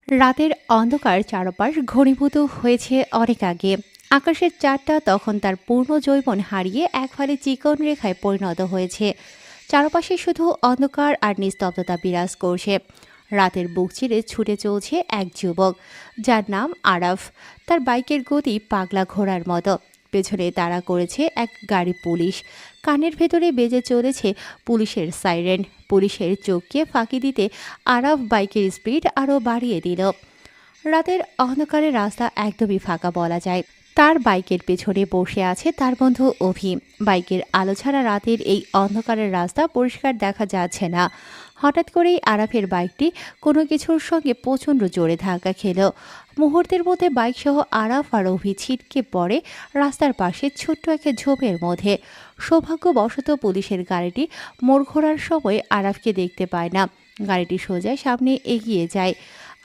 রাতের অন্ধকার চারপাশ ঘনীভূত হয়েছে অনেক আগে। আকাশের চাঁদটা তখন তার পূর্ণ যৌবন হারিয়ে এক ফালি চিকন রেখায় পরিণত হয়েছে। চারপাশে শুধু অন্ধকার আর নিস্তব্ধতা বিরাজ করছে। রাতের বুক চিরে ছুটে চলছে এক যুবক, যার নাম আরাফ। তার বাইকের গতি পাগলা ঘোড়ার মতো। পেছনে তাড়া করেছে এক গাড়ি পুলিশ। কানের ভেতরে বেজে চলেছে পুলিশের সাইরেন। পুলিশের চোখকে ফাঁকি দিতে আরাফ বাইকের স্পিড আরও বাড়িয়ে দিল। রাতের অন্ধকারে রাস্তা একদমই ফাঁকা বলা যায়। তার বাইকের পেছনে বসে আছে তার বন্ধু অভি। বাইকের আলো ছাড়া রাতের এই অন্ধকারের রাস্তা পরিষ্কার দেখা যাচ্ছে না। হঠাৎ করেই আরাফের বাইকটি কোনো কিছুর সঙ্গে প্রচণ্ড জোরে ধাক্কা খেল। মুহূর্তের মধ্যে বাইক সহ আরাফ আর অভি ছিটকে পড়ে রাস্তার পাশে ছোট্ট একটা ঝোপের মধ্যে। সৌভাগ্যবশত পুলিশের গাড়িটি মোড় ঘোরার সময় আরাফকে দেখতে পায় না। গাড়িটি সোজা সামনে এগিয়ে যায়।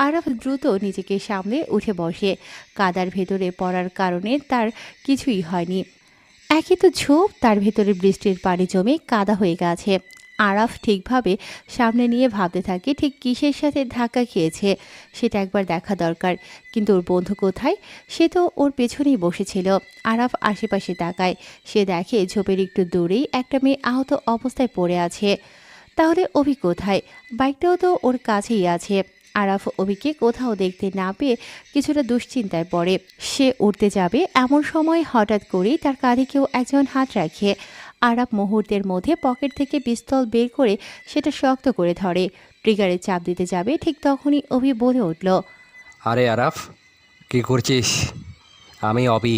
আরাফ দ্রুত নিজেকে সামলে উঠে বসে। কাদার ভেতরে পড়ার কারণে তার কিছুই হয়নি। একই তো ঝোপ, তার ভেতরে বৃষ্টির পানি জমে কাদা হয়ে গেছে। আরাফ ঠিকভাবে সামনে নিয়ে ভাবতে থাকে ঠিক কিসের সাথে ধাক্কা খেয়েছে সেটা একবার দেখা দরকার। কিন্তু ওর বন্ধু কোথায়? সে তো ওর পেছনেই বসেছিল। আরাফ আশেপাশে তাকায়। সে দেখে ঝোপের একটু দূরেই একটা মেয়ে আহত অবস্থায় পড়ে আছে। তাহলে অভি কোথায়? বাইকটাও তো ওর কাছেই আছে। আরাফ অভিকে কোথাও দেখতে না পেয়ে কিছুটা দুশ্চিন্তায় পড়ে। সে উঠতে যাবে এমন সময় হঠাৎ করেই তার কাঁধে কেউ একজন হাত রাখে। আরাফ মুহূর্তের মধ্যে পকেট থেকে পিস্তল বের করে সেটা শক্ত করে ধরে। ট্রিগারে চাপ দিতে যাবে ঠিক তখনই অভি বলে উঠল। আরে আরাফ, কি করছিস? আমি অবি।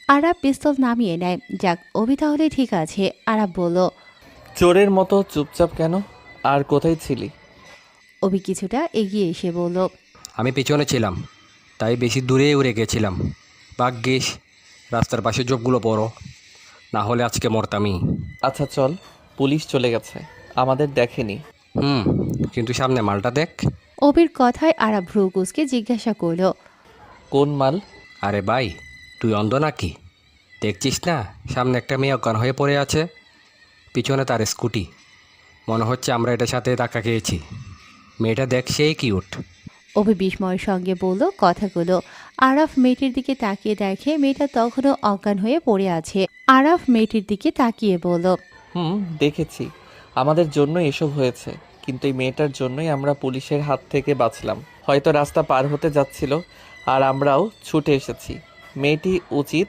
আরাফ পিস্তল নামিয়ে নেয়। যাক, অভি তাহলে ঠিক আছে। আরাফ বলল। চোরের মতো চুপচাপ কেন? আর কোথায় ছিলি? অভি কিছুটা এগিয়ে এসে বলল। আমি পেছনে ছিলাম, তাই বেশি দূরে উড়ে গেছিলাম। ভাগ্যিস রাস্তার পাশে জবগুলো বড়, না হলে আজকে মরতামই। আচ্ছা চল, পুলিশ চলে গেছে, আমাদের দেখেনি। হুম, কিন্তু সামনে মালটা দেখ। অভির কথায় আরাফ ভ্রু কুঁচকে জিজ্ঞাসা করল। কোন মাল? আরে ভাই, তুই অন্ধ নাকি? দেখছিস না সামনে একটা মেয়ে অজ্ঞান হয়ে পড়ে আছে, পিছনে তার স্কুটি। মনে হচ্ছে আমরা এটার সাথে ধাক্কা খেয়েছি। মেয়েটা দেখ, সেই কিউট। অভি বিস্ময়ের সঙ্গে বলল কথাগুলো। আরাফ মেয়েটির দিকে তাকিয়ে দেখে মেয়েটা তখনও অজ্ঞান হয়ে পড়ে আছে। আরাফ মেয়েটির দিকে তাকিয়ে বলল। দেখেছি, আমাদের জন্য এসব হয়েছে, কিন্তু এই মেয়েটার জন্যই আমরা পুলিশের হাত থেকে বাঁচলাম। হয়তো রাস্তা পার হতে যাচ্ছিল আর আমরাও ছুটে এসেছি। মেয়েটি উচিত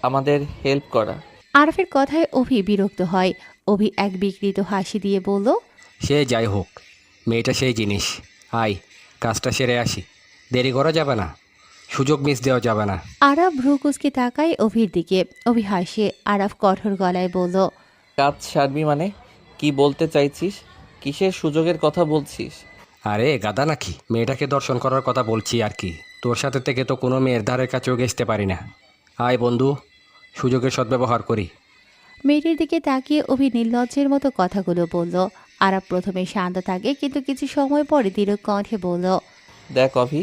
আমাদের হেল্প করা। আরাফের কথায় অভি বিরক্ত হয়। অভি এক বিকৃত হাসি দিয়ে বলল। সে যাই হোক, মেয়েটা সেই জিনিস। আয়, কাজটা সেরে আসি, দেরি করা যাবে না, সুযোগ মিস দেওয়া যাবে না। আরাফ ভ্রু কুঁচকে তাকায় অভির দিকে। অভি হাসে। আরাফ কঠোর গলায় বলল। কাজ সারবি মানে? কি বলতে চাইছিস? কিসের সুযোগের কথা বলছিস? আরে গাদা নাকি, মেয়েটাকে দর্শন করার কথা বলছি আর কি। তোর সাথে থেকে তো কোনো মেয়ের ধারের কাছেও ঘেঁচতে পারি না। আয় বন্ধু, সুযোগের সদ্ব্যবহার করি। মেয়েটির দিকে তাকিয়ে অভি নির্লজ্জের মতো কথাগুলো বলল। আরাফ প্রথমে শান্ত থাকে, কিন্তু কিছু সময় পরে দৃঢ় কণ্ঠে বলল। দেখ অভি,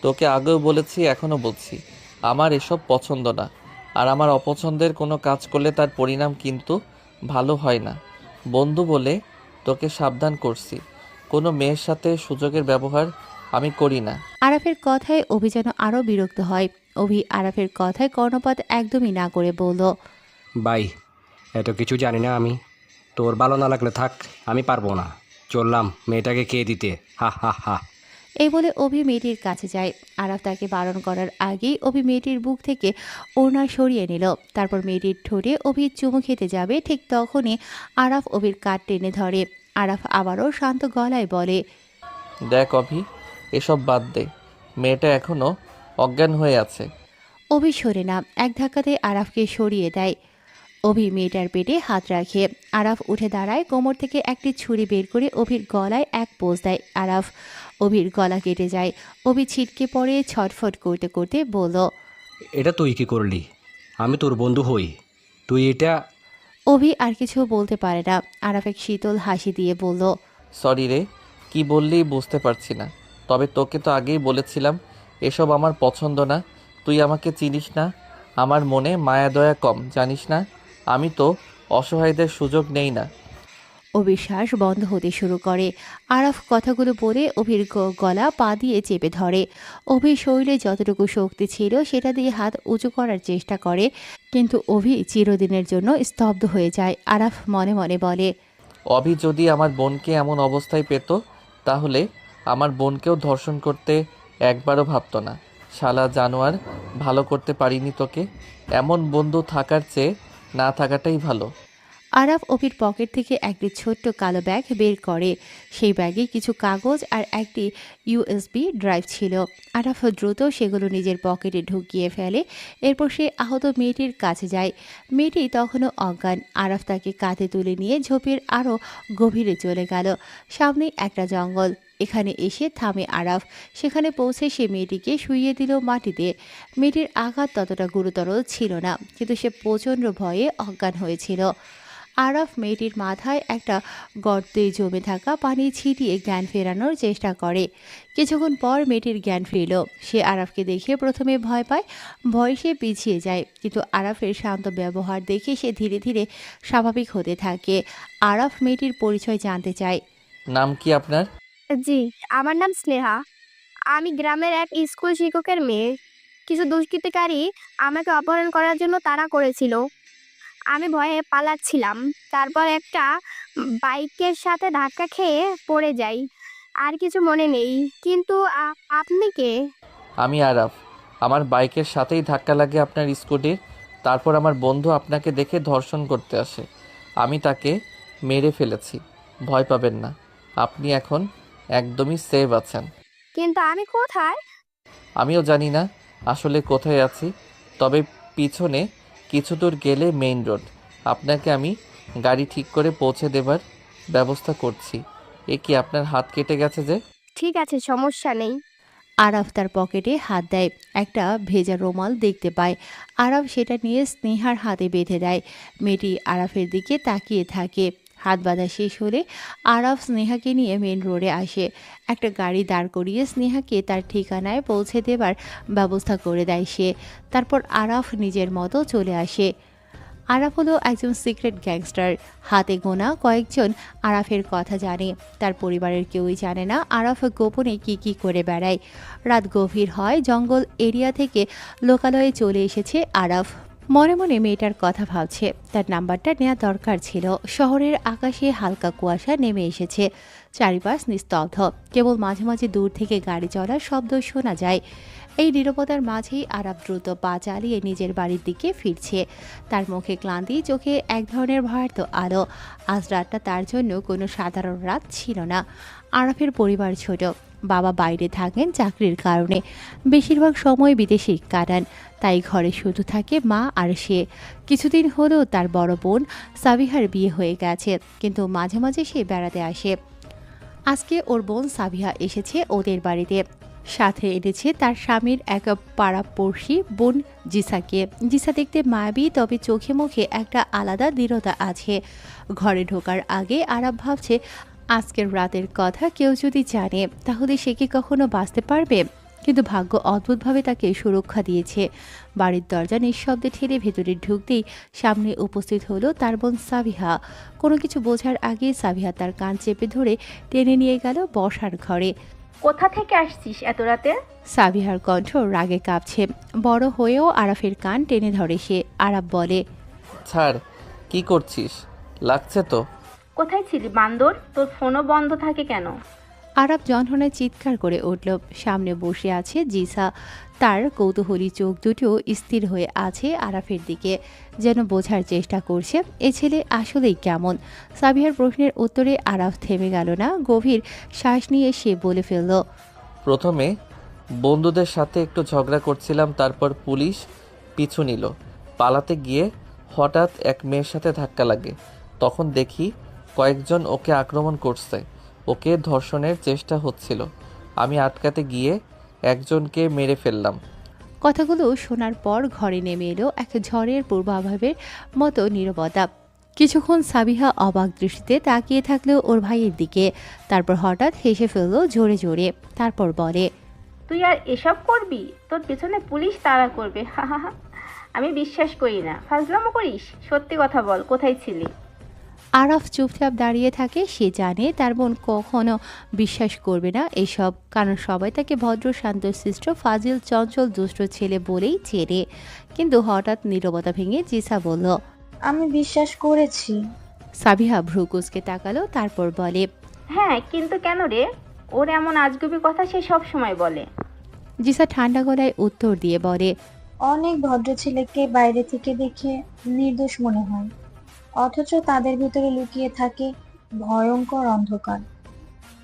তোকে আগেও বলেছি, এখনও বলছি, আমার এসব পছন্দ না। আর আমার অপছন্দের কোনো কাজ করলে তার পরিণাম কিন্তু ভালো হয় না। বন্ধু বলে তোকে সাবধান করছি, কোনো মেয়ের সাথে সুযোগের ব্যবহার আমি করি না। আরাফের কথায় অভি যেন আরও বিরক্ত হয়। অভি আরাফের কথায় কর্ণপাত একদমই না করে বলল। বাই, এত কিছু জানি না আমি। তোর ভালো না লাগলে থাক, আমি পারবো না। চললাম মেয়েটাকে খেয়ে দিতে। হা হা হা। এই বলে অভি মেয়েটির কাছে যায়। আরাফ তাকে বারণ করার আগেই অভি মেয়েটির বুক থেকে ওড়না সরিয়ে নিল। তারপর মেয়েটির ঠোঁটে অভি চুমু খেতে যাবে ঠিক তখনই আরাফ অভির কাট টেনে ধরে। আরাফ আবারও শান্ত গলায় বলে। দেখ অভি, এসব বাদ দে, মেয়েটা এখনও অজ্ঞান হয়ে আছে। অভি সরে না, এক ধাক্কাতে আরাফকে সরিয়ে দেয়। অভি মেয়েটার পেটে হাত রাখে। আরাফ উঠে দাঁড়ায়। কোমর থেকে একটি ছুরি বের করে অভির গলায় এক পোঁচ দেয় আরাফ। অভির গলা কেটে যায়। অভি ছিটকে পড়ে ছটফট করতে করতে বলল। এটা তুই কি করলি? আমি তোর বন্ধু হই, তুই এটা? অভি আর কিছু বলতে পারে না। আরাফ এক শীতল হাসি দিয়ে বলল। সরি রে, কি বললি বুঝতে পারছি না। তবে তোকে তো আগেই বলেছিলাম এসব আমার পছন্দ না। তুই আমাকে চিনিস না, আমার মনে মায়া দয়া কম, জানিস না? আমি তো অসহায়দের সুযোগ নেই না। অভির শ্বাস বন্ধ হতে শুরু করে। আরাফ কথাগুলো বলে অভির গলা পা দিয়ে চেপে ধরে। অভির শরীরে যতটুকু শক্তি ছিল সেটা দিয়ে হাত উঁচু করার চেষ্টা করে, কিন্তু অভি চিরদিনের জন্য স্তব্ধ হয়ে যায়। আরাফ মনে মনে বলে, অভি যদি আমার বোনকে এমন অবস্থায় পেত তাহলে আমার বোনকেও ধর্ষণ করতে একবারও ভাবতো না। শালা জানোয়ার, ভালো করতে পারিনি তোকে। এমন বন্ধু থাকার চেয়ে না থাকাটাই ভালো। আরাফ অভির পকেট থেকে একটি ছোট্ট কালো ব্যাগ বের করে। সেই ব্যাগে কিছু কাগজ আর একটি ইউএসবি ড্রাইভ ছিল। আরাফ দ্রুত সেগুলো নিজের পকেটে ঢুকিয়ে ফেলে। এরপর সে আহত মেয়েটির কাছে যায়। মেয়েটি তখনও অজ্ঞান। আরাফ তাকে কাঁধে তুলে নিয়ে ঝোপের আরও গভীরে চলে গেল। সামনেই একটা জঙ্গল। এখানে এসে থামে আরাফ। সেখানে পৌঁছে সে মেয়েটিকে শুইয়ে দিল মাটিতে। মেয়েটির আঘাত ততটা গুরুতর ছিল না, কিন্তু সে প্রচণ্ড ভয়ে অজ্ঞান হয়েছিল। আরাফ মেয়েটির মাথায় একটা গর্তে জমে থাকা পানি ছিটিয়ে জ্ঞান ফেরানোর চেষ্টা করে। কিছুক্ষণ পর মেয়েটির জ্ঞান ফিরল। সে আরাফকে দেখে প্রথমে ভয় পায়, ভয়ে সে পিছিয়ে যায়, কিন্তু আরাফের শান্ত ব্যবহার দেখে সে ধীরে ধীরে স্বাভাবিক হতে থাকে। আরাফ মেয়েটির পরিচয় জানতে চায়। নাম কি আপনার? জি, আমার নাম স্নেহা। আমি গ্রামের এক স্কুল শিক্ষকের মেয়ে। কিছু দুষ্কৃতিকারী আমাকে অপহরণ করার জন্য তাড়া করেছিল। আমি ভয়ে পালাচ্ছিলাম। তারপর একটা বাইকের সাথে ধাক্কা খেয়ে পড়ে যাই। আর কিছু মনে নেই। কিন্তু আপনি কে? আমি আরাফ। আমার বাইকের সাথেই ধাক্কা লাগে আপনার স্কুটির। তারপর আমার বন্ধু আপনাকে দেখে ধর্ষণ করতে আসে। আমি তাকে মেরে ফেলেছি। ভয় পাবেন না, আপনি এখন একদমই সেভ আছেন। কিন্তু আমি কোথায়? আমিও জানি না আসলে কোথায় আছি, তবে পিছনে কিছু দূর গেলে মেইন রোড। আপনাকে আমি গাড়ি ঠিক করে পৌঁছে দেবার ব্যবস্থা করছি। এ কি আপনার হাত কেটে গেছে যে? ঠিক আছে, সমস্যা নেই। আরাফ তার পকেটে হাত দেয়। একটা ভেজা রুমাল দেখতে পায়। আরাফ সেটা নিয়ে স্নেহার হাতে বেঁধে দেয়। মেয়েটি আরাফের দিকে তাকিয়ে থাকে। হাত বাঁধা শেষ হলে আরাফ স্নেহাকে নিয়ে মেন রোডে আসে। একটা গাড়ি দাঁড় করিয়ে স্নেহাকে তার ঠিকানায় পৌঁছে দেবার ব্যবস্থা করে দেয় সে। তারপর আরাফ নিজের মতো চলে আসে। আরাফ হলো একজন সিক্রেট গ্যাংস্টার। হাতে গোনা কয়েকজন আরাফের কথা জানে। তার পরিবারের কেউই জানে না আরাফ গোপনে কি করে বেড়ায়। রাত গভীর হয়, জঙ্গল এরিয়া থেকে লোকালয়ে চলে এসেছে আরাফ। মনে মনে মেয়েটার কথা ভাবছে। তার নাম্বারটা নেওয়া দরকার ছিল। শহরের আকাশে হালকা কুয়াশা নেমে এসেছে। চারিপাশ নিস্তব্ধ, কেবল মাঝে মাঝে দূর থেকে গাড়ি চলার শব্দ শোনা যায়। এই নীরবতার মাঝেই আরাফ দ্রুত পা চালিয়ে নিজের বাড়ির দিকে ফিরছে। তার মুখে ক্লান্তি, চোখে এক ধরনের ভয়ার্ত আলো। আজ রাতটা তার জন্য কোনো সাধারণ রাত ছিল না। আরাফের পরিবার ছোট। বাবা বাইরে থাকেন চাকরির কারণে, বেশিরভাগ সময় বিদেশে কাটান। তাই ঘরে শুধু থাকে মা আর সে। কিছুদিন হলেও তার বড় বোন সাবিহার বিয়ে হয়ে গেছে, কিন্তু মাঝে মাঝে সে বেড়াতে আসে। আজকে ওর বোন সাবিহা এসেছে ওদের বাড়িতে। সাথে এনেছে তার স্বামীর এক পাড়াপড়শি বোন জিসাকে। জিসা দেখতে মায়াবী, তবে চোখে মুখে একটা আলাদা দৃঢ়তা আছে। ঘরে ঢোকার আগে আরাফ ভাবছে, আজকের রাতের কথা কেউ যদি জানে তাহলে সে কি কখনো বাঁচতে পারবে? কিন্তু ভাগ্য অদ্ভুতভাবে তাকে সুরক্ষা দিয়েছে। বাড়ির দরজা নিঃশব্দে ঠেলে ভেতরে ঢুকতেই সামনে উপস্থিত হলো তার বোন সাবিহা। কোনো কিছু বোঝার আগে সাবিহা তার কান চেপে ধরে টেনে নিয়ে গেল বসার ঘরে। কোথা থেকে আসছিস এত রাতে? সাবিহার কণ্ঠ রাগে কাঁপছে। বড় হয়েও আরাফের কান টেনে ধরে সে। আরাফ বলে, ছাড়, কি করছিস? লাগছে তো। কোথায় ছিলি বান্দর? তোর ফোনও বন্ধ থাকে কেন? আরাফ যন্ত্রণায় চিৎকার করে উঠল। সামনে বসে আছে জিসা। তার কৌতূহলী চোখ দুটো স্থির হয়ে আছে আরাফের দিকে, যেন বোঝার চেষ্টা করছে এ ছেলে আসলেই কেমন। সাবিহার প্রশ্নের উত্তরে আরাফ থেমে গেল না। গভীর শ্বাস নিয়ে সে বলে ফেলল, প্রথমে বন্ধুদের সাথে একটু ঝগড়া করছিলাম, তারপর পুলিশ পিছু নিল। পালাতে গিয়ে হঠাৎ এক মেয়ের সাথে ধাক্কা লাগে। তখন দেখি কয়েকজন ওকে আক্রমণ করছে। ওকে ধর্ষণের চেষ্টা হচ্ছিল। আমি আটকাতে গিয়ে একজনকে মেরে ফেললাম। কথাগুলো শোনার পর ঘরে নেমে এলো এক ঝড়ের পূর্বাভাবের মতো নীরবতা। কিছুক্ষণ সাবিহা অবাক দৃষ্টিতে তাকিয়ে থাকলেও ওর ভাইয়ের দিকে। তারপর হঠাৎ হেসে ফেললো জোরে জোরে। তারপর বলে, তুই আর এসব করবি? তোর পেছনে পুলিশ তাড়া করবে। আমি বিশ্বাস করি না। ফাজলামো করিস? সত্যি কথা বল, কোথায় ছিলি? আরাফ চুপচাপ দাঁড়িয়ে থাকে। সে জানে তার বোন কখনো বিশ্বাস করবে না এসব, কারণ সবাই তাকে ভদ্র শান্তশিষ্ট ফাজিল চঞ্চল দুষ্ট ছেলে বলেই চেনে। কিন্তু হঠাৎ নীরবতা ভেঙে জিসা বলল, আমি বিশ্বাস করেছি। সাবিহা ভ্রুকুচকে তাকালো, তারপর বলে, হ্যাঁ, কিন্তু কেন রে? ওর এমন আজগুবি কথা সে সব সময় বলে। জিসা ঠান্ডা গলায় উত্তর দিয়ে বলে, অনেক ভদ্র ছেলেকে বাইরে থেকে দেখে নির্দোষ মনে হয়, অথচ তাদের ভিতরে লুকিয়ে থাকে ভয়ঙ্কর অন্ধকার।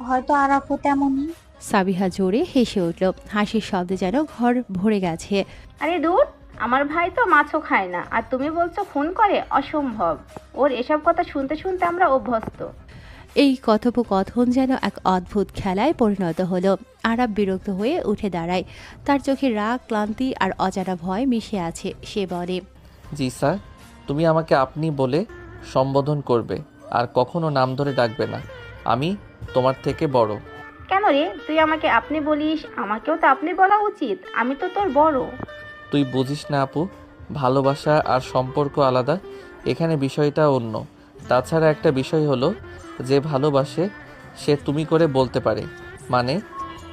হয়তো আরাফও তেমনই। সাবিহা জোরে হেসে উঠল। হাসির শব্দে যেন ঘর ভরে গেছে। আরে দূর, আমার ভাই তো মাছও খায় না, আর তুমি বলছো খুন করে? অসম্ভব। ওর এসব কথা শুনতে শুনতে আমরা অভ্যস্ত। এই কথোপকথন যেন এক অদ্ভুত খেলায় পরিণত হলো। আরাব বিরক্ত হয়ে উঠে দাঁড়ায়। তার চোখে রাগ, ক্লান্তি আর অজানা ভয় মিশে আছে। সে বলে, জি স্যার, তুমি আমাকে আপনি বলে সম্বোধন করবে আর কখনো নাম ধরে ডাকবে না। আমি তোমার থেকে বড়। কেন রে, তুই আমাকে আপনি বলিস? আমাকেও তো আপনি বলা উচিত, আমি তো তোর বড়। তুই বুঝিস না আপু, ভালোবাসা আর সম্পর্ক আলাদা। এখানে বিষয়টা অন্য। তাছাড়া একটা বিষয় হলো, যে ভালোবাসে সে তুমি করে বলতে পারে, মানে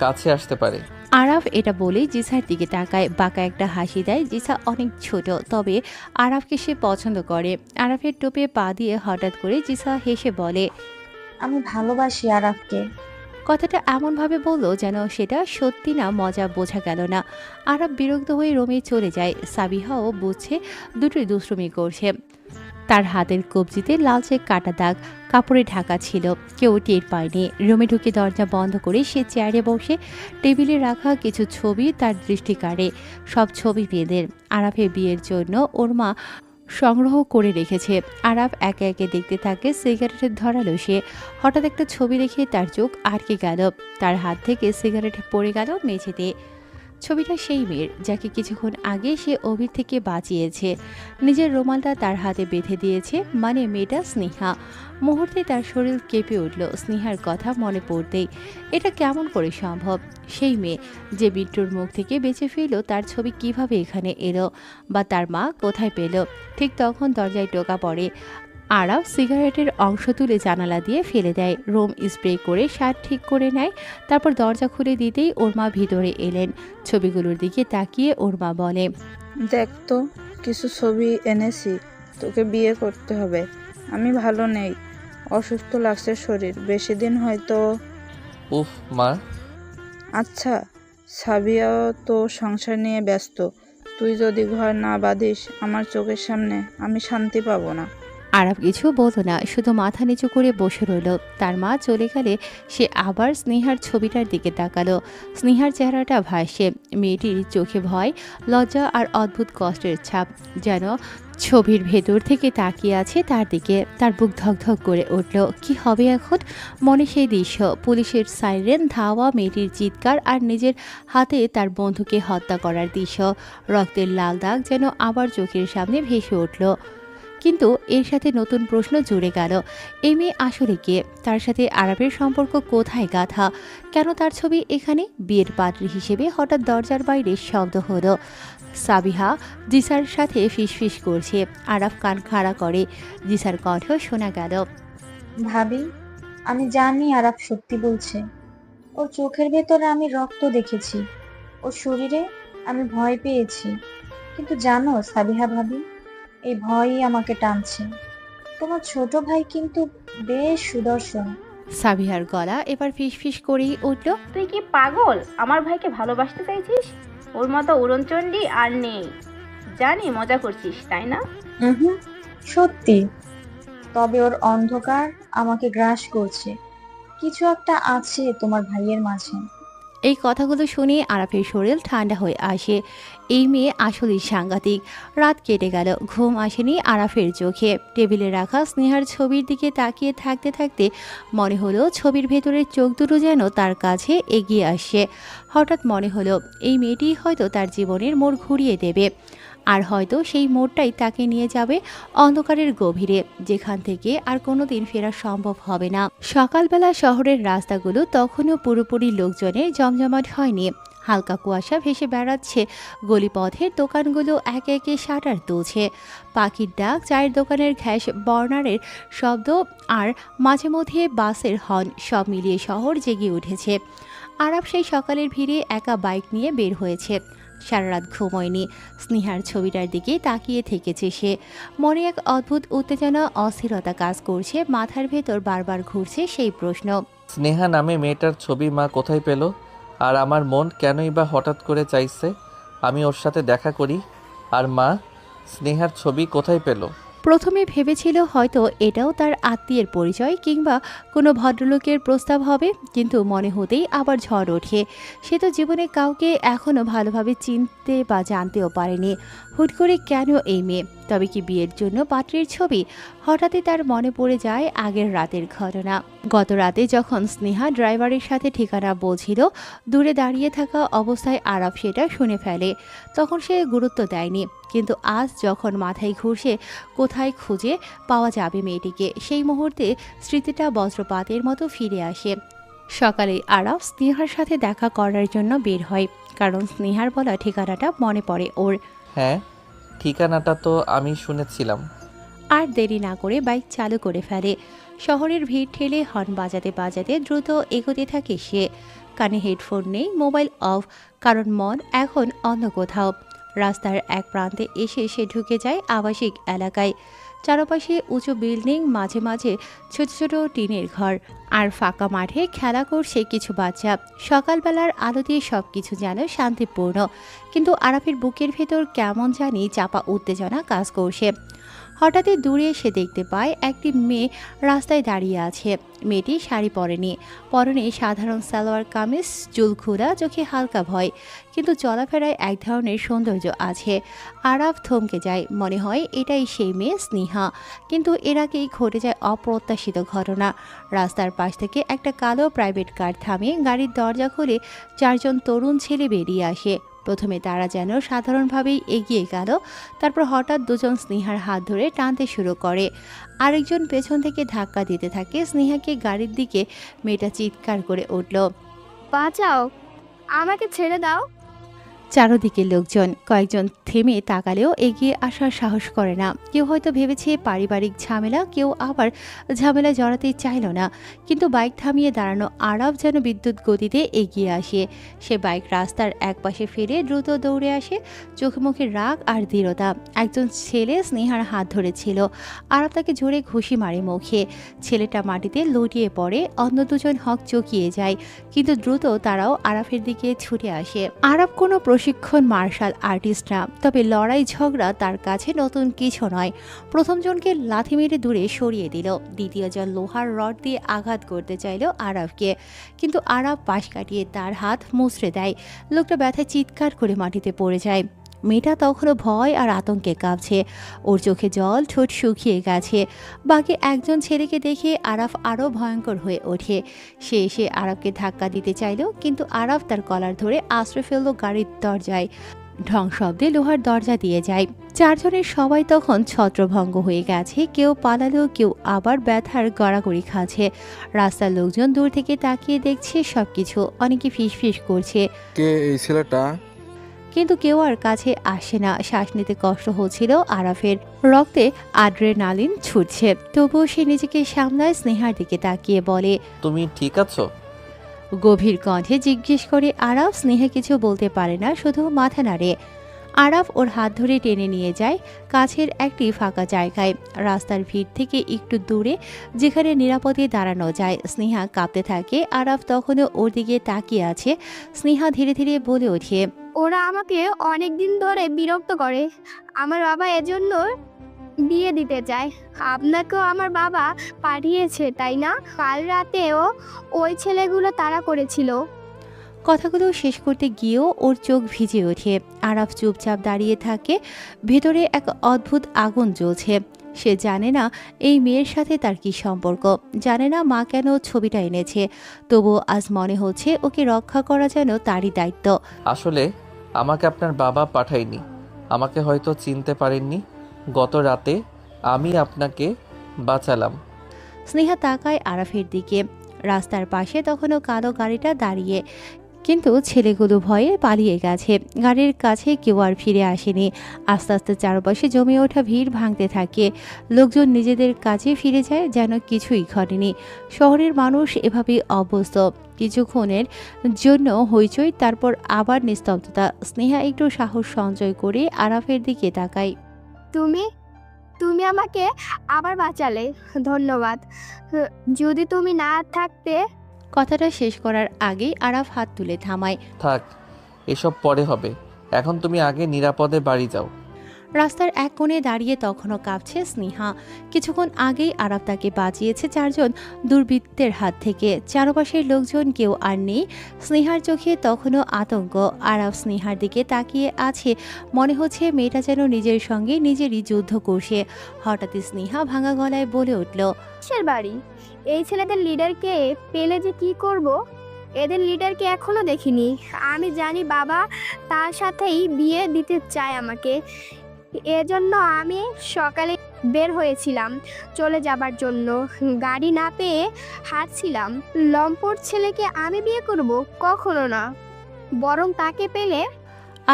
কাছে আসতে পারে। আরাফ এটা বলেই জিসার দিকে তাকায়। বাঁকা একটা হাসি দেয়। জিসা অনেক ছোট, তবে আরাফকে সে পছন্দ করে। আরাফের টোপে পা দিয়ে হঠাৎ করে জিসা হেসে বলে, আমি ভালোবাসি আরাফকে। কথাটা এমনভাবে বলল যেন সেটা সত্যি না মজা বোঝা গেল না। আরাফ বিরক্ত হয়ে রুমে চলে যায়। সাবিহাও বুঝছে দুটোই দুষ্টুমি করছে। তার হাতের কবজিতে লালচে কাটা দাগ, কাপড়ে ঢাকা ছিল। কেউ টের পায়নি। রুমে ঢুকে দরজা বন্ধ করে সে চেয়ারে বসে টেবিলে রাখা কিছু ছবি তার দৃষ্টি কাড়ে। সব ছবি মেয়েদের। আরাফের বিয়ের জন্য ওর মা সংগ্রহ করে রেখেছে। আরাফ একে একে দেখতে থাকে। সিগারেটের ধরালো সে। হঠাৎ একটা ছবি দেখে তার চোখ আটকে গেল। তার হাত থেকে সিগারেট পড়ে গেল মেঝেতে। ছবিটা সেই মেয়ের যাকে কিছুক্ষণ আগে সে অভির থেকে বাঁচিয়েছে। নিজের রুমালটা তার হাতে বেঁধে দিয়েছে, মানে মেয়েটা স্নেহা। মুহূর্তে তার শরীর কেঁপে উঠল স্নেহার কথা মনে পড়তেই। এটা কেমন করে সম্ভব? সেই মেয়ে যে বিট্টুর মুখ থেকে বেঁচে ফিরল, তার ছবি কিভাবে এখানে এলো, বা তার মা কোথায় পেল? ঠিক তখন দরজায় টোকা পড়ে। আরাফ সিগারেটের অংশ তুলে জানালা দিয়ে ফেলে দেয়। রুম স্প্রে করে শার্ট ঠিক করে নেয়। তারপর দরজা খুলে দিতেই ওর মা ভিতরে এলেন। ছবিগুলোর দিকে তাকিয়ে ওর মা বলে, দেখ তো, কিছু ছবি এনেছি, তোকে বিয়ে করতে হবে। আমি ভালো নেই, অসুস্থ লাগছে শরীর, বেশি দিন হয়তো। উফ মা। আচ্ছা, সাবিয়াও তো সংসার নিয়ে ব্যস্ত। তুই যদি ঘর না বাঁধিস আমার চোখের সামনে, আমি শান্তি পাবো না। আরাফ কিছু বলল না, শুধু মাথা নিচু করে বসে রইল। তার মা চলে গেলে সে আবার স্নেহার ছবিটার দিকে তাকালো। স্নেহার চেহারাটা ভাসে। মেয়েটির চোখে ভয়, লজ্জা আর অদ্ভুত কষ্টের ছাপ, যেন ছবির ভেতর থেকে তাকিয়ে আছে তার দিকে। তার বুক ধকধক করে উঠল। কি হবে এখন? মনে সেই দৃশ্য, পুলিশের সাইরেন, ধাওয়া, মেয়েটির চিৎকার আর নিজের হাতে তার বন্ধুকে হত্যা করার দৃশ্য। রক্তের লাল দাগ যেন আবার চোখের সামনে ভেসে উঠল। কিন্তু এর সাথে নতুন প্রশ্ন জুড়ে গেল। এই মেয়ে আসলে কে? তার সাথে আরাফের সম্পর্ক কোথায় গাঁথা? কেন তার ছবি এখানে? বিয়ের পাত্রী হিসেবে হঠাৎ দরজার বাইরে শব্দ হলো। সাবিহা জিসার সাথে ফিসফিস করছে। আরাফ কান খাড়া করে। জিসার কণ্ঠ শোনা গেল, ভাবি, আমি জানি আরাফ সত্যি বলছে। ওর চোখের ভেতরে আমি রক্ত দেখেছি, ওর শরীরে আমি ভয় পেয়েছি। কিন্তু জানো সাবিহা ভাবি, এই ভয়ই আমাকে টানছে। তোমার ছোট ভাই কিন্তু বেশ সুদর্শন। সাবিহার গলা এবার ফিসফিস করেই উঠল, তুই কি পাগল? আমার ভাইকে ভালোবাসতে চাইছিস? ওর মতো উড়নচণ্ডী আর নেই। জানি মজা করছিস, তাই না? হুম, সত্যি। তবে ওর অন্ধকার আমাকে গ্রাস করছে। কিছু একটা আছে তোমার ভাইয়ের মাঝে। এই কথাগুলো শুনে আরাফের শরীর ঠান্ডা হয়ে আসে। এই মেয়ে আসলেই সাংঘাতিক। রাত কেটে গেল, ঘুম আসেনি আরাফের চোখে। টেবিলে রাখা স্নেহার ছবির দিকে তাকিয়ে থাকতে থাকতে মনে হলো ছবির ভেতরের চোখ দুটো যেন তার কাছে এগিয়ে আসছে। হঠাৎ মনে হলো এই মেয়েটি হয়তো তার জীবনের মোড় ঘুরিয়ে দেবে। আর হয়তো সেই মোড়টাই তাকে নিয়ে যাবে অন্ধকারের গভীরে, যেখান থেকে আর কোনোদিন ফেরা সম্ভব হবে না। সকালবেলা শহরের রাস্তাগুলো তখনও পুরোপুরি লোকজনের জমজমাট হয়নি। হালকা কুয়াশা ভেসে বেড়াচ্ছে, গলিপথের দোকানগুলো একে একে শাটার তুলছে। পাখির ডাক, চায়ের দোকানের ঘ্যাস বর্নারের শব্দ আর মাঝে মধ্যে বাসের হর্ন সব মিলিয়ে শহর জেগে উঠেছে। আরব সেই সকালের ভিড়ে একা বাইক নিয়ে বের হয়েছে। সারা রাত ঘুমোয়নি। স্নেহার ছবিটার দিকে তাকিয়ে থেকেছে সে। মনে এক অদ্ভুত উত্তেজনা, অস্থিরতা কাজ করছে, মাথার ভেতর বারবার ঘুরছে সেই প্রশ্ন। স্নেহা নামে মেয়েটার ছবি মা কোথায় পেল? আর আমার মন কেনই বা হঠাৎ করে চাইছে আমি ওর সাথে দেখা করি? আর মা স্নেহার ছবি কোথায় পেল? প্রথমে ভেবেছিল হয়তো এটাও তার আত্মীয়ের পরিচয় কিংবা কোনো ভদ্রলোকের প্রস্তাব হবে, কিন্তু মনে হতেই আবার ঝড় ওঠে। সে তো জীবনে কাউকে এখনও ভালোভাবে চিনতে বা জানতেও পারেনি। হুট করে কেন এই মেয়ে? তবে কি বিয়ের জন্য পাত্রের ছবি? হঠাৎই তার মনে পড়ে যায় আগের রাতের ঘটনা। গত রাতে যখন স্নেহা ড্রাইভারের সাথে ঠিকানা বলছিল, দূরে দাঁড়িয়ে থাকা অবস্থায় আরব সেটা শুনে ফেলে। তখন সে গুরুত্ব দেয়নি, কিন্তু আজ যখন মাথায় ঘুরছে কোথায় খুঁজে পাওয়া যাবে মেয়েটিকে, সেই মুহূর্তে স্মৃতিটা বজ্রপাতের মতো ফিরে আসে। সকালে আরব স্নেহার সাথে দেখা করার জন্য বের হয়, কারণ স্নেহার বলা ঠিকানাটা মনে পড়ে ওর। হ্যাঁ, ঠিকানাটা তো আমি শুনেছিলাম। আর দেরি না করে বাইক চালু করে ফেলে। শহরের ভিড় ঠেলে হর্ন বাজাতে বাজাতে দ্রুত এগোতে থাকে সে। কানে হেডফোন নেই, মোবাইল অফ, কারণ মন এখন অন্য কোথাও। রাস্তার এক প্রান্তে এসে সে ঢুকে যায় আবাসিক এলাকায়। চারপাশে উঁচু বিল্ডিং, মাঝে মাঝে ছোট ছোট টিনের ঘর, আর ফাঁকা মাঠে খেলা করছে কিছু বাচ্চা। সকালবেলার আলো দিয়ে সব কিছু যেন শান্তিপূর্ণ, কিন্তু আরাফের বুকের ভেতর কেমন জানি চাপা উত্তেজনা কাজ করছে। হঠাৎই দূরে সে দেখতে পায় একটি মেয়ে রাস্তায় দাঁড়িয়ে আছে। মেয়েটি শাড়ি পরেনি, পরনে সাধারণ সালোয়ার কামিজ, চুল খোলা, চোখে হালকা ভয়, কিন্তু চলাফেরায় এক ধরনের সৌন্দর্য আছে। আরাফ থমকে যায়, মনে হয় এটাই সেই মেয়ে স্নেহা। কিন্তু এর আগেই ঘটে যায় অপ্রত্যাশিত ঘটনা। রাস্তার পাশ থেকে একটা কালো প্রাইভেট কার থামিয়ে গাড়ির দরজা খুলে 4 জন তরুণ ছেলে বেরিয়ে আসে। প্রথমে তারা যেন সাধারণভাবেই এগিয়ে গেল, তারপর হঠাৎ দুজন স্নেহার হাত ধরে টানতে শুরু করে। আরেকজন পেছন থেকে ধাক্কা দিতে থাকে স্নেহাকে গাড়ির দিকে। মেয়েটা চিৎকার করে উঠল, বাঁচাও, আমাকে ছেড়ে দাও। চারদিকে লোকজন। কয়েকজন থেমে তাকালেও এগিয়ে আসার সাহস করে না। কেউ হয়তো ভেবেছে পারিবারিক ঝামেলা, কেউ আবার ঝামেলায় জড়াতে চাইল না। কিন্তু বাইক থামিয়ে দাঁড়ানো আরব যেন বিদ্যুৎ গতিতে এগিয়ে আসে। সে বাইক রাস্তার একপাশে ফেলে দ্রুত দৌড়ে আসে, চোখে মুখে রাগ আর দৃঢ়তা। একজন ছেলে স্নেহার হাত ধরেছিল, আরব তাকে জোরে ঘুষি মারে মুখে। ছেলেটা মাটিতে লুটিয়ে পড়ে, অন্য দুজন হক চকিয়ে যায়, কিন্তু দ্রুত তারাও আরাফের দিকে ছুটে আসে। আরব কোনো প্রশিক্ষণ মার্শাল আর্টিস্ট না, তবে লড়াই ঝগড়া তার কাছে নতুন কিছু নয়। প্রথম জনকে লাথি মেরে দূরে সরিয়ে দিল, দ্বিতীয় জন লোহার রড দিয়ে আঘাত করতে চাইল আরবকে, কিন্তু আরব পাশ কাটিয়ে তার হাত মুচড়ে দেয়। লোকটা ব্যথায় চিৎকার করে মাটিতে পড়ে যায়। মেয়েটা তখনও ভয় আর আতঙ্কে কাঁপছে, ওর চোখে জল, ঠোঁট শুকিয়ে গেছে। বাকি একজন ছেলেকে দেখে আরাফ আরও ভয়ঙ্কর হয়ে ওঠে। সে এসে আরাফকে ধাক্কা দিতে চাইল, কিন্তু আরাফ তার কলার ধরে আশ্রয় ফেলল গাড়ির দরজায়। ঢং শব্দে লোহার দরজা দিয়ে যায়। 4 জনের সবাই তখন ছত্রভঙ্গ হয়ে গেছে, কেউ পালালেও কেউ আবার ব্যথার গড়াগড়ি খাচ্ছে। রাস্তার লোকজন দূর থেকে তাকিয়ে দেখছে সবকিছু, অনেকে ফিসফিস করছে, কে এই ছেলেটা? কিন্তু কেউ আর কাছে আসে না। শ্বাস নিতে কষ্ট হচ্ছিল আরাফের, রক্তে আড্রেনালিন ছুটছে, তবুও সে নিজেকে সামলায়। স্নেহার দিকে তাকিয়ে বলে, তুমি ঠিক আছো? গভীর কণ্ঠে জিজ্ঞেস করে আরাফ। স্নেহা কিছু বলতে পারে না, শুধু মাথা নাড়ে। আরাফ ওর হাত ধরে টেনে নিয়ে যায় কাছের একটি ফাঁকা জায়গায়, রাস্তার ভিড় থেকে একটু দূরে, যেখানে নিরাপদে দাঁড়ানো যায়। স্নেহা কাঁপতে থাকে, আরাফ তখনও ওর দিকে তাকিয়ে আছে। স্নেহা ধীরে ধীরে বলে ওঠে, ওরা আমাকে অনেক দিন ধরে বিরক্ত করে। আমার বাবা এজন্য বিয়ে দিতে চায়। আপনাকেও আমার বাবা পাঠিয়েছে, তাই না? কাল রাতেও ওই ছেলেগুলো তাড়া করেছিল। কথাগুলো শেষ করতে গিয়েও ওর চোখ ভিজে ওঠে। আরাফ চুপচাপ দাঁড়িয়ে থাকে, ভেতরে এক অদ্ভুত আগুন জ্বলছে। সে জানে না এই মেয়ের সাথে তার কি সম্পর্ক, জানে না মা কেন ছবিটা এনেছে, তবুও আজ মনে হচ্ছে ওকে রক্ষা করা যেন তারই দায়িত্ব। আসলে আমাকে আপনার বাবা পাঠায়নি, আমাকে হয়তো চিনতে পারেননি। গত রাতে আমি আপনাকে বাঁচালাম। স্নেহা তাকায় আরাফের দিকে। রাস্তার পাশে তখনও কালো গাড়িটা দাঁড়িয়ে। কিন্তু ছেলেগুলো ভয়ে পালিয়ে গেছে। গাড়ির কাছে কেউ আর ফিরে আসেনি। আস্তে আস্তে চারপাশে জমে ওঠা ভিড় ভাঙতে থাকে। লোকজন নিজেদের কাজে ফিরে যায় যেন কিছুই ঘটেনি। শহরের মানুষ এভাবেই অভ্যস্ত। কিছুক্ষণের জন্য হইচই, তারপর আবার নিস্তব্ধতা। স্নেহা একটু সাহস সঞ্চয় করে আরাফের দিকে তাকায়। তুমি তুমি আমাকে আবার বাঁচালে, ধন্যবাদ। যদি তুমি না থাকতে। কথাটা শেষ করার আগেই আরাফ হাত তুলে থামায়। থাক, এসব পরে হবে। এখন তুমি আগে নিরাপদে বাড়ি যাও। রাস্তার এক কোণে দাঁড়িয়ে তখনও কাঁপছে স্নেহা। কিছুক্ষণ আগেই আরাফ তাকে বাঁচিয়েছে 4 জন দুর্বৃত্তের হাত থেকে। চারপাশের লোকজন কেউ আর নেই। স্নেহার চোখে তখনও আতঙ্ক। আরাফ স্নেহার দিকে তাকিয়ে আছে, মনে হচ্ছে মেয়েটা যেন নিজের সঙ্গে নিজেরই যুদ্ধ করছে। হঠাৎই স্নেহা ভাঙা গলায় বলে উঠল, কিসের বাড়ি? এই ছেলেদের লিডারকে পেলে যে কি করব? এদের লিডারকে এখনো দেখিনি। আমি জানি বাবা তার সাথেই বিয়ে দিতে চায় আমাকে। এজন্য আমি সকালে বের হয়েছিলাম চলে যাবার জন্য। গাড়ি না পেয়ে হাঁটছিলাম। লম্পট ছেলেকে আমি বিয়ে করব? কখনো না। বরং তাকে পেলে।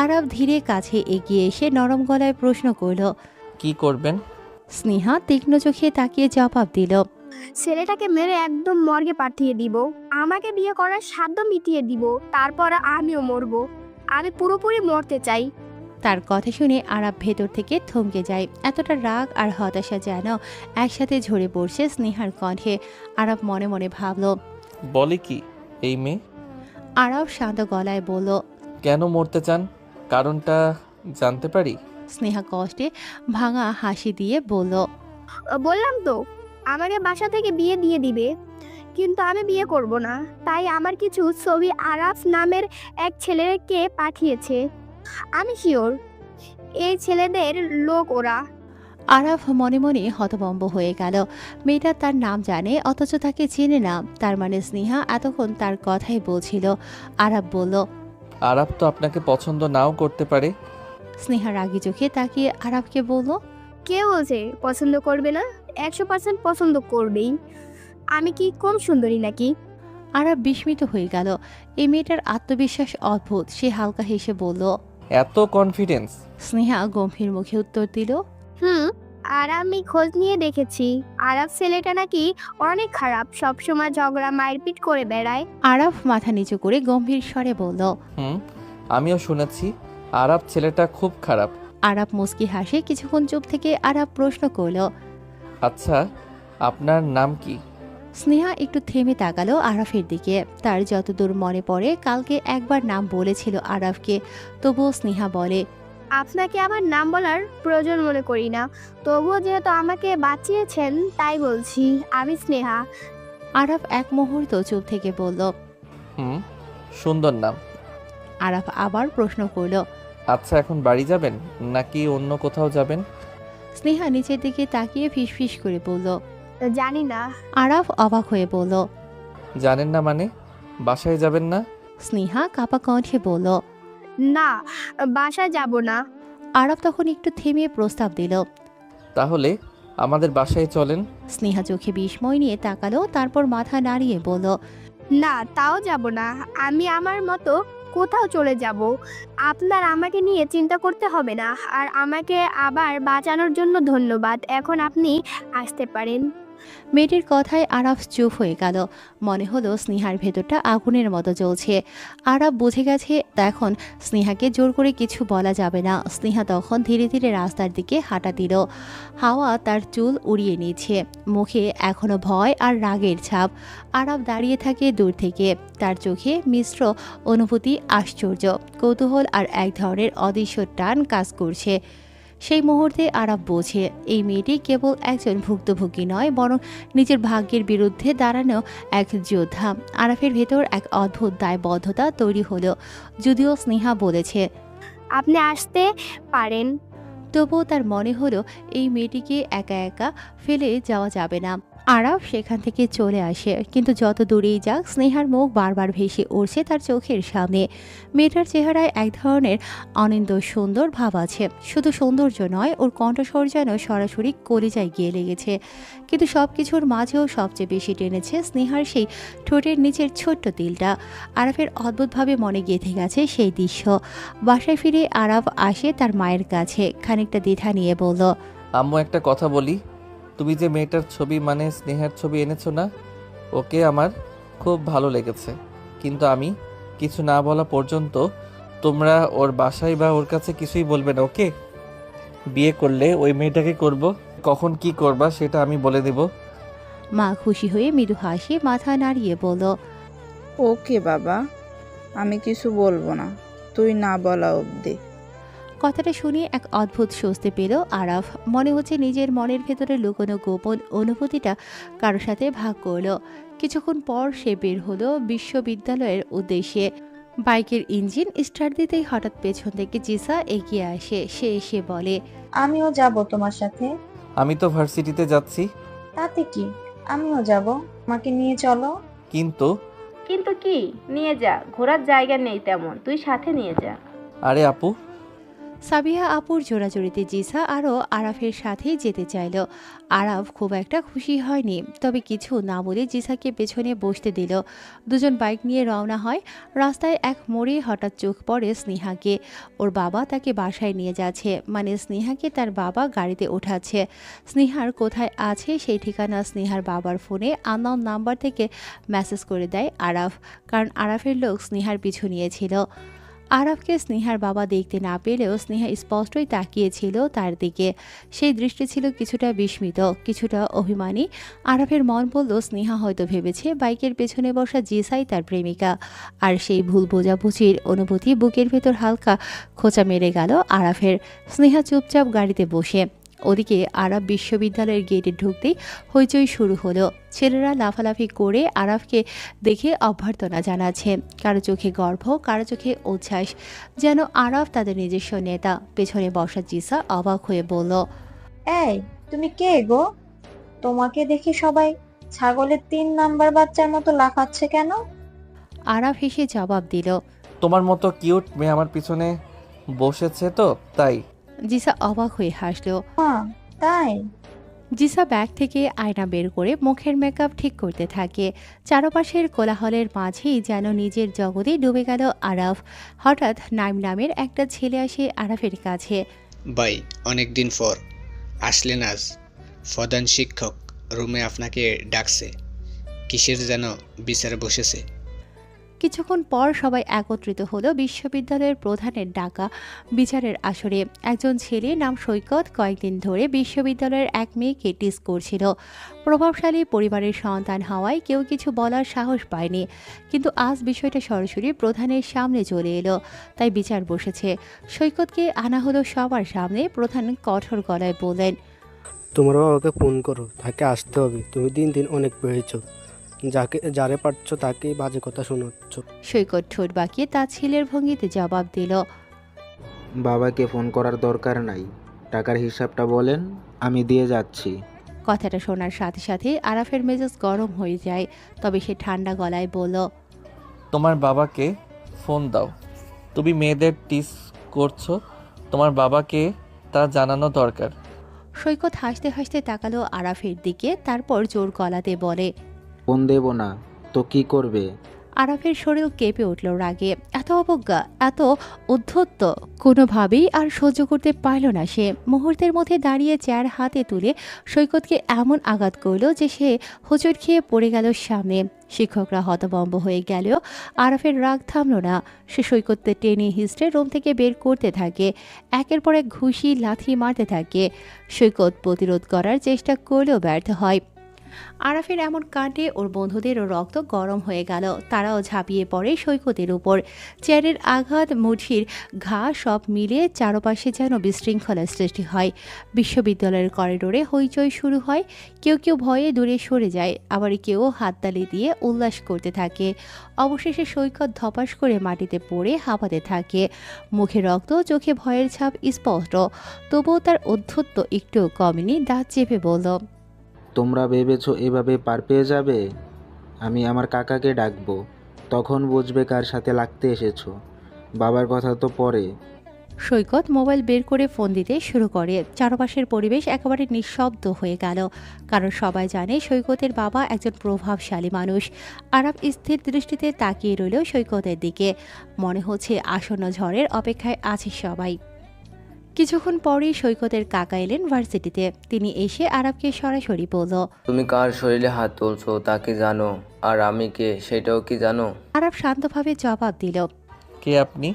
আরাফ ধীরে কাছে এগিয়ে এসে নরম গলায় প্রশ্ন করল। কি করবেন? স্নেহা তীক্ষ্ণ চোখে তাকিয়ে জবাব দিল, ছেলেটাকে মেরে একদম মর্গে পাঠিয়ে দিব। আমাকে বিয়ে করার সাধ্য মিটিয়ে দিব। তারপর আমিও মরব। আমি পুরোপুরি মরতে চাই। তার কথা শুনে আরাফ ভেতর থেকে থমকে যায়। এতটা রাগ আর হতাশা যেন একসাথে ঝরে পড়ছে স্নেহার কণ্ঠে। আরাফ মনে মনে ভাবল। বলে কি এই মেয়ে? আরাফ শান্ত গলায় বলল, কেন মরতে চান? কারণটা জানতে পারি? স্নেহা কষ্টে ভাঙা হাসি দিয়ে বলল, বললাম তো, আমাকে বাসা থেকে বিয়ে দিয়ে দিবে। কিন্তু আমি বিয়ে করব না। তাই আমার কিছু ছবি আরাফ নামের এক ছেলেকে পাঠিয়েছে। আমি শিওর এই ছেলেদের লোক ওরা। আরাফ মনে মনে হতভম্ব হয়ে গেল। মেয়েটা তার নাম জানে অথচ তাকে চেনে না। তার মানে স্নেহা এতক্ষণ তার কথাই বলছিল। আরাফ বলল, আরাফ তো আপনাকে পছন্দ নাও করতে পারে। স্নেহা রাগী চোখে তাকিয়ে আরাফকে বলল, কে বলছে পছন্দ করবে না? 100% পছন্দ করবেই। আমি কি কম সুন্দরী নাকি? আরাফ বিস্মিত হয়ে গেল। এই মেয়েটার আত্মবিশ্বাস অদ্ভুত। সে হালকা হেসে বলল। এত কনফিডেন্স? স্নেহা গম্ভীর মুখে উত্তর দিল, আর আমি খোঁজ নিয়ে দেখেছি, আরাফ ছেলেটা নাকি অনেক খারাপ। সবসময় ঝগড়া মারপিট করে বেড়ায়। আরাফ মাথা নিচু করে গম্ভীর স্বরে বলল। আমিও শুনেছি আরাফ ছেলেটা খুব খারাপ। আরাফ মুস্কি হাসে। কিছুক্ষণ চুপ থেকে আরাফ প্রশ্ন করল, আচ্ছা, আপনার নাম কি? স্নেহা একটু থেমে তাকালো আরাফের দিকে। তার যতদূর মনে পড়ে কালকে একবার নাম বলেছিল আরাফকে। তবুও স্নেহা বলে, আপনাকে আমার নাম বলার প্রয়োজন মনে করি না। তবুও যেহেতু আমাকে বাঁচিয়েছেন তাই বলছি, আমি স্নেহা। আরাফ এক মুহূর্ত চুপ থেকে বলল, সুন্দর নাম। আরাফ আবার প্রশ্ন করল, আচ্ছা, এখন বাড়ি যাবেন নাকি অন্য কোথাও যাবেন? স্নেহা নিচের দিকে তাকিয়ে ফিসফিস করে বলল, জানি না। আরাফ অবাক হয়ে বলল, জানেন না মানে? বাসায় যাবেন না? স্নেহা কাপা কণ্ঠে বলল, না, বাসায় যাব না। আরাফ তখন একটু থেমে প্রস্তাব দিল, তাহলে আমাদের বাসায় চলেন। স্নেহা চোখে বিস্ময় নিয়ে তাকালো, তারপর মাথা নাড়িয়ে বলল, না, তাও যাব না। আমি আমার মতো কোথাও চলে যাব। আপনার আমাকে নিয়ে চিন্তা করতে হবে না। আর আমাকে আবার বাঁচানোর জন্য ধন্যবাদ। এখন আপনি আসতে পারেন। মেয়েটির কথায় আরাফ চুপ হয়ে গেল। মনে হলো স্নেহার ভেতরটা আগুনের মতো জ্বলছে। আরাফ বুঝে গেছে এখন স্নেহাকে জোর করে কিছু বলা যাবে না। স্নেহা তখন ধীরে ধীরে রাস্তার দিকে হাঁটা দিল। হাওয়া তার চুল উড়িয়ে নিচ্ছে। মুখে এখনো ভয় আর রাগের ছাপ। আরাফ দাঁড়িয়ে থাকে দূর থেকে। তার চোখে মিশ্র অনুভূতি, আশ্চর্য, কৌতূহল আর এক ধরনের অদৃশ্য টান কাজ করছে। সেই মুহূর্তে আরাফ বোঝে এই মেয়েটি কেবল একজন ভুক্তভোগী নয়, বরং নিজের ভাগ্যের বিরুদ্ধে দাঁড়ানো এক যোদ্ধা। আরাফের ভেতর এক অদ্ভুত দায়বদ্ধতা তৈরি হলো। যদিও স্নেহা বলেছে আপনি আসতে পারেন, তবুও তার মনে হলো এই মেয়েটিকে একা একা ফেলে যাওয়া যাবে না। আরাফ সেখান থেকে চলে আসে, কিন্তু যত দূরেই যাক স্নেহার মুখ বারবার ভেসে উঠছে তার চোখের সামনে। মেয়েটার চেহারায় এক ধরনের অনিন্দ সুন্দর ভাব আছে। শুধু সৌন্দর্য নয়, ওর কণ্ঠস্বর যেন সরাসরি কলিজায় গিয়ে লেগেছে। কিন্তু সব কিছুর মাঝেও সবচেয়ে বেশি টেনেছে স্নেহার সেই ঠোঁটের নিচের ছোট্ট তিলটা। আরাফের অদ্ভুতভাবে মনে গেঁথে গেছে সেই দৃশ্য। বাসায় ফিরে আরাফ আসে তার মায়ের কাছে, খানিকটা দ্বিধা নিয়ে বলল, আম্মু একটা কথা বলি, তুমি যে মেয়েটার ছবি মানে স্নেহার ছবি এনেছো না, ওকে আমার খুব ভালো লেগেছে। কিন্তু আমি কিছু না বলা পর্যন্ত তোমরা ওর বাসায় বা ওর কাছে কিছুই বলবে না, ওকে? বিয়ে করলে ওই মেয়েটাকে করব, কখন কি করবা সেটা আমি বলে দেব। মা খুশি হয়ে মৃদু হাসি মাথা নাড়িয়ে বলল, ওকে বাবা, আমি কিছু বলবো না তুই না বলা অবধি। কথাটা শুনে এক অদ্ভুত স্বস্তি পেল আরাফ। মনে হচ্ছে নিজের মনের ভেতরে লুকোনো গোপন অনুভূতিটা কারোর সাথে ভাগ করলো। কিছুক্ষণ পর সে বের হলো বিশ্ববিদ্যালয়ের উদ্দেশ্যে। বাইকের ইঞ্জিন স্টার্ট দিতেই হঠাৎ পেছন থেকে জিসা এগিয়ে আসে। সে এসে বলে, আমিও যাব তোমার সাথে। আমি তো ভার্সিটিতে যাচ্ছি। তাতে কি, আমিও যাব, আমাকে নিয়ে চলো। কিন্তু কিন্তু কি? নিয়ে যা, ঘোরার জায়গা নেই তেমন, তুই সাথে নিয়ে যা। আরে আপু, সাবিহা আপুর জোড়াজোড়িতে জিসা আরও আরাফের সাথেই যেতে চাইল। আরাফ খুব একটা খুশি হয়নি, তবে কিছু না বলে জিসাকে পেছনে বসতে দিল। দুজন বাইক নিয়ে রওনা হয়। রাস্তায় এক মোড়ে হঠাৎ চোখ পড়ে স্নেহাকে। ওর বাবা তাকে বাসায় নিয়ে যাচ্ছে, মানে স্নেহাকে তার বাবা গাড়িতে ওঠাচ্ছে। স্নেহার কোথায় আছে সেই ঠিকানা স্নেহার বাবার ফোনে আননোন নাম্বার থেকে মেসেজ করে দেয় আরাফ, কারণ আরাফের লোক স্নেহার পিছু নিয়েছিল। আরাফকে স্নেহার বাবা দেখতে না পেলেও স্নেহা স্পষ্টই তাকিয়েছিল তার দিকে। সেই দৃষ্টি ছিল কিছুটা বিস্মিত, কিছুটা অভিমানী। আরাফের মন বলল স্নেহা হয়তো ভেবেছে বাইকের পেছনে বসা জিসাই তার প্রেমিকা। আর সেই ভুল বোঝাবুঝির অনুভূতি বুকের ভেতর হালকা খোঁচা মেরে গেল আরাফের। স্নেহা চুপচাপ গাড়িতে বসে। ওদিকে আরাফ বিশ্ববিদ্যালয়ের গেটে ঢুকতেই হইচই শুরু হলো। ছেলেরা লাফালাফি করে আরাফকে দেখে অভ্যর্থনা জানাচ্ছে। কারো চোখে গর্ব, কারো চোখে উচ্ছ্বাস, যেন আরাফ তাদের নিজস্ব নেতা। পেছনে বসা জিসা অবাক হয়ে বলল, এই, তুমি কে গো? তোমাকে দেখে সবাই ছাগলের 3 নাম্বার বাচ্চার মতো লাফাচ্ছে কেন? আরাফ হেসে জবাব দিল, তোমার মতো কিউট মেয়ে আমার পিছনে বসেছে তো তাই। জিসা অবাক হয়ে হাসল। হ্যাঁ, তাই? জিসা ব্যাগ থেকে আয়না বের করে মুখের মেকআপ ঠিক করতে থাকে। চারপাশের কোলাহলের মাঝেই যেন নিজের জগতে ডুবে গেল আরাফ। হঠাৎ নাইম নামের একটা ছেলে আসে আরাফের কাছে। ভাই, অনেক দিন পর আসলেন আজ। প্রধান শিক্ষক রুমে আপনাকে ডাকছে, কিসের যেন বিচারে বসেছে। কিছুক্ষণ পর সবাই একত্রিত হলো বিশ্ববিদ্যালয়ের প্রধানের ডাকা বিচারের আসরে। একজন ছেলে নাম সৈকত কয়েকদিন ধরে বিশ্ববিদ্যালয়ের এক মেয়েকে টিস করছিল। প্রভাবশালী পরিবারের সন্তান হওয়ায় কেউ কিছু বলার সাহস পায়নি, কিন্তু আজ বিষয়টা সরাসরি প্রধানের সামনে চলে এলো, তাই বিচার বসেছে। সৈকতকে আনা হলো সবার সামনে। প্রধান কঠোর গলায় বললেন, তোমার বাবাকে ফোন করো, তাকে আসতে হবে। তুমি দিন দিন অনেক বেড়েছ, যারে পারছো তাকেই বাজে কথা শোনাচ্ছ। সৈকত ঠোঁট বাঁকিয়ে তার ছেলের ভঙ্গিতে জবাব দিল, বাবাকে ফোন করার দরকার নাই, টাকার হিসাবটা বলেন, আমি দিয়ে যাচ্ছি। কথাটা শোনার সাথে সাথে আরাফের মেজাজ গরম হয়ে যায়, তবে সে ঠান্ডা গলায় বলল, তোমার বাবাকে ফোন দাও। তুমি মেয়েদের টিস করছো, তোমার বাবাকে তা জানানো দরকার। সৈকত হাসতে হাসতে তাকালো আরাফের দিকে, তারপর জোর গলাতে বলে, ফোন দেব না তো কি করবে? আরাফের শরীর কেঁপে উঠল রাগে। এত অবজ্ঞা, এত উদ্ধত্ত কোনোভাবেই আর সহ্য করতে পারল না সে। মুহূর্তের মধ্যে দাঁড়িয়ে চেয়ার হাতে তুলে সৈকতকে এমন আঘাত করল যে সে হোঁচট খেয়ে পড়ে গেল সামনে। শিক্ষকরা হতভম্ব হয়ে গেলেও আরাফের রাগ থামল না। সে সৈকতকে টেনে হিস্ট্রে রুম থেকে বের করতে থাকে। একের পর এক ঘুষি লাথি মারতে থাকে। সৈকত প্রতিরোধ করার চেষ্টা করলেও ব্যর্থ হয়। আরাফের এমন কাণ্ডে ওর বন্ধুদেরও রক্ত গরম হয়ে গেল। তারাও ঝাঁপিয়ে পড়ে সৈকতের উপর। চেয়ারের আঘাত, মুঠির ঘা সব মিলে চারপাশে যেন বিশৃঙ্খলার সৃষ্টি হয়। বিশ্ববিদ্যালয়ের করিডোরে হইচই শুরু হয়। কেউ কেউ ভয়ে দূরে সরে যায়, আবার কেউ হাততালি দিয়ে উল্লাস করতে থাকে। অবশেষে সৈকত ধপাস করে মাটিতে পড়ে হাঁপাতে থাকে। মুখে রক্ত, চোখে ভয়ের ছাপ স্পষ্ট। তবুও তার অধ্যত্ব একটুও কমেনি। দাঁত চেপে বলল, তোমরা ভেবেছো এভাবে পার পেয়ে যাবে? আমি আমার কাকাকে ডাকবো, তখন বুঝবে কার সাথে লাগতে এসেছো। বাবার কথা তো পরে। সৈকত মোবাইল বের করে ফোন দিতে শুরু করে। চারপাশের পরিবেশ একেবারে নিঃশব্দ হয়ে গেল, কারণ সবাই জানে সৈকতের বাবা একজন প্রভাবশালী মানুষ। আরাফ স্থির দৃষ্টিতে তাকিয়ে রইল সৈকতের দিকে। মনে হচ্ছে আসন্ন ঝড়ের অপেক্ষায় আছে সবাই। কিছুক্ষণ পরেই সৈকতের কাকা এলেন ভার্সিটিতে। তিনি এসে আরাফকে সরাসরি বলল, তুমি কার শরীরে হাত তুলছো তা কি জানো? আর আমি কে সেটাও কি জানো? আরাফ শান্তভাবে জবাব দিল। কে আপনি?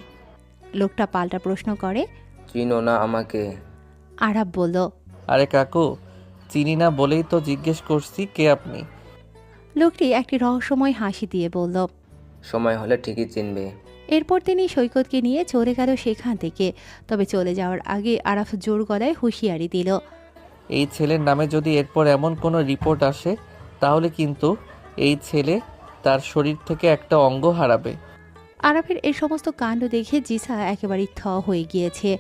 লোকটা পাল্টা প্রশ্ন করে। চিনো না আমাকে? আরাফ বলল, আরে কাকু, চিনি না বলেই তো জিজ্ঞেস করছি কে আপনি। লোকটি একটি রহস্যময় হাসি দিয়ে বলল। সময় হলে ঠিকই চিনবে। এরপর তিনি সৈকতকে নিয়ে চলে গেল সেখান থেকে। তবে চলে যাওয়ার আগে আরাফ জোর গলায় হুঁশিয়ারি দিল। এই ছেলের নামে যদি এরপর এমন কোনো রিপোর্ট আসে, তাহলে কিন্তু এই ছেলে তার শরীর থেকে একটা অঙ্গ হারাবে। আরাফের এই সমস্ত কাণ্ড দেখে জিসা একেবারে থ হয়ে গিয়েছে।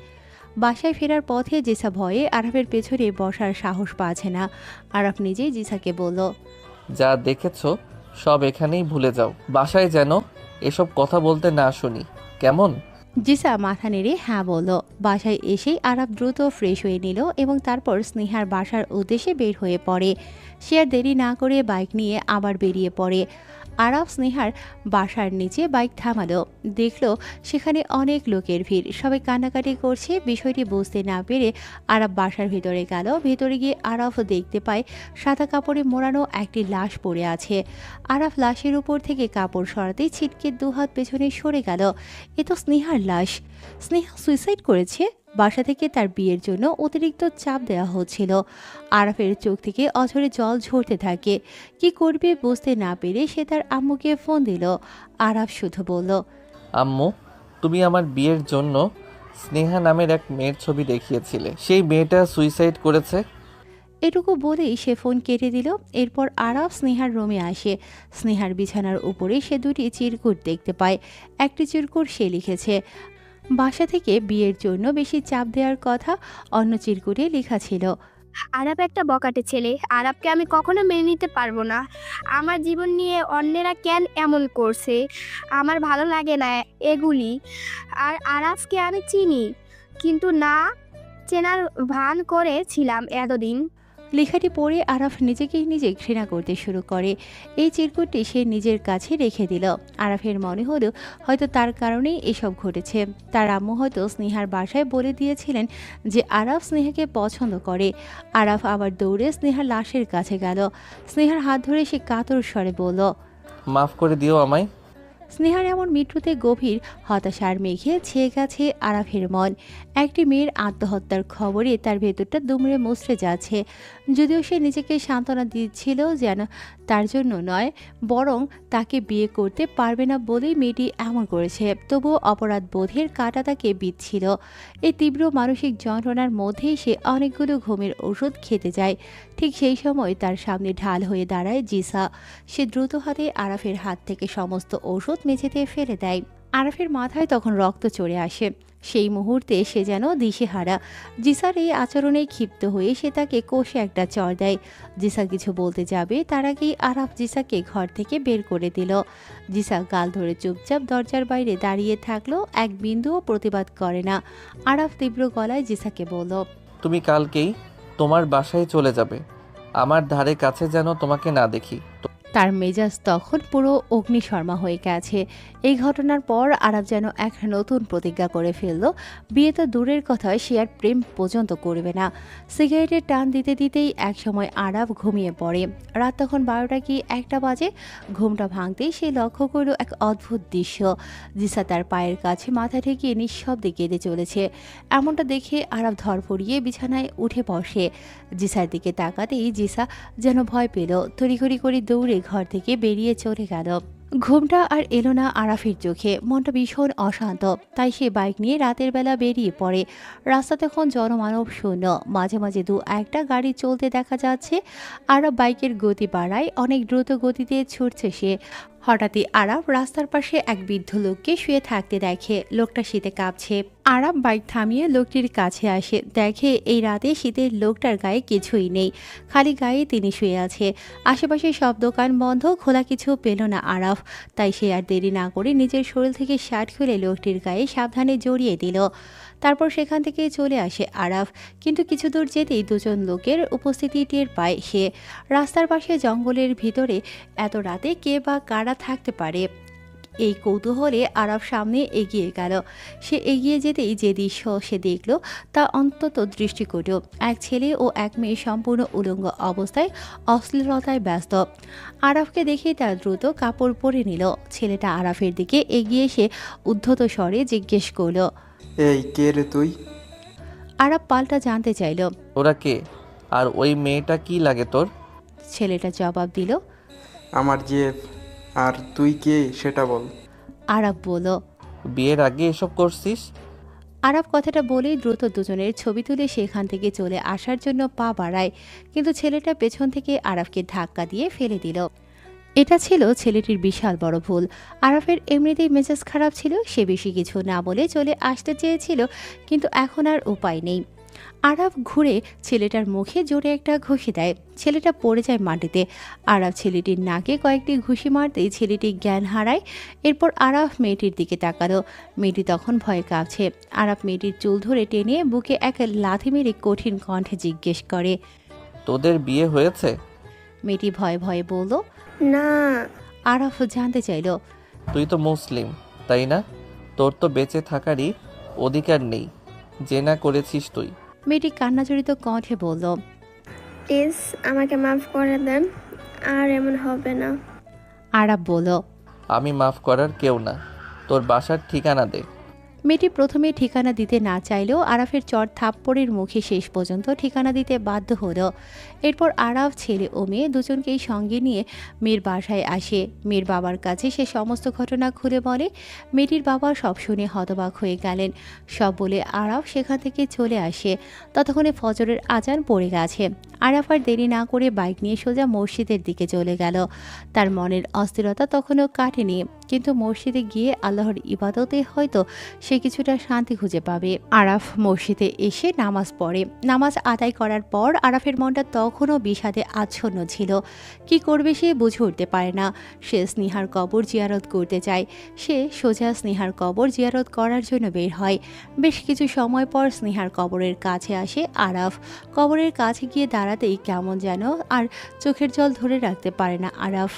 বাসায় ফেরার পথে জিসা ভয়ে আরাফের পেছনে বসার সাহস পাচ্ছে না। আরাফ নিজেই জিসাকে বলল, যা দেখেছো সব এখানেই ভুলে যাও, বাসায় যেন এসব কথা বলতে না শুনি, কেমন? জিসা মাথা নেড়ে হ্যাঁ বলল। বাসায় এসেই আরাফ দ্রুত ফ্রেশ হয়ে নিল এবং তারপর স্নেহার বাসার উদ্দেশ্যে বের হয়ে পড়ে। সে আর দেরি না করে বাইক নিয়ে আবার বেরিয়ে পড়ে। আরাফ স্নেহার বাসার নিচে বাইক থামালো। দেখলো সেখানে অনেক লোকের ভিড়, সবাই কান্নাকাটি করছে। বিষয়টি বুঝতে না পেরে আরাফ বাসার ভিতরে গেল। ভেতরে গিয়ে আরাফ দেখতে পায় সাদা কাপড়ে মোড়ানো একটি লাশ পড়ে আছে। আরাফ লাশের উপর থেকে কাপড় সরাতেই ছিটকে দুহাত পেছনে সরে গেল। এ তো স্নেহার লাশ। স্নেহা সুইসাইড করেছে। বাসা থেকে তার বিয়ের জন্য অতিরিক্ত চাপ দেওয়া হচ্ছিল। আরাফের চোখ থেকে অঝরে জল ঝরতে থাকে। কি করবে বুঝতে না পেরে সে তার আম্মুকে ফোন দিল। আরাফ শুধু বলল, আম্মু, তুমি আমার বিয়ের জন্য স্নেহা নামের এক মেয়ের ছবি দেখিয়েছিলে, সেই মেয়েটা সুইসাইড করেছে। এটুকু বলেই সে ফোন কেটে দিল। এরপর আরাফ স্নেহার রুমে আসে। স্নেহার বিছানার উপরে সে দুটি চিরকুট দেখতে পায়। একটি চিরকুট সে লিখেছে, বাসা থেকে বিয়ের জন্য বেশি চাপ দেওয়ার কথা। অন্য চিরকুটে লেখা ছিল, আরাপ একটা বকাটে ছেলে। আরাপকে আমি কখনো মেনে নিতে পারবো না। আমার জীবন নিয়ে অন্যেরা কেন এমন করছে, আমার ভালো লাগে না এগুলি। আর আরাফকে আমি চিনি, কিন্তু না চেনার ভান করেছিলাম এতদিন। লেখাটি পড়ে আরাফ নিজেকেই নিজে ঘৃণা করতে শুরু করে। এই চিরকুটটি সে নিজের কাছে রেখে দিল। আরাফের মনে হলো হয়তো তার কারণেই এসব ঘটেছে। তার আম্মু হয়তো স্নেহার বাসায় বলে দিয়েছিলেন যে আরাফ স্নেহাকে পছন্দ করে। আরাফ আবার দৌড়ে স্নেহার লাশের কাছে গেল। স্নেহার হাত ধরে সে কাতর স্বরে বলল, মাফ করে দিও আমায়। স্নেহার এমন মৃত্যুতে গভীর হতাশার মেঘে ছেয়ে গেছে আরাফের মন। একটি মেয়ের আত্মহত্যার খবরে তার ভেতরটা দুমড়ে মুচড়ে যাচ্ছে। যদিও সে নিজেকে সান্ত্বনা দিচ্ছিল যেন তার জন্য নয়, বরং তাকে বিয়ে করতে পারবে না বলেই মেয়েটি এমন করেছে, তবুও অপরাধ বোধের কাঁটা তাকে বিঁধছিল। এই তীব্র মানসিক যন্ত্রণার মধ্যেই সে অনেকগুলো ঘুমের ওষুধ খেতে যায়। ঠিক সেই সময় তার সামনে ঢাল হয়ে দাঁড়ায় জিসা। সে দ্রুত হাতে আরাফের হাত থেকে সমস্ত ওষুধ মেঝেতে ফেলে দেয়। আরাফের মাথায় তখন রক্ত চড়ে আসে। সেই মুহূর্তে সে যেন দিশেহারা। জিসার এই আচরণে ক্ষিপ্ত হয়ে সে তাকে কষে একটা চড় দেয়। জিসা কিছু বলতে যাবে তার আগেই আরাফ জিসাকে ঘর থেকে বের করে দিল। জিসা গাল ধরে চুপচাপ দরজার বাইরে দাঁড়িয়ে থাকলো, এক বিন্দুও প্রতিবাদ করে না। আরাফ তীব্র গলায় জিসাকে বলল, তুমি কালকেই তোমার বাসায় চলে যাবে, আমার ধারে কাছে যেন তোমাকে না দেখি। তার মেজাজ তখন পুরো অগ্নিশর্মা হয়ে গেছে। এই ঘটনার পর আরাফ যেন এক নতুন প্রতিজ্ঞা করে ফেলল। বিয়ে তো দূরের কথা, সে আর প্রেম পর্যন্ত করবে না। সিগারেটের টান দিতে দিতেই একসময় আরাফ ঘুমিয়ে পড়ে। রাত তখন 12টা কি 1টা বাজে। ঘুমটা ভাঙতেই সে লক্ষ্য করল এক অদ্ভুত দৃশ্য। জিসা তার পায়ের কাছে মাথা ঠেকিয়ে নিঃশব্দে কেঁদে চলেছে। এমনটা দেখে আরাফ ধরফড়িয়ে বিছানায় উঠে বসে। জিসার দিকে তাকাতেই জিসা যেন ভয় পেল। তড়িঘড়ি করে দৌড়ে ঘর থেকে বেরিয়ে চলে গেল। ঘুমটা আর এলো না আরাফের চোখে। মনটা ভীষণ অশান্ত। তাই সে বাইক নিয়ে রাতের বেলা বেরিয়ে পড়ে। রাস্তা তখন জনমানব শূন্য। মাঝে মাঝে দু একটা গাড়ি চলতে দেখা যাচ্ছে। আরাফ বাইকের গতি বাড়ায়। অনেক দ্রুত গতিতে ছুটছে সে। হঠাৎই আরাফ রাস্তার পাশে এক বৃদ্ধ লোককে শুয়ে থাকতে দেখে। লোকটা শীতে কাঁপছে। আরাফ বাইক থামিয়ে লোকটির কাছে আসে, দেখে এই রাতে শীতের লোকটার গায়ে কিছুই নেই, খালি গায়ে তিনি শুয়ে আছে। আশেপাশে সব দোকান বন্ধ, খোলা কিছু পেল না আরাফ। তাই সে আর দেরি না করে নিজের শরীর থেকে শার্ট খুলে লোকটির গায়ে সাবধানে জড়িয়ে দিল। তারপর সেখান থেকে চলে আসে আরাফ। কিন্তু কিছু দূর যেতেই দুজন লোকের উপস্থিতি টের পায় সে। রাস্তার পাশে জঙ্গলের ভিতরে এত রাতে কে বা কারা থাকতে পারে? এই কৌতূহলে আরাফ সামনে এগিয়ে গেল। সে এগিয়ে যেতেই যে দৃশ্য সে দেখল তা অন্তত দৃষ্টিকটু। এক ছেলে ও এক মেয়ে সম্পূর্ণ উলঙ্গ অবস্থায় অশ্লীলতায় ব্যস্ত। আরাফকে দেখে তার দ্রুত কাপড় পরে নিল। ছেলেটা আরাফের দিকে এগিয়ে এসে উদ্ধত স্বরে জিজ্ঞেস করল, এই কে রে তুই? আরাফ পাল্টা জানতে চাইল, ওরা কে? আর ওই মেয়েটা কি লাগে তোর? ছেলেটা জবাব দিল, আমার জিএফ। আর তুই কে সেটা বল। আরাফ বলল। বিয়ের আগে এসব করছিস? আরাফ কথাটা বলেই দ্রুত দুজনের ছবি তুলে সেখান থেকে চলে আসার জন্য পা বাড়ায়, কিন্তু ছেলেটা পেছন থেকে আরাফকে ধাক্কা দিয়ে ফেলে দিল। এটা ছিল ছেলেটির বিশাল বড় ভুল। আরাফের এমনিতেই মেজাজ খারাপ ছিল, সে বেশি কিছু না বলে চলে আসতে চেয়েছিল, কিন্তু এখন আর উপায় নেই। আরাফ ঘুরে ছেলেটার মুখে জোরে একটা ঘুষি দেয়। ছেলেটা পড়ে যায় মাটিতে। আরাফ ছেলেটির নাকে কয়েকটি ঘুষি মারতেই ছেলেটি জ্ঞান হারায়। এরপর আরাফ মেয়েটির দিকে তাকালো। মেয়েটি তখন ভয়ে কাঁপছে। আরাফ মেয়েটির চুল ধরে টেনে বুকে এক লাথি মেরে কঠিন কণ্ঠে জিজ্ঞেস করে, তোদের বিয়ে হয়েছে? মেয়েটি ভয়ে ভয়ে বলল, না। আরাফ জানতে চাইল, তুই তো মুসলিম, তাই না? তোর তো বেঁচে থাকারই অধিকার নেই, যে না করেছিস তুই। মেয়েটি কান্নাজড়িত কণ্ঠে বলল, প্লিজ আমাকে মাফ করে দেন, আর এমন হবে না। আরাফ বলল, আমি মাফ করার কেউ না, তোর বাসার ঠিকানা দে। মেয়েটি প্রথমে ঠিকানা দিতে না চাইলেও আরাফের চর থাপ্পড়ের মুখে শেষ পর্যন্ত ঠিকানা দিতে বাধ্য হলো। এরপর আরাফ ছেলে ও মেয়ে দুজনকেই সঙ্গে নিয়ে মেয়ের বাসায় আসে। মেয়ের বাবার কাছে সে সমস্ত ঘটনা খুলে বলে। মেয়েটির বাবা সব শুনে হতবাক হয়ে গেলেন। সব বলে আরাফ সেখান থেকে চলে আসে। ততক্ষণে ফজরের আজান পড়ে গেছে। আরাফ আর দেরি না করে বাইক নিয়ে সোজা মসজিদের দিকে চলে গেল। তার মনের অস্থিরতা তখনও কাটেনি, কিন্তু মসজিদে গিয়ে আল্লাহর ইবাদতে হয়তো সে কিছুটা শান্তি খুঁজে পাবে। আরাফ মসজিদে এসে নামাজ পড়ে। নামাজ আদায় করার পর আরাফের মনটা তখনও বিষাদে আচ্ছন্ন ছিল। কি করবে সে বুঝে উঠতে পারে না। সে স্নেহার কবর জিয়ারত করতে চায়। সে সোজা স্নেহার কবর জিয়ারত করার জন্য বের হয়। বেশ কিছু সময় পর স্নেহার কবরের কাছে আসে আরাফ। কবরের কাছে গিয়ে দাঁড়াতেই কেমন যেন আর চোখের জল ধরে রাখতে পারে না আরাফ।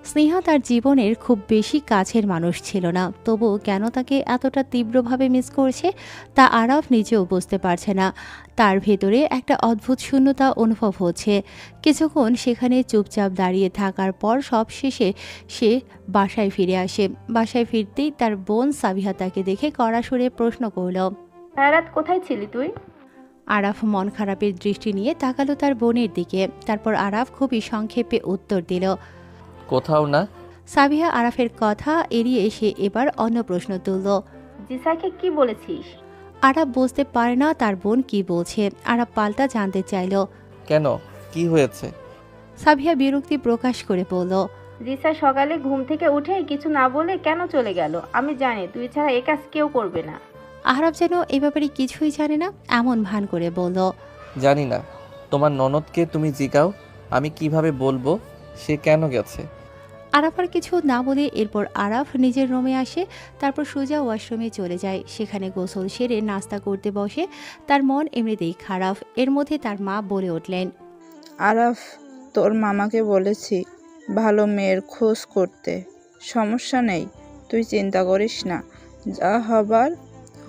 স্নেহা তার জীবনের খুব বেশি কাছের মানুষ ছিল না, তবুও কেন তাকে এতটা তীব্রভাবে মিস করছে তা আরাফ নিজেও বুঝতে পারছে না। তার ভেতরে একটা অদ্ভুত শূন্যতা অনুভব হচ্ছে। কিছুক্ষণ সেখানে চুপচাপ দাঁড়িয়ে থাকার পর সবশেষে সে বাসায় ফিরে আসে। বাসায় ফিরতেই তার বোন সাবিহা তাকে দেখে কড়া সুরে প্রশ্ন করল, রাত কোথায় ছিলি তুই? আরাফ মন খারাপের দৃষ্টি নিয়ে তাকালো তার বোনের দিকে। তারপর আরাফ খুবই সংক্ষেপে উত্তর দিল, কোথাও না। সাবিহা আরাফের কথা এড়িয়ে সে এবার অন্য প্রশ্ন তুলল, জিসাকে কি বলেছিস? আরাফ বুঝতে পারে না তার বোন কি বলছে। আরাফ পাল্টা জানতে চাইল, কেন, কি হয়েছে? সাবিহা বিরক্তি প্রকাশ করে বলল, জিসা সকালে ঘুম থেকে উঠে কিছু না বলে কেন চলে গেল? আমি জানি তুই ছাড়া এ কাজ কেউ করবে না। আরাফ যেন এ ব্যাপারে কিছুই জানে না এমন ভান করে বলল, জানি না, তোমার ননদকে তুমি জিগাও, আমি কিভাবে বলবো সে কেন গেছে। আরাফ আর কিছু না বলে এরপর আরাফ নিজের রুমে আসে। তারপর সোজা ওয়াশরুমে চলে যায়। সেখানে গোসল সেরে নাস্তা করতে বসে। তার মন এমনিতেই খারাপ। এর মধ্যে তার মা বলে উঠলেন, আরাফ, তোর মামাকে বলেছি ভালো মেয়ের খোঁজ করতে, সমস্যা নেই, তুই চিন্তা করিস না, যা হবার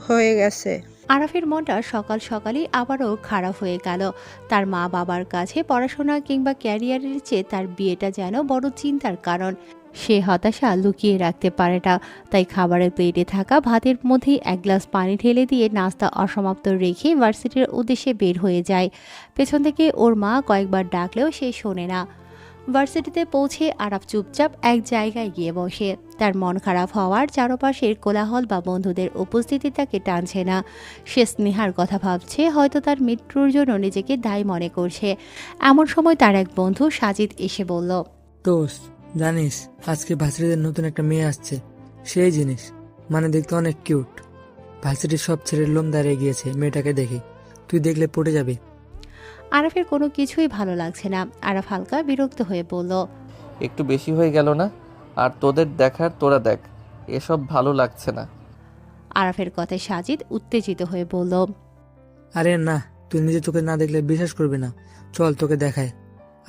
হয়ে গেছে। আরাফের মনটা সকাল সকালই আবারও খারাপ হয়ে গেল। তার মা বাবার কাছে পড়াশোনা কিংবা ক্যারিয়ারের চেয়ে তার বিয়েটা যেন বড় চিন্তার কারণ। সে হতাশা লুকিয়ে রাখতে পারে না। তাই খাবারের প্লেটে থাকা ভাতের মধ্যেই এক গ্লাস পানি ঢেলে দিয়ে নাস্তা অসমাপ্ত রেখে ভার্সিটির উদ্দেশ্যে বের হয়ে যায়। পেছন থেকে ওর মা কয়েকবার ডাকলেও সে শোনে না। ভার্সিটিতে পৌঁছে আরাফ চুপচাপ এক জায়গায় গিয়ে বসে। তার মন খারাপ হওয়ার চারপাশের কোলাহল বা বন্ধুদের উপস্থিতি তাকে টানছে না। সে স্নেহার কথা ভাবছে, হয়তো তার মৃত্যুর জন্য নিজেকে দায়ী মনে করছে। এমন সময় তার এক বন্ধু সাজিদ এসে বলল, দোস্ত, জানিস আজকে ভার্সিটিতে নতুন একটা মেয়ে আসছে, সেই জিনিস, মানে দেখতে অনেক কিউট। ভার্সিটির সব ছেলের লোম দাঁড়িয়ে গিয়েছে মেয়েটাকে দেখে, তুই দেখলে পড়ে যাবি। আরাফের কোনো কিছুই ভালো লাগছে না। আরাফ হালকা বিরক্ত হয়ে বলল, একটু বেশি হয়ে গেল না? আর তোদের দেখার তোরা দেখ, এসব ভালো লাগছে না। আরাফের কথায় সাজিদ উত্তেজিত হয়ে বলল, আরে না, তুই নিজে চোখে না দেখলে বিশ্বাস করবি না, চল তোকে দেখায়।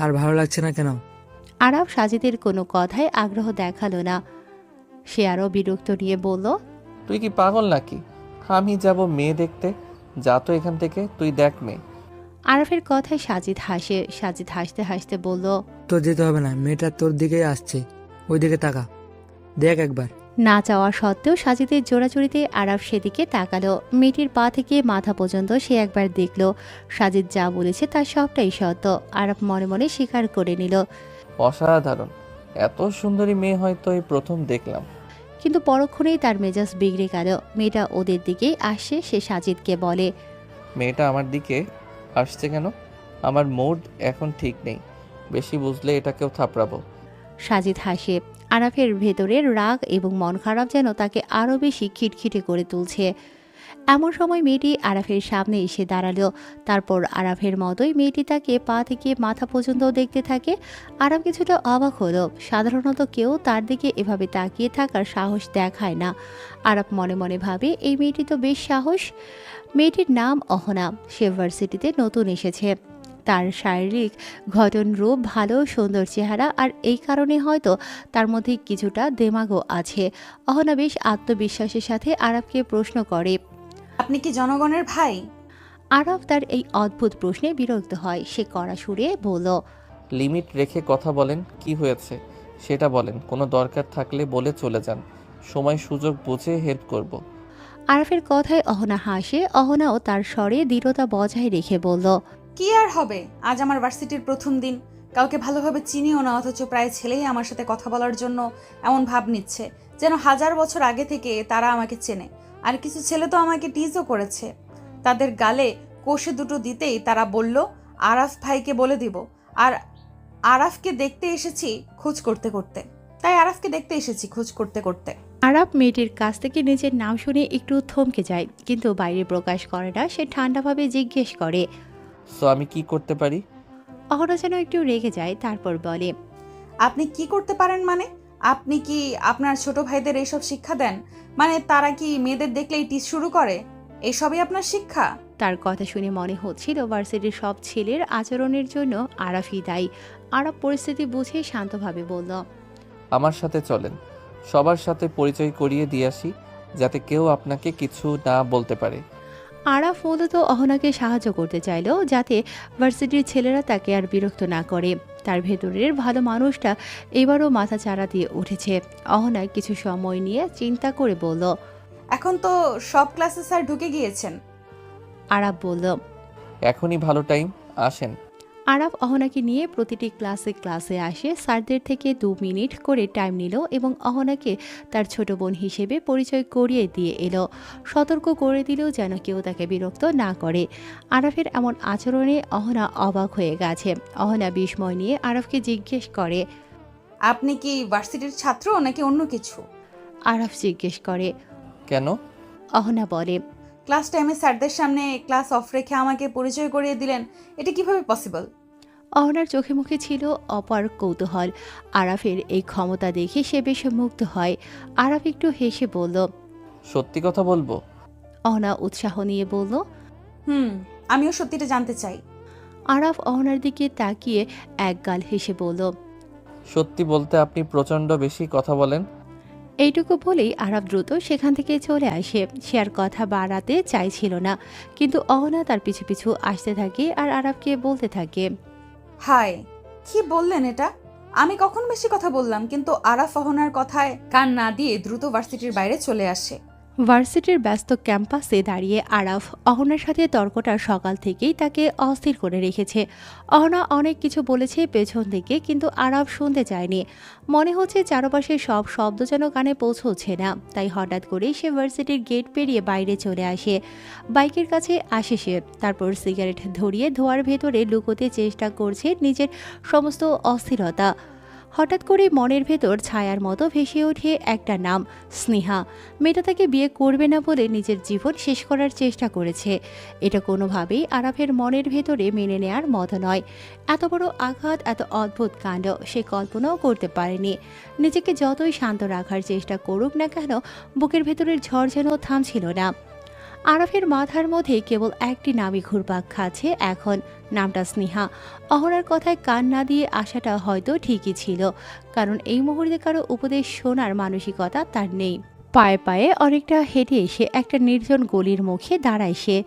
আর ভালো লাগছে না কেন? আরাফ সাজিদের কোনো কথায় আগ্রহ দেখালো না। সে আরও বিরক্ত নিয়ে বলল, তুই কি পাগল নাকি? আমি যাব মেয়ে দেখতে? যা তো এখান থেকে, তুই দেখ মেয়ে। আরাফের কথায় সাজিদ হাসে। সাজিদ হাসতে হাসতে বলল, তোর যেতে হবে না, মেয়েটা তোর দিকেই আসছে, ওই দিকে তাকা, দেখ একবার। না চাওয়া সত্ত্বেও সাজিদের জোড়াজুড়িতে আরাফ সেদিকে তাকালো। মেয়েটির পা থেকে মাথা পর্যন্ত সে একবার দেখল। সাজিদ যা বলেছে তার সবটাই সত্য। আরাফ মনে মনে স্বীকার করে নিল। অসাধারণ, এত সুন্দরী মেয়ে হয়তো এই প্রথম দেখলাম। কিন্তু পরক্ষণেই তার মেজাজ বিগড়ে গেল। মেয়েটা ওদের দিকেই আসছে। সে সাজিদকে বলে, মেয়েটা আমার দিকে আসছে কেন? আমার মুড এখন ঠিক নেই, বেশি বুঝলে এটাকেও থাপড়াবো। সাজিদ হাসে। আরাফের ভেতরের রাগ এবং মন খারাপ যেন তাকে আরও বেশি খিটখিটে করে তুলছে। এমন সময় মেয়েটি আরাফের সামনে এসে দাঁড়ালো। তারপর আরাফের মতোই মেয়েটি তাকে পা থেকে মাথা পর্যন্ত দেখতে থাকে। আরাফ কিছুটা অবাক হলো। সাধারণত কেউ তার দিকে এভাবে তাকিয়ে থাকার সাহস দেখায় না। আরাফ মনে মনে ভাবে, এই মেয়েটি তো বেশ সাহস। মেয়েটির নাম অহনা। সে ভার্সিটিতে নতুন এসেছে। তার শারীরিক গঠন, রূপ ভালো, সুন্দর চেহারা, আর এই কারণে হয়তো তার মধ্যে কিছুটা দেমাগও আছে। অহনা বেশ আত্মবিশ্বাসের সাথে আরাফকে প্রশ্ন করে, আপনি কি জনগণের ভাই? আরাফ তার এই অদ্ভুত প্রশ্নে বিরক্ত হয়। সে কড়া সুরে বলল, লিমিট রেখে কথা বলেন, কি হয়েছে সেটা বলেন। কোনো দরকার থাকলে বলে চলে যান, সময় সুযোগ বুঝে হেল্প করব। আরাফের কথায় অহনা হাসে। অহনাও তার স্বরে দৃঢ়তা বজায় রেখে বলল, কি আর হবে, আজ আমার ভার্সিটির প্রথম দিন, কাউকে ভালোভাবে চিনিও না, অথচ প্রায় ছেলেই আমার সাথে কথা বলার জন্য এমন ভাব নিচ্ছে যেন 1000 বছর আগে থেকে তারা আমাকে চেনে। আর কিছু ছেলে তো আমাকে টিজও করেছে। তাদের গালে কষে দুটো দিতেই তারা বলল আরাফ ভাইকে বলে দিব। আর আরাফকে দেখতে এসেছি খোঁজ করতে করতে, তাই আরাফকে দেখতে এসেছি খোঁজ করতে করতে। আরাফ মেয়েটির কাছ থেকে নিজের নাম শুনে একটু থমকে যায়, কিন্তু বাইরে প্রকাশ করে না। সে ঠান্ডাভাবে জিজ্ঞেস করে, সো আমি কি করতে পারি? অহনা যেন একটু রেগে যায়। তারপর বলে, আপনি কি করতে পারেন মানে? আপনি কি আপনার ছোট ভাইদের এইসব শিক্ষা দেন? মানে তারা কি মেয়েদের দেখলেই টিজ শুরু করে? এসবই আপনার শিক্ষা? তার কথা শুনে মনে হচ্ছিল ভার্সিটির সব ছেলের আচরণের জন্য আরাফই দায়ী। আরাফ পরিস্থিতি বুঝে শান্তভাবে বলল, আমার সাথে চলেন, সবার সাথে পরিচয় করিয়ে দিয়ে আসি, যাতে কেউ আপনাকে কিছু না বলতে পারে। আরাফ মূলত অহনাকে সাহায্য করতে চাইল, যাতে ভার্সিটির ছেলেরা তাকে আর বিরক্ত না করে। তার ভেতরের ভালো মানুষটা এবারও মাথা চাড়া দিয়ে উঠেছে। অহনা কিছু সময় নিয়ে চিন্তা করে বলল, এখন তো সব ক্লাসে স্যার ঢুকে গিয়েছেন। আরাফ বলল, এখনই ভালো টাইম, আসেন। আরাফ অহনাকে নিয়ে প্রতিটি ক্লাসে আসে। স্যারদের থেকে 2 মিনিট করে টাইম নিল এবং অহনাকে তার ছোট বোন হিসেবে পরিচয় করিয়ে দিয়ে এলো। সতর্ক করে দিল যেন কেউ তাকে বিরক্ত না করে। আরাফের এমন আচরণে অহনা অবাক হয়ে গেছে। অহনা বিস্ময় নিয়ে আরাফকে জিজ্ঞেস করে, আপনি কি ভার্সিটির ছাত্র নাকি অন্য কিছু? আরাফ জিজ্ঞেস করে, কেন? অহনা বলে, ক্লাস টাইমে স্যারদের সামনে ক্লাস অফ রেখে আমাকে পরিচয় করিয়ে দিলেন, এটা কিভাবে পসিবল? অহনার চোখে মুখে ছিল অপার কৌতূহল। আরাফের এই ক্ষমতা দেখে সে বেশ মুগ্ধ হয়। আরাফ একটু হেসে বলল, সত্যি কথা বলবো? অহনা উৎসাহ নিয়ে বলল, আমিও সত্যিটা জানতে চাই। আরাফ অহনার দিকে তাকিয়ে একগাল হেসে বলল, সত্যি বলতে আপনি প্রচণ্ড বেশি কথা বলেন। এইটুকু বলেই আরাফ দ্রুত সেখান থেকে চলে আসে। সে আর কথা বাড়াতে চাইছিল না, কিন্তু অহনা তার পিছু পিছু আসতে থাকে আর আরাফকে বলতে থাকে, হাই, কি বললেন এটা? আমি কখন বেশি কথা বললাম? কিন্তু আরাফ অহনার কথায় কান না দিয়ে দ্রুত ভার্সিটির বাইরে চলে আসে। ভার্সিটির ব্যস্ত ক্যাম্পাসে দাঁড়িয়ে আরাফ অহনার সাথে তর্কটা সকাল থেকেই তাকে অস্থির করে রেখেছে। অহনা অনেক কিছু বলেছে পেছন থেকে, কিন্তু আরাফ শুনতে চায়নি। মনে হচ্ছে চারপাশে সব শব্দ যেন কানে পৌঁছচ্ছে না। তাই হঠাৎ করেই সে ভার্সিটির গেট পেরিয়ে বাইরে চলে আসে। বাইকের কাছে আসে সে। তারপর সিগারেট ধরিয়ে ধোয়ার ভেতরে লুকোতে চেষ্টা করছে নিজের সমস্ত অস্থিরতা। হঠাৎ করে মনের ভেতর ছায়ার মতো ভেসে ওঠে একটা নাম, স্নেহা। মেয়েটা তাকে বিয়ে করবে না বলে নিজের জীবন শেষ করার চেষ্টা করেছে। এটা কোনোভাবেই আরাফের মনের ভেতরে মেনে নেয়ার মতো নয়। এত বড় আঘাত, এত অদ্ভুত কাণ্ড সে কল্পনাও করতে পারেনি। নিজেকে যতই শান্ত রাখার চেষ্টা করুক না কেন, বুকের ভেতরের ঝড় যেন থামছিল না। আরাফের মাথার মধ্যে কেবল একটি নামই ঘুরপাক খাচ্ছে এখন, নামটা স্নেহা। অহনার কথায় কান না দিয়ে আসাটা হয়তো ঠিকই ছিল, কারণ এই মুহূর্তে কারো উপদেশ শোনার মানসিকতা তার নেই। পায়ে পায়ে অনেকটা হেঁটে এসে একটা নির্জন গলির মুখে দাঁড়ায় সে।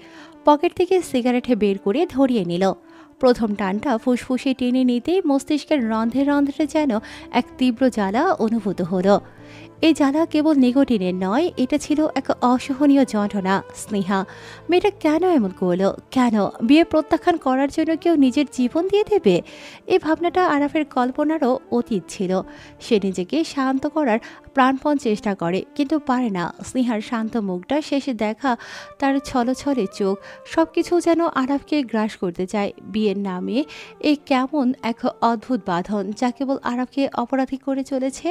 পকেট থেকে সিগারেট বের করে ধরিয়ে নিল। প্রথম টানটা ফুসফুসে টেনে নিতেই মস্তিষ্কের রন্ধ্রে রন্ধ্রে যেন এক তীব্র জ্বালা অনুভূত হলো। এই জ্বালা কেবল নিকোটিনের নয়, এটা ছিল এক অসহনীয় যন্ত্রণা। স্নেহা, মেয়েটা কেন এমন করলো? কেন বিয়ে প্রত্যাখ্যান করার জন্য কেউ নিজের জীবন দিয়ে দেবে? এই ভাবনাটা আরাফের কল্পনারও অতীত ছিল। সে নিজেকে শান্ত করার প্রাণপণ চেষ্টা করে, কিন্তু পারে না। স্নেহার শান্ত মুখটা, শেষে দেখা তার ছলছলে চোখ, সব কিছু যেন আরাফকে গ্রাস করতে চায়। বিয়ের নামে এই কেমন এক অদ্ভুত বাঁধন যা কেবল আরাফকে অপরাধী করে চলেছে।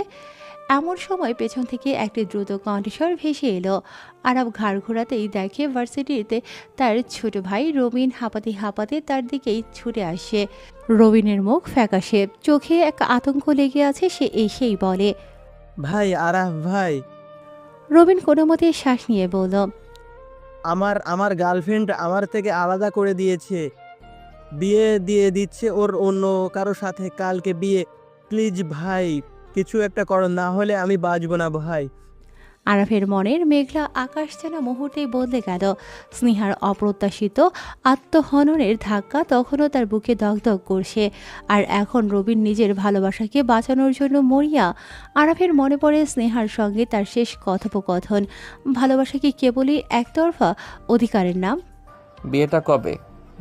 এমন সময় পেছন থেকে একটি দ্রুত কণ্ঠস্বর ভেসে এলো। আরাফ ঘাড় ঘোরাতেই দেখে ভার্সিটিতে তার ছোট ভাই রবিন হাঁপাতে হাঁপাতে তার দিকেই ছুটে আসে। রবিনের মুখ ফ্যাকাশে, চোখে এক আতঙ্ক লেগে আছে। সে এসেই বলে, ভাই আরাফ ভাই। রবিন কোনো মতে শ্বাস নিয়ে বলল, আমার গার্লফ্রেন্ড আমার থেকে আলাদা করে দিয়েছে, বিয়ে দিয়ে দিচ্ছে ওর অন্য কারো সাথে। কালকে বিয়ে, প্লিজ ভাই কিছু একটা করো, না হলে আমি বাঁচবো না ভাই। আরাফের মনের মেঘলা আকাশ যেন মুহূর্তেই বদলে গেল। স্নেহার অপ্রত্যাশিত আত্মহননের ধাক্কা তখনও তার বুকে দগদগ করছে, আর এখন রবিন নিজের ভালোবাসাকে বাঁচানোর জন্য মরিয়া। আরাফের মনে পড়ে স্নেহার সঙ্গে তার শেষ কথোপকথন। ভালোবাসা কি কেবলই একতরফা অধিকারের নাম? বিয়েটা কবে,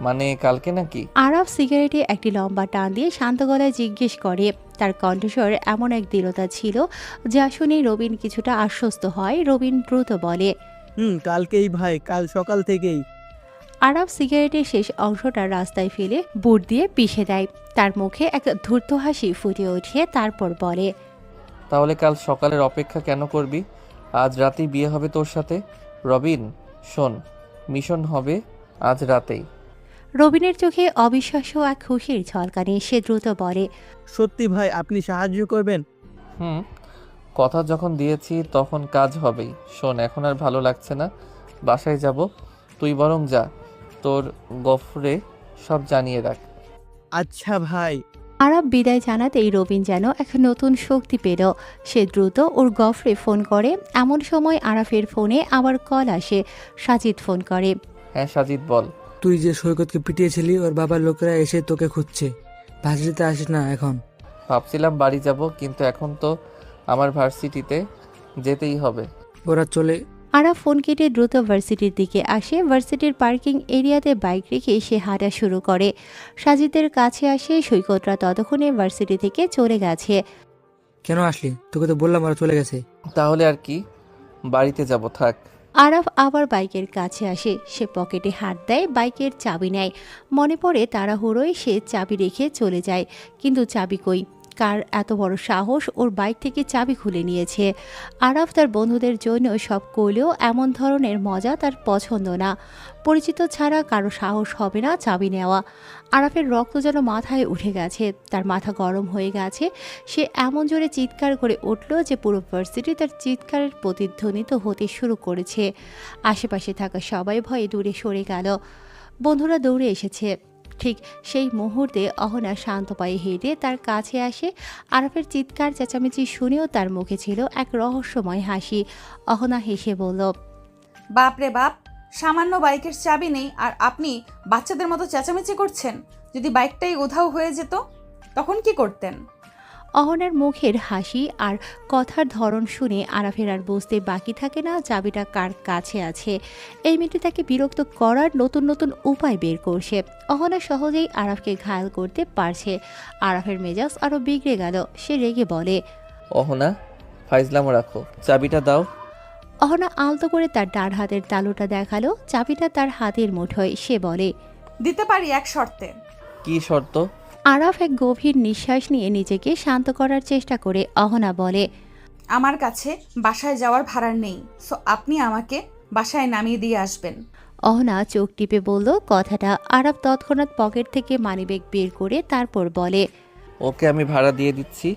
মানে কালকে নাকি? আরাফ সিগারেটে একটি লম্বা টান দিয়ে শান্ত গলায় জিজ্ঞেস করে। তার কণ্ঠস্বর এমন এক দৃঢ়তা ছিল যা শুনে রবিন কিছুটা আশ্বস্ত হয়। রবিন দ্রুত বলে, কালকেই ভাই, কাল সকাল থেকেই। আরাফ সিগারেটের শেষ অংশটা রাস্তায় ফেলে বুট দিয়ে পিষে দেয়। তার মুখে এক ধূর্ত হাসি ফুটে ওঠে, তারপর বলে, তাহলে কাল সকালের অপেক্ষা কেন করবি? আজ রাতেই বিয়ে হবে তোর সাথে। রবিন শোন, মিশন হবে আজ রাতেই। রবিনের চোখে অবিশ্বাস্য এক খুশির ঝলকানি। সে দ্রুত বলে, সত্যি ভাই আপনি সাহায্য করবেন? কথা যখন দিয়েছি তখন কাজ হবেই। শোন, এখন আর ভালো লাগছে না, বাসায় যাব। তুই বরং যা, তোর গফরে সব জানিয়ে রাখ। আচ্ছা ভাই। আরাফ বিদায় জানাতেই রবিন যেন এক নতুন শক্তি পেল। সে দ্রুত ওর গফরে ফোন করে। এমন সময় আরাফের ফোনে আবার কল আসে। সাজিদ ফোন করে। হ্যাঁ সাজিদ বল। তুই যে সৈকতকে পিটিয়েছিলি, ওর বাবার লোকেরা এসে তোকে খুঁজছে। ভার্সিটিতে আসিস না এখন? ভাবছিলাম বাড়ি যাব, কিন্তু এখন তো আমার ভার্সিটিতে যেতেই হবে। ওরা চলে। আরাফ ফোন কেটে দ্রুত ভার্সিটির দিকে আসে। ভার্সিটির পার্কিং এরিয়াতে বাইক রেখে সে হাঁটা শুরু করে। সাজিদের কাছে আসে। সৈকতরা ততক্ষণে ভার্সিটি থেকে চলে গেছে। কেন আসলি? তোকে তো বললাম ওরা চলে গেছে। তাহলে আর কি, বাড়িতে যাব, থাক। আরাফ আবার বাইকের কাছে আসে। সে পকেটে হাত দেয়, বাইকের চাবি নেয়। মনে পড়ে তাড়াহুড়োয় সে চাবি রেখে চলে যায়, কিন্তু চাবি কই? কার এত বড় সাহস ওর বাইক থেকে চাবি খুলে নিয়েছে? আরাফ তার বন্ধুদের জন্য সব করলেও এমন ধরনের মজা তার পছন্দ না। পরিচিত ছাড়া কারো সাহস হবে না চাবি নেওয়া। আরাফের রক্ত যেন মাথায় উঠে গেছে, তার মাথা গরম হয়ে গেছে। সে এমন জোরে চিৎকার করে উঠল যে পুরো ভার্সিটি তার চিৎকারের প্রতিধ্বনিত হতে শুরু করেছে। আশেপাশে থাকা সবাই ভয়ে দূরে সরে গেল। বন্ধুরা দৌড়ে এসেছে। ঠিক সেই মুহূর্তে অহনা শান্ত পায়ে হেঁটে তার কাছে আসে। আরাফের চিৎকার চেঁচামেচি শুনেও তার মুখে ছিল এক রহস্যময় হাসি। অহনা হেসে বলল, বাপ রে বাপ, সামান্য বাইকের চাবি নেই আর আপনি বাচ্চাদের মতো চেঁচামেচি করছেন। যদি বাইকটাই উধাও হয়ে যেত তখন কি করতেন? অহনার মুখের হাসি আর কথার ধরন শুনে আরাফের আর বুঝতে বাকি থাকে না চাবিটা কার কাছে আছে। এই মেয়েটি তাকে বিরক্ত করার নতুন নতুন উপায় বের করছে। অহনা সহজেই আরাফকে ঘায়াল করতে পারছে। আরাফের মেজাজ আরও বিগড়ে গেল। সে রেগে বলে, অহনা ফাইজলামো রাখো, চাবিটা দাও। অহনা আলতো করে তার ডান হাতের তালুটা দেখালো। চাবিটা তার হাতের মুঠোয়। সে বলে, দিতে পারি এক শর্তে। কি শর্ত? আরাফ এক গভীর নিঃশ্বাস নিয়ে নিজেকে শান্ত করার চেষ্টা করে অহনা বলে, আমার কাছে বাসায় যাওয়ার ভাড়া নেই, সো আপনি আমাকে বাসায় নামিয়ে দিয়ে আসবেন। অহনা চোখ টিপে বলল কথাটা। আরাফ তৎক্ষণাৎ পকেট থেকে মানিব্যাগ বের করে তারপর বলে, ওকে আমি ভাড়া দিয়ে দিচ্ছি,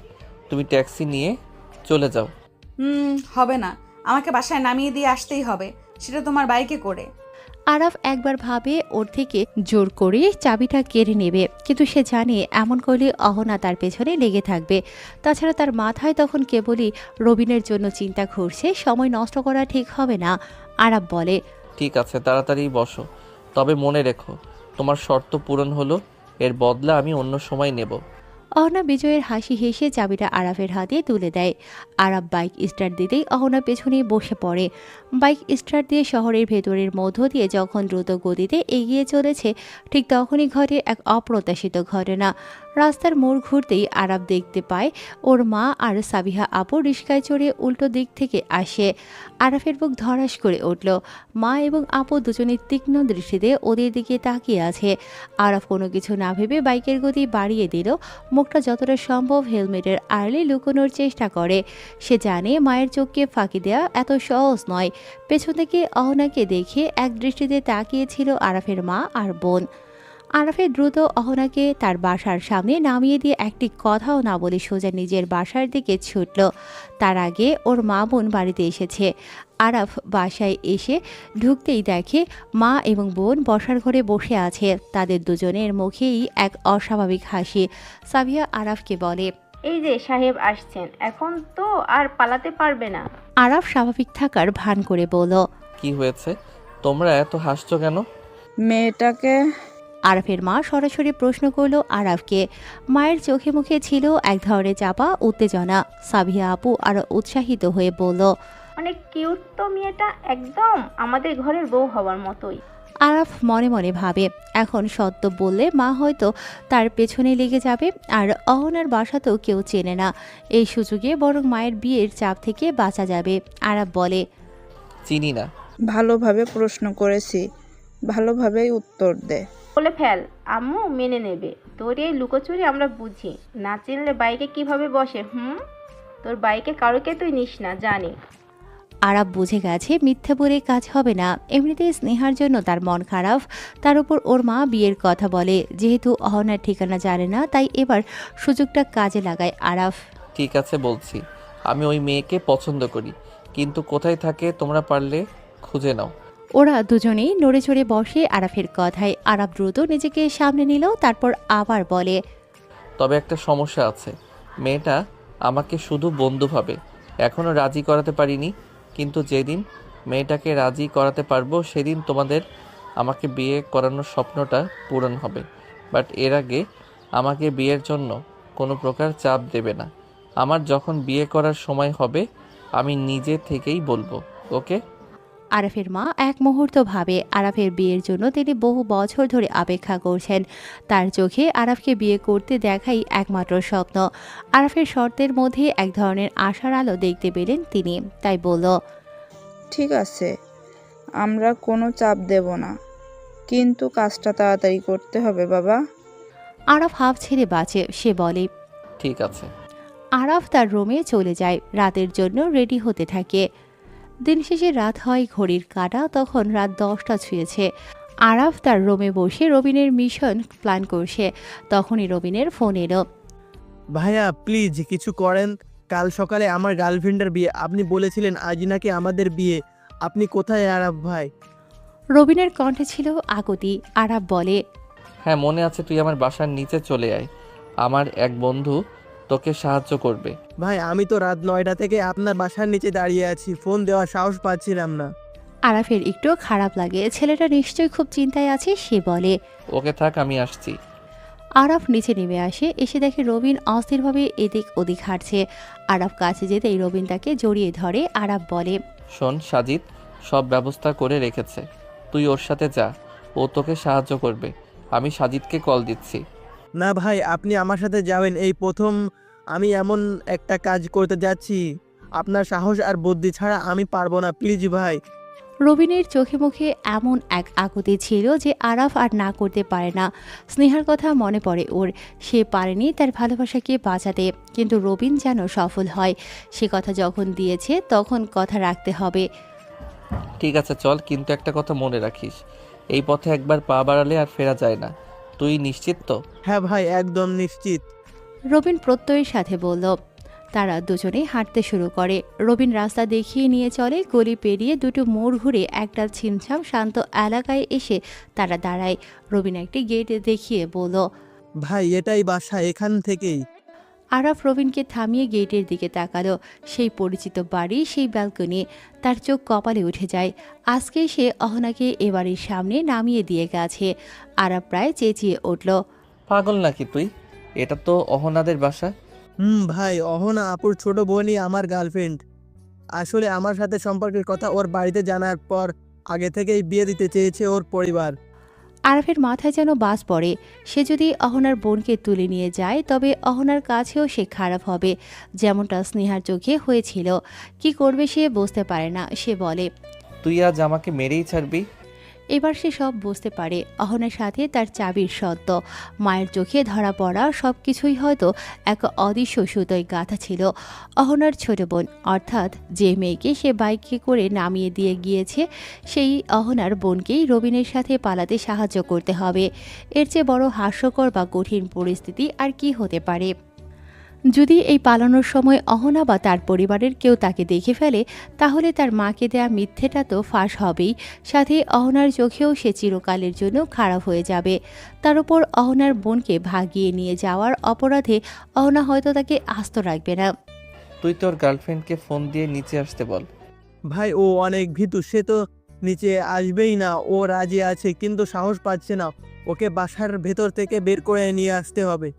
তুমি ট্যাক্সি নিয়ে চলে যাও। হবে না, আমাকে বাসায় নামিয়ে দিয়ে আসতেই হবে, সেটা তোমার বাইকে করে। আরাফ একবার ভাবে ওর থেকে জোর করে চাবিটা কেড়ে নেবে, কিন্তু সে জানে এমন করলে অহনা তার পেছনে লেগে থাকবে। তাছাড়া তার মাথায় তখন কেবলই রবিনের জন্য চিন্তা ঘুরছে, সময় নষ্ট করা ঠিক হবে না। আরাফ বলে, ঠিক আছে, তাড়াতাড়ি বসো, তবে মনে রেখো তোমার শর্ত পূরণ হলো, এর বদলা আমি অন্য সময় নেব। অহনা বিজয়ের হাসি হেসে চাবিটা আরাফের হাতে তুলে দেয়। আরাফ বাইক স্টার্ট দিতেই অহনা পেছনে বসে পড়ে। বাইক স্টার্ট দিয়ে শহরের ভেতরের মধ্য দিয়ে যখন দ্রুত গতিতে এগিয়ে চলেছে, ঠিক তখনই ঘটে এক অপ্রত্যাশিত ঘটনা। রাস্তার মোড় ঘুরতেই আরাফ দেখতে পায় ওর মা আর সাবিহা আপু রিস্কায় চড়ে উল্টো দিক থেকে আসে। আরাফের বুক ধড়াস করে উঠল। মা এবং আপু দুজনের তীক্ষ্ণ দৃষ্টিতে ওদের দিকে তাকিয়ে আছে। আরাফ কোনো কিছু না ভেবে বাইকের গতি বাড়িয়ে দিল। মুখটা যতটা সম্ভব হেলমেটের আড়ালে লুকোনোর চেষ্টা করে। সে জানে মায়ের চোখকে ফাঁকি দেওয়া এত সহজ নয়। পেছন থেকে অহনাকে দেখে এক দৃষ্টিতে তাকিয়েছিল আরাফের মা আর বোন। আরাফের দ্রুত অহনাকে তার বাসার সামনে নামিয়ে দিয়ে একটি কথাও না বলে সোজা নিজের বাসার দিকে ছুটল। তার আগে ওর মা বোন বাড়িতে এসেছে। আরাফ বাসায় এসে ঢুকতেই দেখে মা এবং বোন বসার ঘরে বসে আছে। তাদের দুজনের মুখেই এক অস্বাভাবিক হাসি। সাবিয়া আরাফকে বলে, এই যে সাহেব আসছেন, এখন তো আর পালাতে পারবে না। আরাফ স্বাভাবিক থাকার ভান করে বলল, কি হয়েছে, তোমরা এত হাসছো কেন? মেয়েটাকে আরাফের মা সরাসরি প্রশ্ন করলো আরাফকে। মায়ের চোখে মুখে ছিল এক ধরনের চাপা উত্তেজনা। সাবিয়া আপু আরো উৎসাহিত হয়ে বলল, অনেক কিউট তো মেয়েটা, একদম আমাদের ঘরের বউ হওয়ার মতোই। আরাফ মনে মনে ভাবে, এখন সত্য বললে মা হয়তো তার পেছনে লেগে যাবে, আর অহনার বাসা তো কেউ চেনে না। এই সুযোগে বরং মায়ের বিয়ের চাপ থেকে বাঁচা যাবে। আরাফ বলে, চিনি না। ভালোভাবে প্রশ্ন করেছি, ভালোভাবেই উত্তর দে। বলে ফেল, আম্মু মেনে নেবে। তোর এই লুকোচুরি আমরা বুঝি, না চিনলে বাইকে কিভাবে বসে। তোর বাইকে কারোকে তুই নিস না, জানি। আরাফ বুঝে গেছে মিথ্যে বলে কাজ হবে না। এমনিতেই স্নেহার জন্য তার মন খারাপ, তার উপর ওর মা বিয়ের কথা বলে। যেহেতু অহনার ঠিকানা জানে না, তাই এবার সুযোগটা কাজে লাগায় আরাফ। ঠিক আছে বলছি, আমি ওই মেয়েকে পছন্দ করি, কিন্তু কোথায় থাকে তোমরা পারলে খুঁজে নাও। ওরা দুজনেই নড়ে চড়ে বসে আরাফের কথায়। আরাফ দ্রুত নিজেকে সামনে নিল, তারপর আবার বলে, তবে একটা সমস্যা আছে, মেয়েটা আমাকে শুধু বন্ধু ভাবে, এখনও রাজি করাতে পারিনি, কিন্তু যেদিন মেয়েটাকে রাজি করাতে পারবো সেদিন তোমাদের আমাকে বিয়ে করানোর স্বপ্নটা পূরণ হবে। বাট এর আগে আমাকে বিয়ের জন্য কোনো প্রকার চাপ দেবে না। আমার যখন বিয়ে করার সময় হবে আমি নিজে থেকেই বলবো, ওকে? আরাফের মা এক মুহূর্ত ভাবে। আরাফের বিয়ের জন্য তিনি বহু বছর ধরে অপেক্ষা করছেন। তার চোখে আরাফকে বিয়ে করতে দেখাই একমাত্র স্বপ্ন। আরাফের শর্তের মধ্যে এক ধরনের আশার আলো দেখতে পেলেন তিনি, তাই বলল, ঠিক আছে, আমরা কোনো চাপ দেব না, কিন্তু কাজটা তাড়াতাড়ি করতে হবে বাবা। আরাফ হাফ ছেড়ে বাঁচে। সে বলে, ঠিক আছে। আরাফ তার রুমে চলে যায়, রাতের জন্য রেডি হতে থাকে। দিন শেষে রাত হয়, ঘড়ির কাঁটা তখন রাত 10টা ছুঁয়েছে। আরাফ তার রুমে বসে রবিনের মিশন প্ল্যান করছে। তখনই রবিনের ফোন এলো। ভাইয়া প্লিজ কিছু করেন, কাল সকালে আমার গার্লফ্রেন্ডের বিয়ে, আপনি বলেছিলেন আজ নাকি আমাদের বিয়ে। আপনি কোথায় আরাফ ভাই? রবিনের কণ্ঠে ছিল আকুতি। আরাফ বলে, হ্যাঁ মনে আছে, তুই আমার বাসার নিচে চলে আয়, আমার এক বন্ধু তোকে সাহায্য করবে। ভাই আমি তো রাত 9টা থেকে আপনার বাসার নিচে দাঁড়িয়ে আছি, ফোন দেওয়ার সাহস পাচ্ছিলাম না। আরাফের একটু খারাপ লাগে, ছেলেটা নিশ্চয়ই খুব চিন্তায় আছে। সে বলে, ওকে থাক, আমি আসছি। আরাফ নিচে নেমে আসে। এসে দেখে রবিন অস্থিরভাবে এদিক ওদিক হাঁটছে। আরাফ কাছে যেতেই রবিন তাকে জড়িয়ে ধরে। আরাফ বলে, শোন, সাজিদ সব ব্যবস্থা করে রেখেছে, তুই ওর সাথে যা, ও তোকে সাহায্য করবে। আমি সাজিদকে কল দিচ্ছি। না ভাই, আপনি আমার সাথে যাবেন, এই প্রথম আমি এমন একটা কাজ করতে যাচ্ছি, আপনার সাহস আর বুদ্ধি ছাড়া আমি পারবো না, প্লিজ ভাই। রবিনের চোখে মুখে এমন এক আকুতি ছিল যে আরাফ আর না করতে পারে না। স্নেহার কথা মনে পড়ে ওর, সে পারেনি তার ভালোবাসাকে বাঁচাতে, কিন্তু রবিন যেন সফল হয়। সে কথা যখন দিয়েছে তখন কথা রাখতে হবে। ঠিক আছে চল, কিন্তু একটা কথা মনে রাখিস, এই পথে একবার পা বাড়ালে আর ফেরা যায় না। তুই নিশ্চিত তো? হ্যাঁ ভাই, একদম নিশ্চিত। রবিন প্রত্যয়ের সাথে বলল। তারা দুজনেই হাঁটতে শুরু করে। রবিন রাস্তা দেখিয়ে নিয়ে চলে, গলি পেরিয়ে দুটো মোড় ঘুরে একটা ছিমছাম শান্ত এলাকায় এসে তারা দাঁড়ায়। রবিন একটি গেট দেখিয়ে বলল। ভাই এটাই বাসা, এখান থেকেই। আরাফ রবিনকে থামিয়ে গেটের দিকে তাকালো। সেই পরিচিত বাড়ি, সেই ব্যালকনি, তার চোখ কপালে উঠে যায়। আজকে সে অহনাকে এ বাড়ির সামনে নামিয়ে দিয়ে গেছে। আরাফ প্রায় চেঁচিয়ে উঠল। পাগল নাকি তুই? এটা তো অহনাদের বাসা। ভাই, অহনা আপুর ছোট বোনই আমার গার্লফ্রেন্ড। আসলে আমার সাথে সম্পর্কের কথা ওর বাড়িতে জানার পর আগে থেকেই বিয়ে দিতে চেয়েছে ওর পরিবার। আরাফের মাথায় যেন বাজ পড়ে। সে যদি অহনার বোনকে তুলে নিয়ে যায় তবে অহনার কাছেও সে খারাপ হবে, যেমনটা স্নেহার চোখে হয়েছিল। কি করবে সে বুঝতে পারে না। সে বলে, তুই আজ আমাকে মেরেই ছাড়বি? এবার সে সব বুঝতে পারে। অহনার সাথে তার চাবির সত্য, মায়ের চোখে ধরা পড়া সব কিছুই হয়তো এক অদৃশ্য সুতোয় গাঁথা ছিল। অহনার ছোট বোন, অর্থাৎ যে মেয়েকে সে বাইকে করে নামিয়ে দিয়ে গিয়েছে, সেই অহনার বোনকেই রবিনের সাথে পালাতে সাহায্য করতে হবে। এর চেয়ে বড় হাস্যকর বা কঠিন পরিস্থিতি আর কি হতে পারে? যদি এই পালানোর সময় অহনা বা তার পরিবারের কেউ তাকে দেখে ফেলে, তাহলে তার মাকে দেয়া মিথ্যেটা তো ফাঁস হবেই, সাথে অহনার চোখেও সে চিরকালের জন্য খারাপ হয়ে যাবে। তার উপর অহনার বোনকে ভাগিয়ে নিয়ে যাওয়ার অপরাধে অহনা হয়তো তাকে আস্ত রাখবে না। তুই তোর গার্লফ্রেন্ডকে ফোন দিয়ে নিচে আসতে বল। ভাই ও অনেক ভীতু, সে তো নিচে আসবেই না। ও রাজি আছে কিন্তু সাহস পাচ্ছে না। ওকে বাসার ভেতর থেকে বের করে নিয়ে আসতে হবে।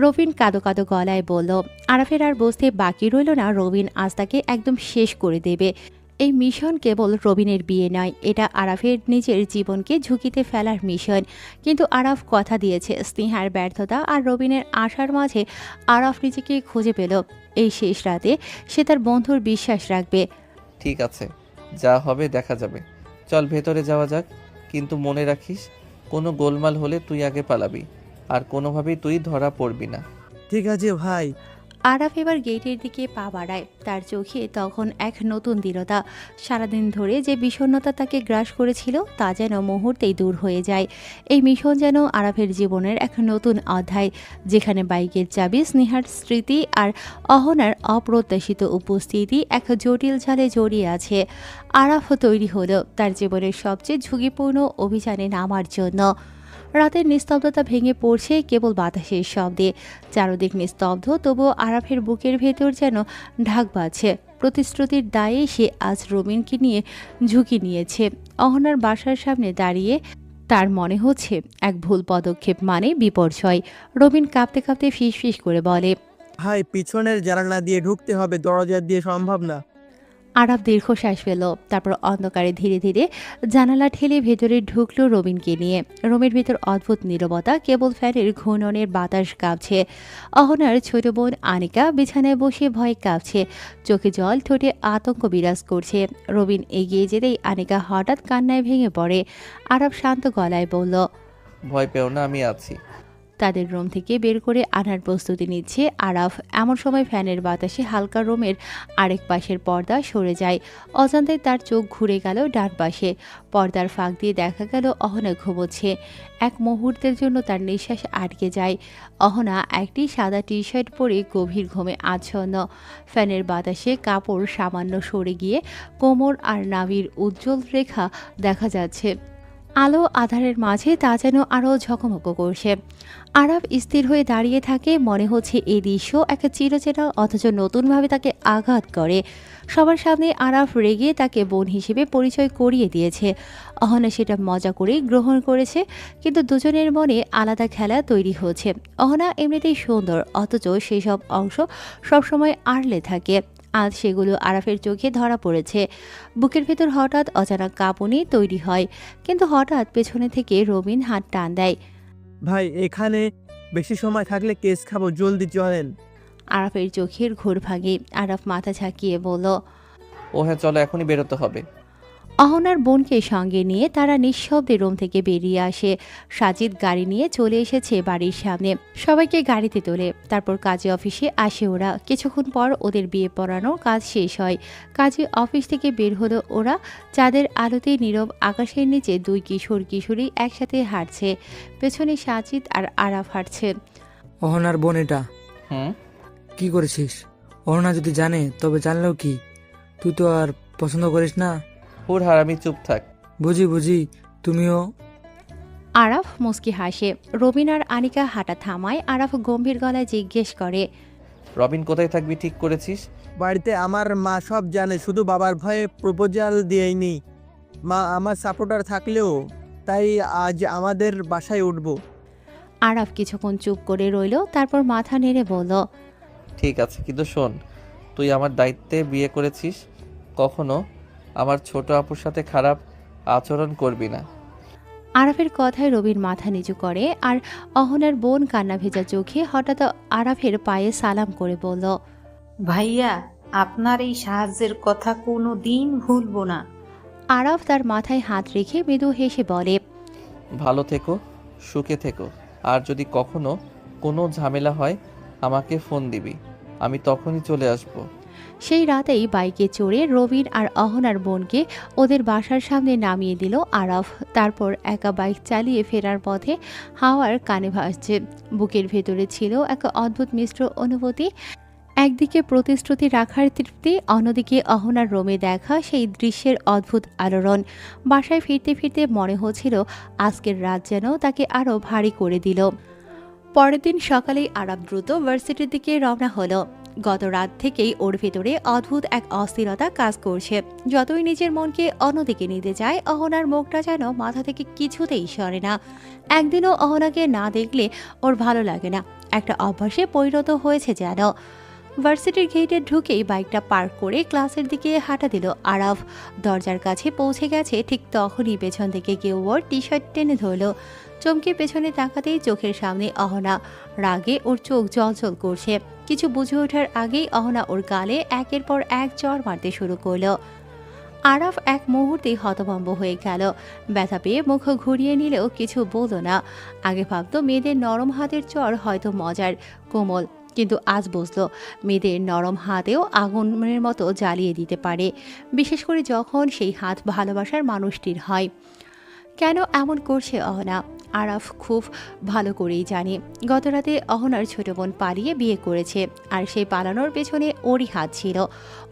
রবিন কাঁদো কাঁদো গলায় বলল। আরাফের আর বুঝতে বাকি রইল না রবিন আজ তাকে একদম শেষ করে দেবে। এই মিশন কেবল রবিনের বিয়ে নয়, এটা আরাফের নিজের জীবনকে ঝুঁকিতে ফেলার মিশন। কিন্তু আরাফ কথা দিয়েছে, স্নেহার ব্যর্থতা আর রবিনের আশার মাঝে আরাফ নিজেকে খুঁজে পেল। এই শেষ রাতে সে তার বন্ধুর বিশ্বাস রাখবে। ঠিক আছে, যা হবে দেখা যাবে। চল ভেতরে যাওয়া যাক, কিন্তু মনে রাখিস কোনো গোলমাল হলে তুই আগে পালাবি, আর কোনোভাবেই তুই ধরা পড়বি না। ঠিক আছে ভাই। আরাফ এবার গেটের দিকে পা বাড়ায়। তার চোখে তখন এক নতুন দৃঢ়তা। সারাদিন ধরে যে বিষণ্ণতা তাকে গ্রাস করেছিল তা যেন মুহূর্তেই দূর হয়ে যায়। এই মিশন যেন আরাফের জীবনের এক নতুন অধ্যায়, যেখানে বাইকের চাবি, স্নেহার স্মৃতি আর অহনার অপ্রত্যাশিত উপস্থিতি এক জটিল জালে জড়িয়ে আছে। আরাফ তৈরি হলো তার জীবনের সবচেয়ে ঝুঁকিপূর্ণ অভিযানে নামার জন্য। রাতের নিস্তব্ধতা ভেঙে পড়ছে কেবল বাতাসের শব্দে। চারদিক নিস্তব্ধ, তবুও আরাফের বুকের ভেতর যেন ঢাক বাজছে। প্রতিশ্রুতির দায়ে সে আজ রবিনকে নিয়ে ঝুঁকি নিয়েছে। অহনার বাসার সামনে দাঁড়িয়ে তার মনে হচ্ছে এক ভুল পদক্ষেপ মানে বিপর্যয়। রবিন কাঁপতে কাঁপতে ফিসফিস করে বলে, ভাই পিছনের জানালা দিয়ে ঢুকতে হবে, দরজা দিয়ে সম্ভব না। আরাফ দীর্ঘশ্বাস ফেল। তারপর অন্ধকারে ধীরে ধীরে জানালা ঠেলে ভেতরে ঢুকলো রবিনকে নিয়ে। রুমের ভেতর অদ্ভুত নীরবতা, কেবল ফ্যানের ঘূর্ণনের বাতাস কাঁপছে। অহনার ছোট বোন আনিকা বিছানায় বসে ভয়ে কাঁপছে, চোখে জল, ঠোঁটে আতঙ্ক বিরাজ করছে। রবিন এগিয়ে যেতেই আনিকা হঠাৎ কান্নায় ভেঙে পড়ে। আরাফ শান্ত গলায় বলল, ভয় পেও না, আমি আছি। তাদের রুম থেকে বের করে আনার প্রস্তুতি নিচ্ছে আরাফ। এমন সময় ফ্যানের বাতাসে হালকা রুমের আরেক পাশের পর্দা সরে যায়। অজান্তে তার চোখ ঘুরে গেল ডান পাশে। পর্দার ফাঁক দিয়ে দেখা গেল অহনা ঘুমোচ্ছে। এক মুহূর্তের জন্য তার নিঃশ্বাস আটকে যায়। অহনা একটি সাদা টি শার্ট পরে গভীর ঘুমে আচ্ছন্ন। ফ্যানের বাতাসে কাপড় সামান্য সরে গিয়ে কোমর আর নাভির উজ্জ্বল রেখা দেখা যাচ্ছে। আলো আধারের মাঝে তা যেন আরও ঝকমকো করছে। আরাফ স্থির হয়ে দাঁড়িয়ে থাকে। মনে হচ্ছে এই দৃশ্য একটা চিরচেনা অথচ নতুনভাবে তাকে আঘাত করে। সবার সামনে আরাফ রেগে তাকে বোন হিসেবে পরিচয় করিয়ে দিয়েছে। অহনা সেটা মজা করেই গ্রহণ করেছে, কিন্তু দুজনের মনে আলাদা খেলা তৈরি হচ্ছে। অহনা এমনিতেই সুন্দর, অথচ সেই সব অংশ সবসময় আড়লে থাকে। আজ সেগুলো আরাফের চোখে ধরা পড়েছে। বুকের ভেতর হঠাৎ অজানা কাঁপুনি তৈরি হয়, কিন্তু হঠাৎ পেছনে থেকে রবিন হাত টান দেয়। ভাই এখানে বেশি সময় থাকলে কেস খাবো, জলদি চলেন। আরাফের চোখের ঘোর ভাঙে। আরাফ মাথা ঝাঁকিয়ে বলল, ও হ্যাঁ চলো, এখনই বেরোতে হবে। অহনার বোনকে সঙ্গে নিয়ে তারা নিঃশব্দে রুম থেকে বেরিয়ে আসে। সাজিদ গাড়ি নিয়ে চলে এসেছে বাড়ির সামনে, সবাইকে গাড়িতে তোলে। তারপর কাজী অফিসে আসে ওরা। কিছুক্ষণ পর ওদের বিয়ে পড়ানোর কাজ শেষ হয়। কাজী অফিস থেকে বের হলো ওরা। চাঁদের আলোতে নীরব আকাশের নিচে দুই কিশোর কিশোরী একসাথে হাঁটছে। পেছনে সাজিদ আর আরাফ হাঁটছে। অহনার বোন এটা হুম। কি করেছিস? অহনা যদি জানে তবে জানলেও কি, তুই তো আর পছন্দ করিস না। হুর হারামি, চুপ থাক। বুঝি তুমিও। আরাফ মুস্কি হাসে। রবিন আর আনিকা হাঁটা থামায়। আরাফ গম্ভীর গলায় জিজ্ঞেস করে, রবিন কোথায় থাকবি ঠিক করেছিস? বাড়িতে আমার মা সব জানে, শুধু বাবার ভয়ে প্রপোজাল দিইনি। মা আমার সাপোর্টার থাকলেও তাই আজ আমাদের বাসায় উঠবো। আরাফ কিছুক্ষণ চুপ করে রইল, তারপর মাথা নেড়ে বলল, ঠিক আছে, কিন্তু শোন, তুই আমার দায়িত্বে বিয়ে করেছিস, কখনো আমার ছোট আপুর সাথে খারাপ আচরণ করবি না। আরাফের কথায় রবির মাথা নিচু করে আর অহনার বোন কান্না ভেজা চোখে হঠাৎ আরাফের পায়ে সালাম করে বলল, ভাইয়া, আপনার এই সাহায্যের কথা কোনো দিন ভুলবো না। আরাফ তার মাথায় হাত রেখে মৃদু হেসে বলে, ভালো থেকো, সুখে থেকো, আর যদি কখনো কোনো ঝামেলা হয় আমাকে ফোন দিবি, আমি তখনই চলে আসবো। সেই রাতেই বাইকে চড়ে রবিন আর অহনার বোনকে ওদের বাসার সামনে নামিয়ে দিল আরাফ। তারপর একা বাইক চালিয়ে ফেরার পথে হাওয়ার কানে ভাসছে। বুকের ভেতরে ছিল এক অদ্ভুত মিশ্র অনুভূতি। একদিকে প্রতিশ্রুতি রাখার তৃপ্তি, অন্যদিকে অহনার রোমে দেখা সেই দৃশ্যের অদ্ভুত আলোড়ন। বাসায় ফিরতে ফিরতে মনে হচ্ছিল আজকের রাত যেন তাকে আরও ভারী করে দিল। পরের দিন সকালেই আরাফ দ্রুত ভার্সিটির দিকে রওনা হলো। গত রাত থেকেই ওর ভেতরে অদ্ভুত এক অস্থিরতা কাজ করছে। যতই নিজের মনকে অন্যদিকে নিতে চায়, অহনার মুখটা যেন মাথা থেকে কিছুতেই সরে না। একদিনও অহনাকে না দেখলে ওর ভালো লাগে না, একটা অভ্যাসে পরিণত হয়েছে যেন। ভার্সিটির গেটে ঢুকেই বাইকটা পার্ক করে ক্লাসের দিকে হাঁটা দিল আরাফ। দরজার কাছে পৌঁছে গেছে, ঠিক তখনই পেছন থেকে কেউ ওর টি শার্ট টেনে ধরল। চমকে পেছনে তাকাতেই চোখের সামনে অহনা। রাগে ওর চোখ জলজল করছে। কিছু বুঝে ওঠার আগেই অহনা ওর গালে একের পর এক চড় মারতে শুরু করলো। আরাফ এক মুহূর্তে হতভম্ব হয়ে গেল। ব্যথা পেয়ে মুখ ঘুরিয়ে নিলেও কিছু বলল না। আগে ভাবতো মেয়েদের নরম হাতের চড় হয়তো মজার, কোমল, কিন্তু আজ বুঝলো মেয়েদের নরম হাতেও আগুনের মতো জ্বালিয়ে দিতে পারে, বিশেষ করে যখন সেই হাত ভালোবাসার মানুষটির হয়। কেন এমন করছে অহনা, আরাফ খুব ভালো করেই জানে। গতরাতে অহনার ছোট বোন পালিয়ে বিয়ে করেছে, আর সেই পালানোর পেছনে ওরই হাত ছিল।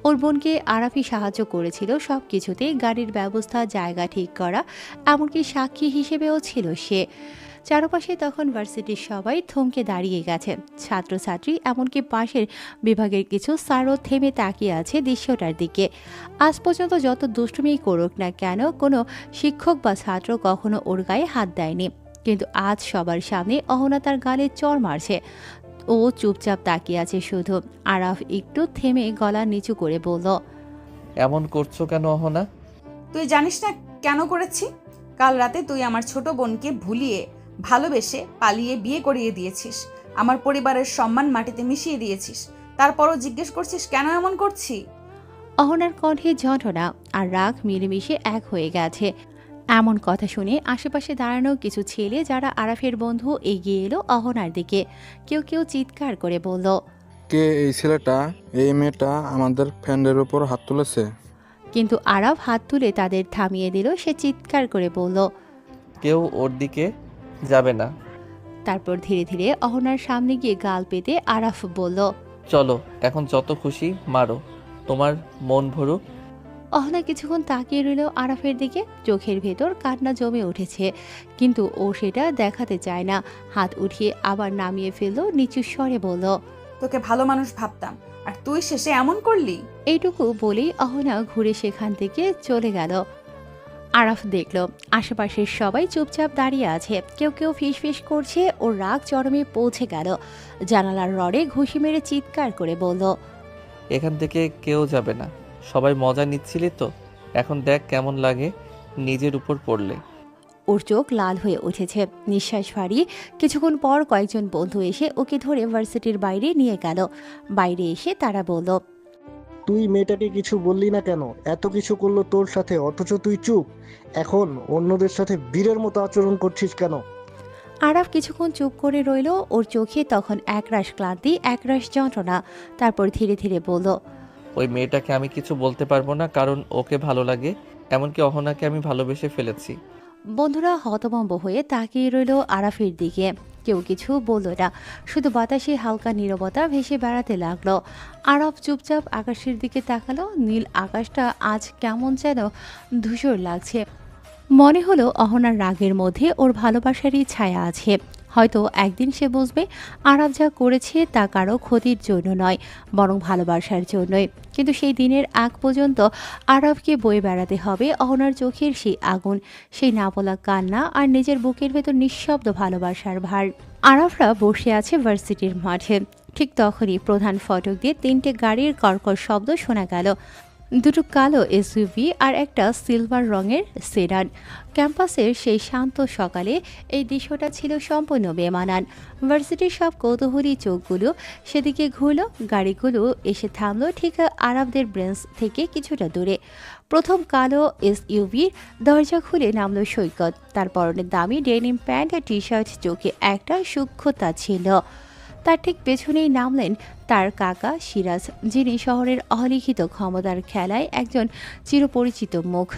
ওর বোনকে আরাফই সাহায্য করেছিল সব কিছুতে, গাড়ির ব্যবস্থা, জায়গা ঠিক করা, এমনকি সাক্ষী হিসেবেও ছিল সে। চারপাশে তখন ভার্সিটির সবাই থমকে দাঁড়িয়ে গেছে, ছাত্রছাত্রী, এমনকি পাশের বিভাগের কিছু স্যারও থেমে তাকিয়ে আছে দৃশ্যটার দিকে। আজ পর্যন্ত যত দুষ্টুমি করুক না কেন, কোনো শিক্ষক বা ছাত্র কখনো ওর গায়ে হাত দেয়নি, কিন্তু আজ সবার সামনে অহনা তার গালে চড় মারছে। ও চুপচাপ তাকিয়ে আছে শুধু। আরাফ একটু থেমে গলা নিচু করে বলল, এমন করছো কেন অহনা? তুই জানিস না কেন করেছি? কাল রাতে তুই আমার ছোট বোনকে ভুলিয়ে ভালোবেসে পালিয়ে বিয়ে করিয়ে দিয়েছিস, আমার পরিবারের সম্মান মাটিতে মিশিয়ে দিয়েছিস, তারপরও জিজ্ঞেস করছিস কেন এমন করছি? অহনার কণ্ঠে যন্ত্রণা আর রাগ মিলেমিশে এক হয়ে গেছে। এমন কথা শুনে আশেপাশে দাঁড়ানো কিছু ছেলে যারা আরাফের বন্ধু এগিয়ে এলো অহনার দিকে। কেউ কেউ চিৎকার করে বলল, কে এই ছেলেটা? এই মেয়েটা আমাদের ফ্রেন্ডের উপর হাত তুলেছে। কিন্তু আরাফ হাত তুলে তাদের থামিয়ে দিল। সে চিৎকার করে বলল, কেউ ওর দিকে যাবে না। তারপর ধীরে ধীরে অহনার সামনে গিয়ে গাল পেতে আরাফ বলল, চলো এখন যত খুশি মারো, তোমার মন ভরুক। অহনা কিছুক্ষণ তাকিয়ে রইল আরাফের দিকে। চোখের ভেতর কান্না জমে উঠেছে, কিন্তু ও সেটা দেখাতে চায় না। হাত উঠিয়ে আবার নামিয়ে ফেলল, নিচু স্বরে বলল, তোকে ভালো মানুষ ভাবতাম, আর তুই শেষে এমন করলি। এইটুকু বলেই অহনা ঘুরে সেখান থেকে চলে গেল। আরাফ দেখল আশেপাশের সবাই চুপচাপ দাঁড়িয়ে আছে। কেউ কেউ ফিসফিস করছে। ওর রাগ চরমে পৌঁছে গেল। জানালার রডে ঘুষি মেরে চিৎকার করে বলল, এখান থেকে কেউ যাবে না। সবাই মজা নিচ্ছিলি তো, এখন দেখ কেমন লাগে নিজের উপর পড়লে। ওর চোখ লাল হয়ে উঠেছে, নিঃশ্বাস ফারিয়ে কিছুক্ষণ পর কয়েকজন বন্ধু এসে ওকে ধরে ভার্সিটির বাইরে নিয়ে গেল। বাইরে এসে তারা বলল, তুই মেয়েটাকে কিছু বললি না কেন? এত কিছু করলো তোর সাথে, অথচ তুই চুপ। এখন অন্যদের সাথে বীরের মতো আচরণ করছিস কেন? আরাফ কিছুক্ষণ চুপ করে রইল। ওর চোখে তখন একরাশ ক্লান্তি, একরাশ যন্ত্রণা। তারপর ধীরে ধীরে বলল, ওই মেয়েটাকে আমি কিছু বলতে পারবো না, কারণ ওকে ভালো লাগে। এমনকি অহনাকে আমি ভালোবেসে ফেলেছি। বন্ধুরা হতভম্ব হয়ে তাকিয়ে রইল আরাফের দিকে। কেউ কিছু বলল না, শুধু বাতাসে হালকা নীরবতা ভেসে বেড়াতে লাগলো। আরাফ চুপচাপ আকাশের দিকে তাকালো। নীল আকাশটা আজ কেমন যেন ধূসর লাগছে। মনে হলো অহনার রাগের মধ্যে ওর ভালোবাসারই ছায়া আছে। হয়তো একদিন সে বুঝবে আরাফ যা করেছে তা কারো ক্ষতির জন্য নয়, বরং ভালোবাসার জন্যই। কিন্তু সেই দিনের আগ পর্যন্ত আরাফকে বয়ে বেড়াতে হবে অহনার চোখের সেই আগুন, সেই না বলা কান্না, আর নিজের বুকের ভেতর নিঃশব্দ ভালোবাসার ভার। আরাফরা বসে আছে ভার্সিটির মাঠে। ঠিক তখনই প্রধান ফটক দিয়ে 3টে গাড়ির কর্কশ শব্দ শোনা গেল। দুটো কালো এসইউভি আর একটা সিলভার রঙের সেডান। ক্যাম্পাসের সেই শান্ত সকালে এই দৃশ্যটা ছিল সম্পূর্ণ বেমানান। ভার্সিটির সব কৌতূহলী চোখগুলো সেদিকে ঘুরল। গাড়িগুলো এসে থামলো ঠিক আরাফদের ব্রেঞ্চ থেকে কিছুটা দূরে। প্রথম কালো এসইউভির দরজা খুলে নামলো সৈকত। তার পরনে দামি ডেনিম প্যান্ট আর টি শার্ট, চোখে একটা সূক্ষ্মতা ছিল। তার ঠিক পেছনেই নামলেন তার কাকা সিরাজ, যিনি শহরের অলিখিত ক্ষমতার খেলায় একজন চিরপরিচিত মুখ।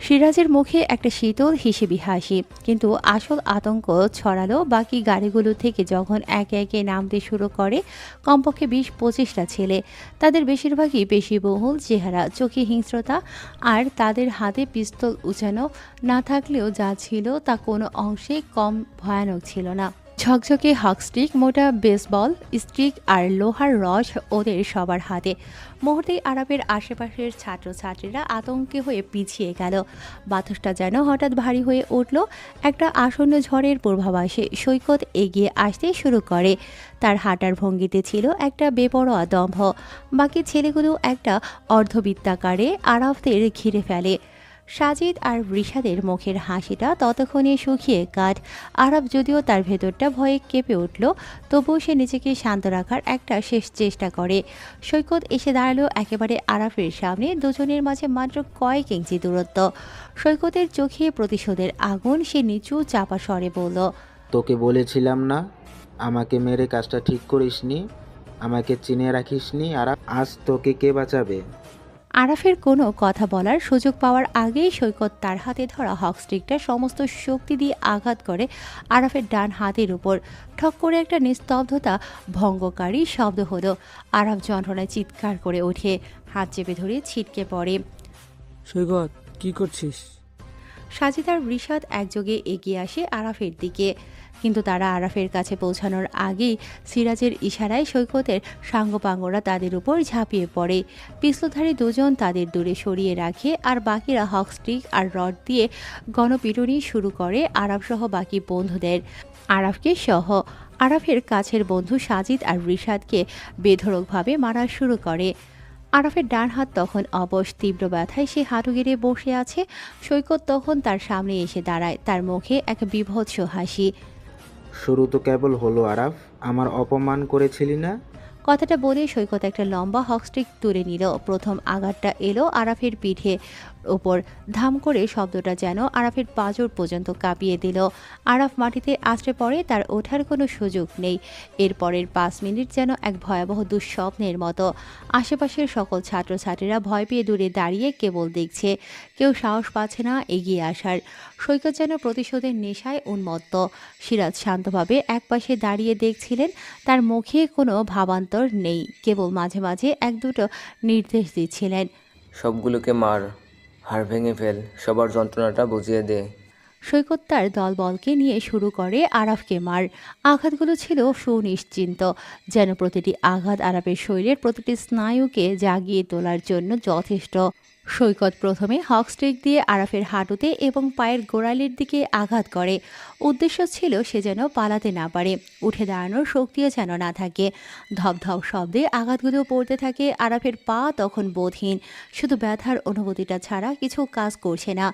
সিরাজের মুখে একটা শীতল হিসেবি হাসি, কিন্তু আসল আতঙ্ক ছড়ালো বাকি গাড়িগুলো থেকে যখন একে একে নামতে শুরু করে কমপক্ষে 20-25টা ছেলে। তাদের বেশিরভাগই পেশিবহুল চেহারা, চোখে হিংস্রতা, আর তাদের হাতে পিস্তল উঁচানো না থাকলেও যা ছিল তা কোনো অংশে কম ভয়ানক ছিল না। ঝকঝকে হকস্টিক, মোটা বেসবল স্টিক আর লোহার রড ওদের সবার হাতে। মুহূর্তেই আরাফের আশেপাশের ছাত্রছাত্রীরা আতঙ্কে হয়ে পিছিয়ে গেল। বাতাসটা যেন হঠাৎ ভারী হয়ে উঠল একটা আসন্ন ঝড়ের পূর্বাভাসে। সৈকত এগিয়ে আসতে শুরু করে। তার হাঁটার ভঙ্গিতে ছিল একটা বেপরোয়া দম্ভ। বাকি ছেলেগুলো একটা অর্ধবৃত্তাকারে আরাফদের ঘিরে ফেলে। সাজিদ আর রিশাদের মুখের হাসিটা ততক্ষণে শুকিয়ে কাঠ। আরাফ যদিও তার ভেতরটা ভয়ে কেঁপে উঠল, তবুও সে নিজেকে শান্ত রাখার একটা শেষ চেষ্টা করে। সৈকত এসে দাঁড়ালো একেবারে আরাফের সামনে, দুজনের মাঝে মাত্র কয়েক ইঞ্চি দূরত্ব। সৈকতের চোখে প্রতিশোধের আগুন। সে নিচু চাপা স্বরে বলল, তোকে বলেছিলাম না আমাকে মেরে কাজটা ঠিক করিসনি, আমাকে চিনে রাখিসনি। আর আজ তোকে কে বাঁচাবে? আরাফের কোনো কথা বলার সুযোগ পাওয়ার আগেই সৈকত তার হাতে ধরা হকস্টিকটা সমস্ত শক্তি দিয়ে আঘাত করে আরাফের ডান হাতের উপর। ঠক করে একটা নিস্তব্ধতা ভঙ্গকারী শব্দ হলো। আরাফ যন্ত্রণায় চিৎকার করে ওঠে, হাত চেপে ধরে ছিটকে পড়ে। সৈকত, কি করছিস? সাজিদ আর রিশাদ একযোগে এগিয়ে আসে আরাফের দিকে, কিন্তু তারা আরাফের কাছে পৌঁছানোর আগেই সিরাজের ইশারায় সৈকতের সাঙ্গপাঙ্গরা তাদের উপর ঝাঁপিয়ে পড়ে। পিস্তলধারী দুজন তাদের দূরে সরিয়ে রাখে, আর বাকিরা হকস্টিক আর রড দিয়ে গণপিটুনি শুরু করে আরাফসহ বাকি বন্ধুদের। আরাফকে সহ আরাফের কাছের বন্ধু সাজিদ আর রিশাদকে বেধড়কভাবে মারা শুরু করে। আরাফের ডান হাত তখন অবশ, তীব্র ব্যথায় সে হাঁটু গেড়ে বসে আছে। সৈকত তখন তার সামনে এসে দাঁড়ায়, তার মুখে এক বীভৎস হাসি। শুরু তো কেবল হলো আরাফ, আমার অপমান করেছিলি না? কথাটা বলে সৈকত একটা লম্বা হকস্টিক তুলে নিল। প্রথম আঘাতটা এলো আরাফের পিঠে ওপর। ধাম করে শব্দটা যেন আরাফের পাঁজর পর্যন্ত কাঁপিয়ে দিল। আরাফ মাটিতে আছড়ে পড়ে, তার ওঠার কোনো সুযোগ নেই। এরপরের 5 মিনিট যেন এক ভয়াবহ দুঃস্বপ্নের মতো। আশেপাশের সকল ছাত্রছাত্রীরা ভয় পেয়ে দূরে দাঁড়িয়ে কেবল দেখছে, কেউ সাহস পাচ্ছে না এগিয়ে আসার। সৈকত যেন প্রতিশোধের নেশায় উন্মত্ত। সিরাজ শান্তভাবে একপাশে দাঁড়িয়ে দেখছিলেন, তার মুখে কোনো ভাবান্তর নেই, কেবল মাঝে মাঝে এক দুটো নির্দেশ দিচ্ছিলেন। সবগুলোকে মার, হাড় ভেঙে ফেল, সবার যন্ত্রণাটা বুঝিয়ে দে। সৈকত তার দলবলকে নিয়ে শুরু করে আরাফকে মার। আঘাতগুলো ছিল সুনিশ্চিন্ত, যেন প্রতিটি আঘাত আরাফের শরীরের প্রতিটি স্নায়ুকে জাগিয়ে তোলার জন্য যথেষ্ট। সৈকত প্রথমে হক স্টিক দিয়ে আরাফের হাঁটুতে এবং পায়ের গোড়ালির দিকে আঘাত করে। উদ্দেশ্য ছিল সে যেন পালাতে না পারে, উঠে দাঁড়ানোর শক্তিও যেন না থাকে। ধপধপ শব্দে আঘাতগুলো পড়তে থাকে। আরাফের পা তখন বোধহীন, শুধু ব্যথার অনুভূতিটা ছাড়া কিছু কাজ করছে না।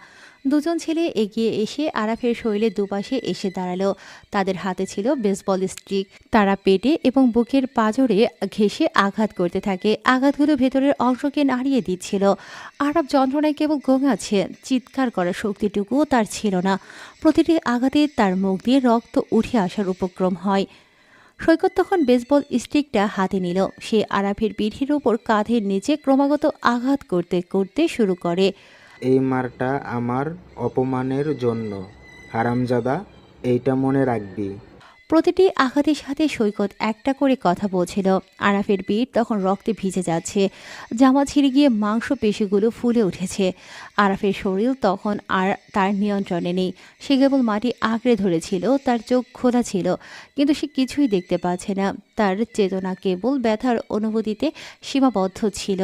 দুজন ছেলে এগিয়ে এসে আরাফের শরীরের দুপাশে এসে দাঁড়ালো। তাদের হাতে ছিল বেসবল স্টিক। তারা পেটে এবং বুকের পাঁজরে ঘেঁষে আঘাত করতে থাকে। আঘাতগুলো ভেতরের অংশকে নাড়িয়ে দিচ্ছিল। আরাফ যন্ত্রণায় কেবল গোঙাচ্ছে, চিৎকার করার শক্তিটুকুও তার ছিল না। প্রতিটি আঘাতে তার মুখ দিয়ে রক্ত উঠে আসার উপক্রম হয়। সৈকত তখন বেসবল স্টিকটা হাতে নিল। সে আরাফের পিঠের উপর কাঁধের নিচে ক্রমাগত আঘাত করতে করতে শুরু করে। এই মারটা আমার অপমানের জন্য, হারামজাদা, এইটা মনে রাখবি। প্রতিটি আঘাতের সাথে সৈকত একটা করে কথা বলছিল। আরাফের পিঠ তখন রক্তে ভিজে যাচ্ছে, জামা ছিঁড়ে গিয়ে মাংস পেশিগুলো ফুলে উঠেছে। আরাফের শরীর তখন আর তার নিয়ন্ত্রণে নেই। সে কেবল মাটি আঁকড়ে ধরেছিল, তার চোখ খোলা ছিল, কিন্তু সে কিছুই দেখতে পাচ্ছে না। তার চেতনা কেবল ব্যথার অনুভূতিতে সীমাবদ্ধ ছিল।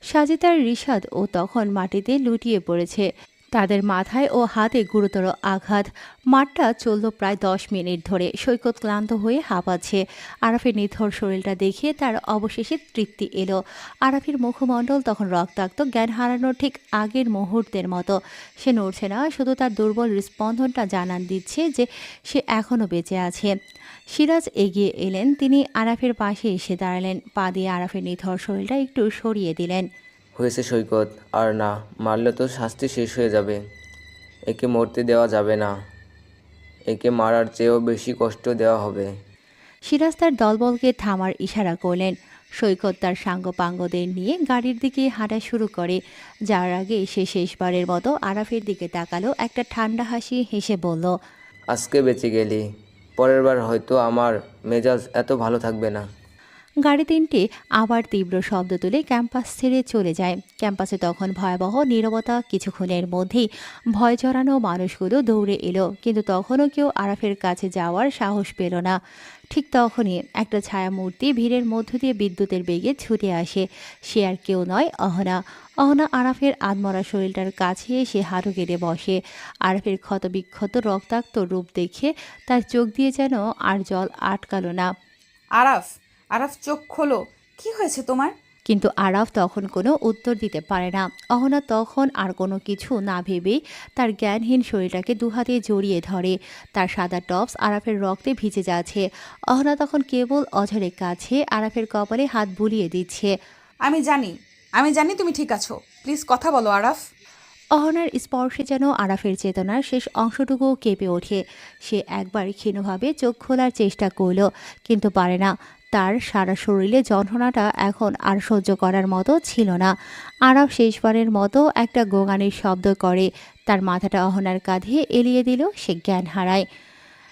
সাজিদ আর রিশাদ ও তখন মাটিতে লুটিয়ে পড়েছে, তাদের মাথায় ও হাতে গুরুতর আঘাত। মাঠটা চলল প্রায় 10 মিনিট ধরে। সৈকত ক্লান্ত হয়ে হাঁপাচ্ছে। আরাফের নিথর শরীরটা দেখে তার অবশেষে তৃপ্তি এলো। আরাফের মুখমণ্ডল তখন রক্তাক্ত, জ্ঞান হারানোর ঠিক আগের মুহূর্তের মতো। সে নড়ছে না, শুধু তার দুর্বল হৃস্পন্দনটা জানান দিচ্ছে যে সে এখনও বেঁচে আছে। সিরাজ এগিয়ে এলেন, তিনি আরাফের পাশে এসে দাঁড়ালেন, পা দিয়ে আরাফের নিথর শরীরটা একটু সরিয়ে দিলেন। হয়েছে সৈকত, আর না মারলে তো শাস্তি শেষ হয়ে যাবে। একে মরতে দেওয়া যাবে না, একে মারার চেয়েও বেশি কষ্ট দেওয়া হবে। সিরাজ তার দলবলকে থামার ইশারা করলেন। সৈকত তার সাঙ্গপাঙ্গদের নিয়ে গাড়ির দিকে হাঁটা শুরু করে। যার আগে সে শেষবারের মতো আরাফের দিকে তাকালো, একটা ঠান্ডা হাসি হেসে বলল, আজকে বেঁচে গেলি, পরের বার হয়তো আমার মেজাজ এত ভালো থাকবে না। গাড়ি তিনটে আবার তীব্র শব্দ তুলে ক্যাম্পাস ছেড়ে চলে যায়। ক্যাম্পাসে তখন ভয়াবহ নীরবতা। কিছুক্ষণের মধ্যেই ভয় জড়ানো মানুষগুলো দৌড়ে এলো, কিন্তু তখনও কেউ আরাফের কাছে যাওয়ার সাহস পেল না। ঠিক তখনই একটা ছায়ামূর্তি ভিড়ের মধ্য দিয়ে বিদ্যুতের বেগে ছুটে আসে। সে আর কেউ নয়, অহনা। অহনা আরাফের আধমরা শরীরটার কাছে এসে হাঁটু কেটে বসে। আরাফের ক্ষতবিক্ষত রক্তাক্ত রূপ দেখে তার চোখ দিয়ে যেন আর জল আটকালো না। আরাফ, আরাফ চোখ খোলো, কি হয়েছে তোমার? কিন্তু আরাফ তখন কোনো উত্তর দিতে পারে না। অহনা তখন আর কোনো কিছু না ভেবেই তার জ্ঞানহীন শরীরটাকে দুহাতে জড়িয়ে ধরে। তার সাদা টপস আরাফের রক্তে ভিজে যাচ্ছে। অহনা তখন কেবল অঝরে কাছে আরাফের কপালে হাত বুলিয়ে দিচ্ছে। আমি জানি তুমি ঠিক আছো, প্লিজ কথা বলো আরাফ। অহনার স্পর্শে যেন আরাফের চেতনার শেষ অংশটুকু কেঁপে ওঠে। সে একবার ক্ষীণভাবে চোখ খোলার চেষ্টা করল, কিন্তু পারে না। তার সারা শরীরে যন্ত্রণাটা এখন আর সহ্য করার মতো ছিল না। আরাফ শেষবারের মতো একটা গোঙানির শব্দ করে, তার মাথাটা অহনার কাঁধে এলিয়ে দিল। সে জ্ঞান হারায়।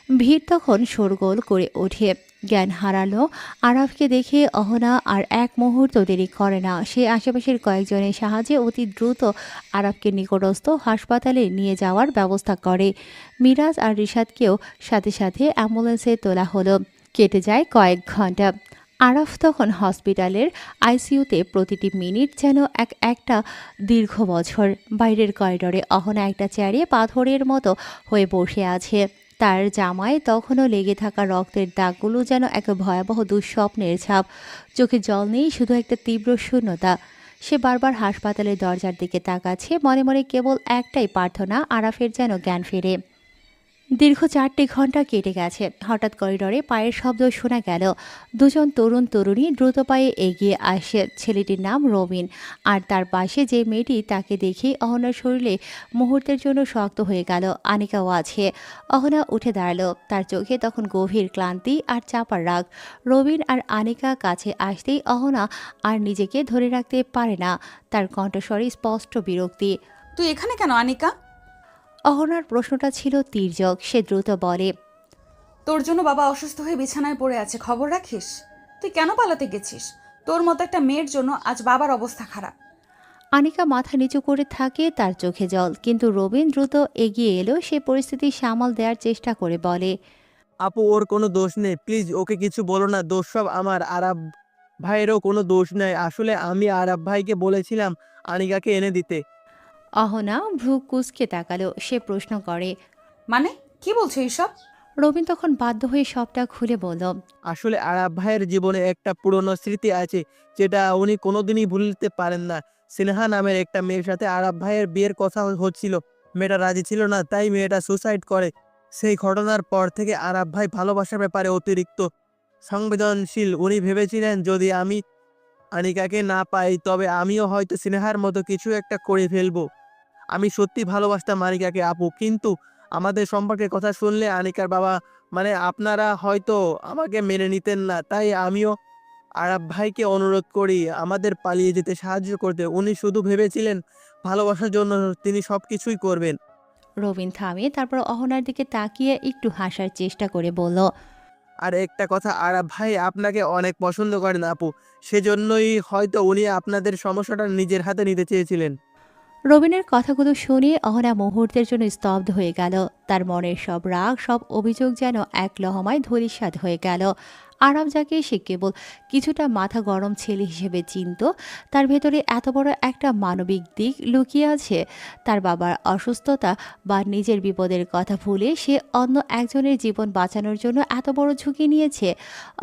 ভিড় তখন শোরগোল করে ওঠে। জ্ঞান হারালো আরাফকে দেখে অহনা আর এক মুহূর্ত দেরি করে না। সে আশেপাশের কয়েকজনের সাহায্যে অতি দ্রুত আরাফকে নিকটস্থ হাসপাতালে নিয়ে যাওয়ার ব্যবস্থা করে। মিরাজ আর রিশাদকেও সাথে সাথে অ্যাম্বুলেন্সে তোলা হলো। কেটে যায় কয়েক ঘন্টা। আরাফ তখন হসপিটালের আইসিইউতে। প্রতিটি মিনিট যেন একটা দীর্ঘ বছর। বাইরের করিডোরে অহনা একটা চেয়ারে পাথরের মতো হয়ে বসে আছে। তার জামায় তখনও লেগে থাকা রক্তের দাগগুলো যেন এক ভয়াবহ দুঃস্বপ্নের ছাপ। চোখে জল নেই, শুধু একটা তীব্র শূন্যতা। সে বারবার হাসপাতালের দরজার দিকে তাকাচ্ছে, মনে মনে কেবল একটাই প্রার্থনা, আরাফের যেন জ্ঞান ফেরে। দীর্ঘ 4 ঘন্টা কেটে গেছে। হঠাৎ করিডোরে পায়ের শব্দ শোনা গেল। দুজন তরুণ তরুণী দ্রুত পায়ে এগিয়ে আসে। ছেলেটির নাম রবিন, আর তার পাশে যে মেয়েটি, তাকে দেখেই অহনার শরীরে মুহূর্তের জন্য শক্ত হয়ে গেল। আনিকাও আছে। অহনা উঠে দাঁড়ালো, তার চোখে তখন গভীর ক্লান্তি আর চাপার রাগ। রবিন আর আনিকা কাছে আসতেই অহনা আর নিজেকে ধরে রাখতে পারে না। তার কণ্ঠস্বরে স্পষ্ট বিরক্তি। তুই এখানে কেন আনিকা? অহনার প্রশ্নটা ছিল তির্যক। সে দ্রুত বলে, তোর জন্য বাবা অসুস্থ হয়ে বিছানায় পড়ে আছে, খবর রাখিস? তুই কেন পালাতে গেছিস? তোর মতো একটা মেয়ের জন্য আজ বাবার অবস্থা খারাপ। আনিকা মাথা নিচু করে থাকে, তার চোখে জল। কিন্তু রবিন দ্রুত এগিয়ে এলো। সে পরিস্থিতি সামাল দেওয়ার চেষ্টা করে বলে, আপু, ওর কোনো দোষ নেই, প্লিজ ওকে কিছু বলো না। দোষ সব আমার। আরাব ভাইয়েরও কোনো দোষ নেই। আসলে আমি আরাব ভাইকে বলেছিলাম আনিকাকে এনে দিতে। অহনা ভ্রু কুঁচকে তাকালো। সে প্রশ্ন করে, মানে কি বলছো এইসব? রবিন তখন বাধ্য হয়ে সবটা খুলে বলল, আসলে আরাব ভাইয়ের জীবনে একটা পুরনো স্মৃতি আছে যেটা উনি কোনোদিনই ভুলতে পারেন না। সিনহা নামের একটা মেয়ের সাথে আরাব ভাইয়ের বিয়ের কথা হচ্ছিল। মেয়েটা রাজি ছিল না, তাই মেয়েটা সুসাইড করে। সেই ঘটনার পর থেকে আরাব ভাই ভালোবাসার ব্যাপারে অতিরিক্ত সংবেদনশীল। উনি ভেবেছিলেন যদি আমি আনিকাকে না পাই তবে আমিও হয়তো সিনহার মতো কিছু একটা করে ফেলবো। আমি সত্যি ভালোবাসতাম আনিকাকে আপু, কিন্তু আমাদের সম্পর্কের কথা শুনলে আনিকার বাবা মানে আপনারা হয়তো আমাকে মেনে নিতেন না। তাই আমিও আরাব ভাইকে অনুরোধ করি আমাদের পালিয়ে যেতে সাহায্য করতে। উনি শুধু ভেবেছিলেন ভালোবাসার জন্য তিনি সবকিছুই করবেন। রবিন থামে, তারপর অহনার দিকে তাকিয়ে একটু হাসার চেষ্টা করে বলল, আর একটা কথা, আরাব ভাই আপনাকে অনেক পছন্দ করেন আপু, সেজন্যই হয়তো উনি আপনাদের সমস্যাটা নিজের হাতে নিতে চেয়েছিলেন। রবিনের কথাগুলো শুনে অহনা মুহূর্তের জন্য স্তব্ধ হয়ে গেল। তার মনের সব রাগ, সব অভিযোগ যেন এক লহমায় ধূলিসাৎ হয়ে গেল। আরব যাকে সে কেবল কিছুটা মাথা গরম ছেলে হিসেবে চিনত, তার ভেতরে এত বড় একটা মানবিক দিক লুকিয়ে আছে। তার বাবার অসুস্থতা বা নিজের বিপদের কথা ভুলে সে অন্য একজনের জীবন বাঁচানোর জন্য এত বড় ঝুঁকি নিয়েছে।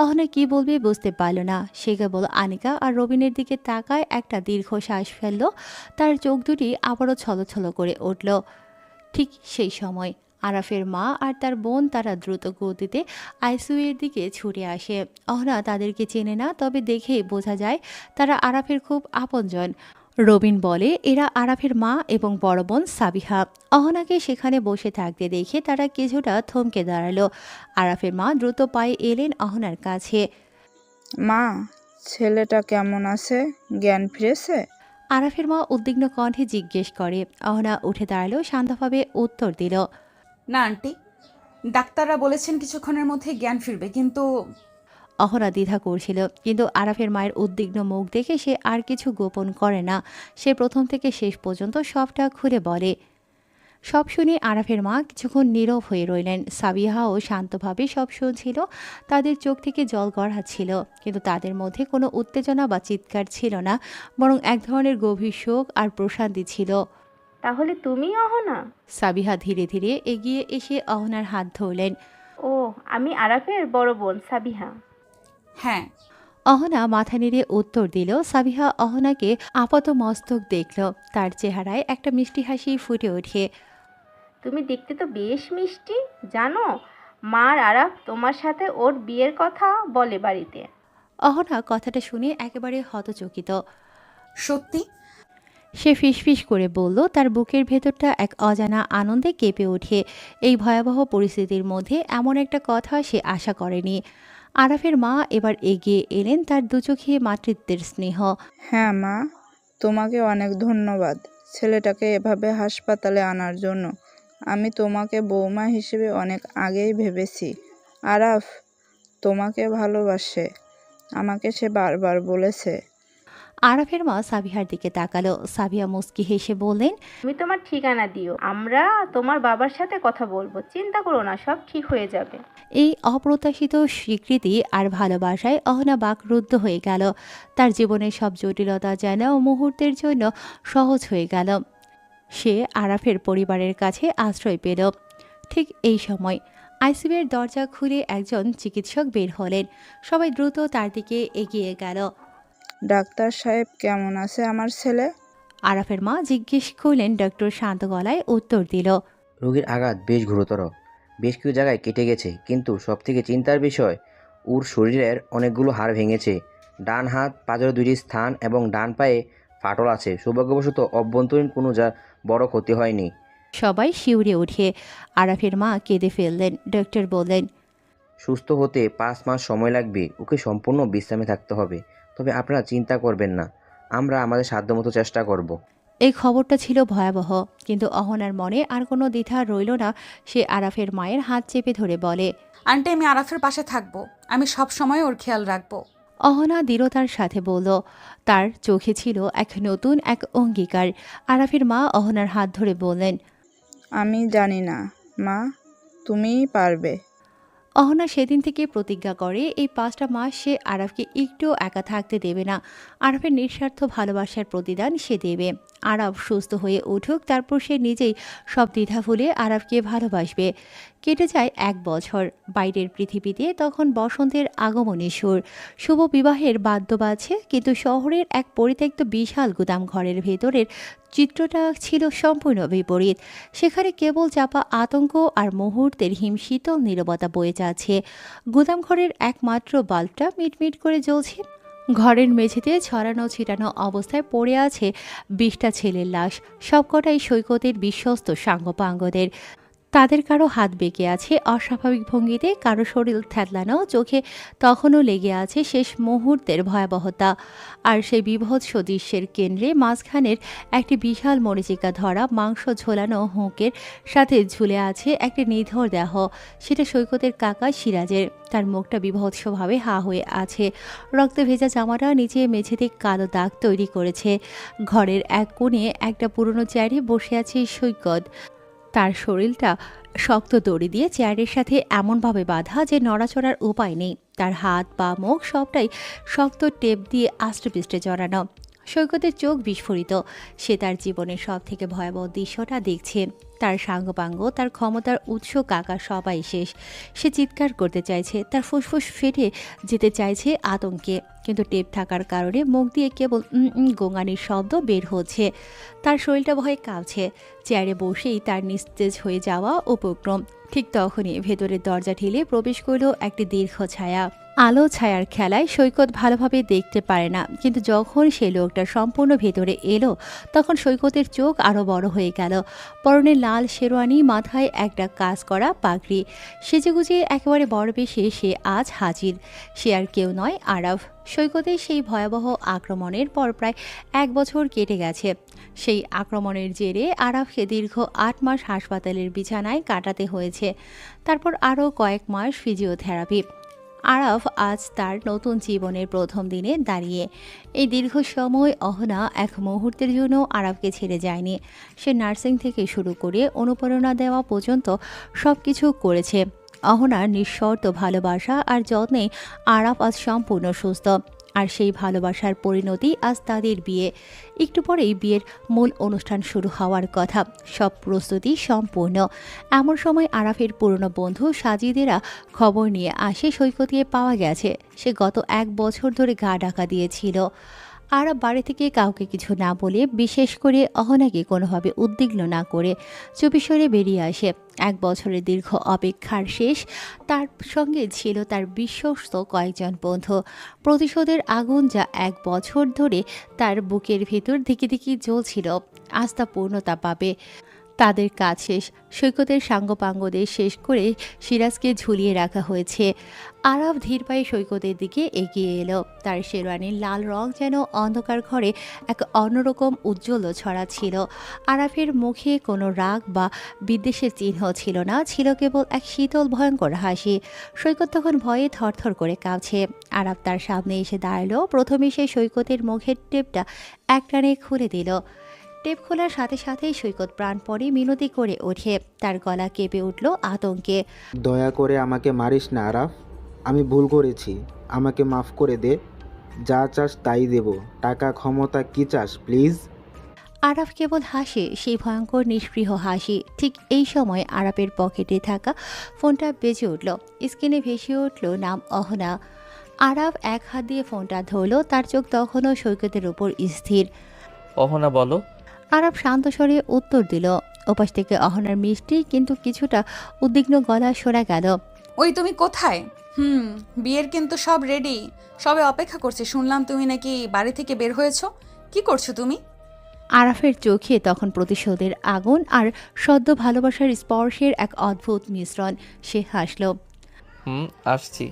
অহনা কি বলবে বুঝতে পারল না। সে কেবল আনিকা আর রবিনের দিকে তাকায় একটা দীর্ঘশ্বাস ফেলল। তার চোখ দুটি আবারও ছলছল করে উঠল। ঠিক সেই সময় আরাফের মা আর তার বোন তারা দ্রুত গতিতে আইসিইউর দিকে ছুটে আসে। অহনা তাদেরকে চেনে না, তবে দেখেই বোঝা যায় তারা আরাফের খুব আপনজন। রবিন বলে এরা আরাফের মা এবং বড় বোন সাবিহা। অহনাকে সেখানে বসে থাকতে দেখে তারা কিছুটা থমকে দাঁড়ালো। আরাফের মা দ্রুত পায়ে এলেন অহনার কাছে। মা, ছেলেটা কেমন আছে? জ্ঞান ফিরেছে? আরাফের মা উদ্বিগ্ন কণ্ঠে জিজ্ঞেস করে। অহনা উঠে দাঁড়ালো, শান্তভাবে উত্তর দিল, না আন্টি, ডাক্তাররা বলেছেন কিছুক্ষণের মধ্যে জ্ঞান ফিরবে, কিন্তু অহনা দ্বিধা করছিল, কিন্তু আরাফের মায়ের উদ্বিগ্ন মুখ দেখে সে আর কিছু গোপন করে না। সে প্রথম থেকে শেষ পর্যন্ত সবটা খুলে বলে। সব শুনে আরাফের মা কিছুক্ষণ নীরব হয়ে রইলেন। সাবিহাও শান্তভাবে সব শুনছিল। তাদের চোখ থেকে জল গড়াচ্ছিল, কিন্তু তাদের মধ্যে কোনো উত্তেজনা বা চিৎকার ছিল না, বরং এক ধরনের গভীর শোক আর প্রশান্তি ছিল। তাহলে তুমি অহনা? সাবিহা ধীরে ধীরে এগিয়ে এসে অহনার হাত ধরলেন। ও, আমি আরাফের বড় বোন সাবিহা। হ্যাঁ। অহনা মাথা নেড়ে উত্তর দিল। সাবিহা অহনাকে আপাত মস্তক দেখল। তার চেহারায় একটা মিষ্টি হাসি ফুটে ওঠে। তুমি দেখতে তো বেশ মিষ্টি। জানো, মার আরাফ তোমার সাথে ওর বিয়ের কথা বলে বাড়িতে। অহনা কথাটা শুনে একেবারে হতচকিত। সত্যি? সে ফিসফিস করে বলল। তার বুকের ভেতরটা এক অজানা আনন্দে কেঁপে ওঠে। এই ভয়াবহ পরিস্থিতির মধ্যে এমন একটা কথা সে আশা করেনি। আরাফের মা এবার এগিয়ে এলেন, তার দুচোখে মাতৃত্বের স্নেহ। হ্যাঁ মা, তোমাকে অনেক ধন্যবাদ ছেলেটাকে এভাবে হাসপাতালে আনার জন্য। আমি তোমাকে বৌমা হিসেবে অনেক আগেই ভেবেছি। আরাফ তোমাকে ভালোবাসে, আমাকে সে বারবার বলেছে। আরাফের মা সাবিহার দিকে তাকালো। সাবিহা মুস্কি হেসে বললেন, তুমি তোমার ঠিকানা দিও, আমরা তোমার বাবার সাথে কথা বলবো। চিন্তা করো না, সব ঠিক হয়ে যাবে। এই অপ্রত্যাশিত স্বীকৃতি আর ভালোবাসায় অহনা বাকরুদ্ধ হয়ে গেল। তার জীবনের সব জটিলতা যেন মুহূর্তের জন্য সহজ হয়ে গেল। সে আরাফের পরিবারের কাছে আশ্রয় পেল। ঠিক এই সময় আইসিইউর দরজা খুলে একজন চিকিৎসক বের হলেন। সবাই দ্রুত তার দিকে এগিয়ে গেল। ডাক্তার সাহেব, কেমন আছে আমার ছেলে? আরাফের মা জিজ্ঞেস করলেন। ডক্টর শান্ত গলায় উত্তর দিল, রোগীর আঘাত বেশ গুরুতর, বেশ কিছু জায়গায় কেটে গেছে, কিন্তু সবথেকে চিন্তার বিষয় ওর শরীরের অনেকগুলো হাড় ভেঙেছে। ডান হাত পাঁজরের 2টি স্থান এবং ডান পায়ে ফাটল আছে। সৌভাগ্যবশত অভ্যন্তরীণ কোনো বড় ক্ষতি হয়নি। সবাই শিউরে উঠে আরাফের মা কেঁদে ফেললেন। ডক্টর বললেন, সুস্থ হতে 5 মাস সময় লাগবে, ওকে সম্পূর্ণ বিশ্রামে থাকতে হবে। তবে আপনারা চিন্তা করবেন না, আমরা আমাদের সাধ্যমতো চেষ্টা করব। এই খবরটা ছিল ভয়াবহ, কিন্তু অহনার মনে আর কোনো দ্বিধা রইল না। সে আরাফের মায়ের হাত চেপে ধরে বলে, আন্টি আমি আরাফের পাশে থাকবো, আমি সব সময় ওর খেয়াল রাখবো। অহনা দৃঢ়তার সাথে বলল। তার চোখে ছিল এক নতুন এক অঙ্গীকার। আরাফের মা অহনার হাত ধরে বললেন, আমি জানি না মা, তুমিই পারবে। অহনা সেদিন থেকে প্রতিজ্ঞা করে এই 5টা মাস সে আরাফকে একটু একা থাকতে দেবে না। আরাফের নিঃস্বার্থ ভালোবাসার প্রতিদান সে দেবে। আরাফ সুস্থ হয়ে উঠুক, তারপর সে নিজেই সব দ্বিধা ভুলে আরাফকে ভালোবাসবে। কেটে যায় 1 বছর। বাইরের পৃথিবীতে তখন বসন্তের আগমনী সুর। শুভ বিবাহের বাদ্য বাজছে, কিন্তু শহরের এক পরিত্যক্ত বিশাল গুদাম ঘরের ভেতরের চিত্রটা ছিল সম্পূর্ণ বিপরীত। সেখানে কেবল চাপা আতঙ্ক আর মুহূর্তের হিমশীতল নীরবতা বয়ে যাচ্ছে। গুদাম ঘরের একমাত্র বাল্বটা মিটমিট করে জ্বলছে। ঘরের মেঝেতে ছড়ানো ছিটানো অবস্থায় পড়ে আছে 20টা ছেলের লাশ, সবকটাই সৈকতের বিশ্বস্ত সাঙ্গপাঙ্গদের। তাদের কারো হাত বেঁকে আছে অস্বাভাবিক ভঙ্গিতে, কারো শরীর থ্যাতলানো, চোখে তখনও লেগে আছে শেষ মুহূর্তের ভয়াবহতা। আর সেই বিভৎস দৃশ্যের কেন্দ্রে মাঝখানের একটি বিশাল মরিচিকা ধরা মাংস ঝোলানো হুঁকের সাথে ঝুলে আছে একটি নিথর দেহ। সেটা সৈকতের কাকা সিরাজের। তার মুখটা বিভৎসভাবে হা হয়ে আছে। রক্তে ভেজা জামাটা নিচে মেঝেতে কালো দাগ তৈরি করেছে। ঘরের এক কোণে একটা পুরনো চেয়ারে বসে আছে সৈকত। তার শরীরটা শক্ত দড়ি দিয়ে চেয়ারের সাথে এমনভাবে বাঁধা যে নড়াচড়ার উপায় নেই। তার হাত পা মুখ সবটাই শক্ত টেপ দিয়ে আষ্টপৃষ্টে জড়ানো। সৈকতের চোখ বিস্ফোরিত। সে তার জীবনের সব থেকে ভয়াবহ দৃশ্যটা দেখছে। তার সাঙ্গপাঙ্গ, তার ক্ষমতার উৎস কাকা সবাই শেষ। সে চিৎকার করতে চাইছে, তার ফুসফুস ফেটে যেতে চাইছে আতঙ্কে, কিন্তু টেপ থাকার কারণে মুখ দিয়ে কেবল গোঙানির শব্দ বের হচ্ছে। তার শরীরটা ভয়ে কাঁপছে। চেয়ারে বসেই তার নিস্তেজ হয়ে যাওয়া উপক্রম। ঠিক তখনই ভেতরের দরজা ঠেলে প্রবেশ করল একটি দীর্ঘ ছায়া। আলো ছায়ার খেলায় সৈকত ভালোভাবে দেখতে পারে না, কিন্তু যখন সেই লোকটা সম্পূর্ণ ভেতরে এলো তখন সৈকতের চোখ আরও বড় হয়ে গেল। পরনে লাল শেরওয়ানি, মাথায় একটা কাজ করা পাগড়ি, সেজেগুজে একেবারে বড় বেশে সে আজ হাজির। সে আর কেউ নয়, আরাফ। সৈকতের সেই ভয়াবহ আক্রমণের পর প্রায় 1 বছর কেটে গেছে। সেই আক্রমণের জেরে আরাফকে দীর্ঘ 8 মাস হাসপাতালের বিছানায় কাটাতে হয়েছে। তারপর আরও কয়েক মাস ফিজিওথেরাপি। আরাফ আজ তার নতুন জীবনের প্রথম দিনে দাঁড়িয়ে। এই দীর্ঘ সময় অহনা এক মুহূর্তের জন্য আরাফকে ছেড়ে যায়নি। সে নার্সিং থেকে শুরু করে অনুপ্রেরণা দেওয়া পর্যন্ত সব কিছু করেছে। অহনার নিঃশর্ত ভালোবাসা আর যত্নে আরাফ আজ সম্পূর্ণ সুস্থ। আর সেই ভালোবাসার পরিণতি আজ তাদের বিয়ে। একটু পরেই বিয়ের মূল অনুষ্ঠান শুরু হওয়ার কথা। সব প্রস্তুতি সম্পূর্ণ। এমন সময় আরাফের পুরনো বন্ধু সাজিদেরা খবর নিয়ে আসে সৈকতকে পাওয়া গেছে। সে গত 1 বছর ধরে গা ঢাকা দিয়েছিল। আরাফ বাড়ি থেকে কাউকে কিছু না বলে, বিশেষ করে অহনাকে কোনোভাবে উদ্বিগ্ন না করে চুপি সরে বেরিয়ে আসে। 1 বছরের দীর্ঘ অপেক্ষার শেষ। তার সঙ্গে ছিল তার বিশ্বস্ত কয়েকজন বন্ধু। প্রতিশোধের আগুন যা 1 বছর ধরে তার বুকের ভেতর দিকে দিকে জ্বলছিল, আজ তা পূর্ণতা পাবে। তাদের কাজ শেষ। সৈকতের সাঙ্গপাঙ্গদের শেষ করে সিরাজকে ঝুলিয়ে রাখা হয়েছে। আরাফ ধীর পায়ে সৈকতের দিকে এগিয়ে এলো। তার শেরওয়ানির লাল রং যেন অন্ধকার ঘরে এক অন্যরকম উজ্জ্বল ছড়াচ্ছিল। আরাফের মুখে কোনো রাগ বা বিদ্বেষের চিহ্ন ছিল না, ছিল কেবল এক শীতল ভয়ঙ্কর হাসি। সৈকত তখন ভয়ে থরথর করে কাঁপছে। আরাফ তার সামনে এসে দাঁড়ালো। প্রথমে সে সৈকতের মুখের টেপটা একটানে খুলে দিল। টেপ খোলার সাথে সাথেই সৈকত প্রাণপণে মিনতি করে ওঠে। তার গলা কেঁপে উঠল আতঙ্কে। দয়া করে আমাকে মারিস না আরাফ, আমি ভুল করেছি, আমাকে মাফ করে দে। যা চাস তাই দেব। টাকা, ক্ষমতা, কি চাস প্লিজ? আরাফ কেবল হাসে, সেই ভয়ঙ্কর নিষ্পৃহ হাসি। ঠিক এই সময় আরাফের পকেটে থাকা ফোনটা বেজে উঠল। স্ক্রিনে ভেসে উঠল নাম অহনা। আরাফ এক হাত দিয়ে ফোনটা ধরল। তার চোখ তখনও সৈকতের উপর স্থির। অহনা বলো। আরাফ শান্ত স্বরে উত্তর দিল। ওপাশ থেকে অহনার মিষ্টি কিন্তু কিছুটা উদ্বিগ্ন গলা শোনা গেল। ওই তুমি কোথায়? বিয়ের কিন্তু সব রেডি, সবে অপেক্ষা করছে। শুনলাম তুমি নাকি বাড়ি থেকে বের হয়েছো। কি করছো তুমি? আরাফের চোখে তখন প্রতিশোধের আগুন আর সদ্য ভালোবাসার স্পর্শের এক অদ্ভুত মিশ্রণ। সে হাসল। আসছি,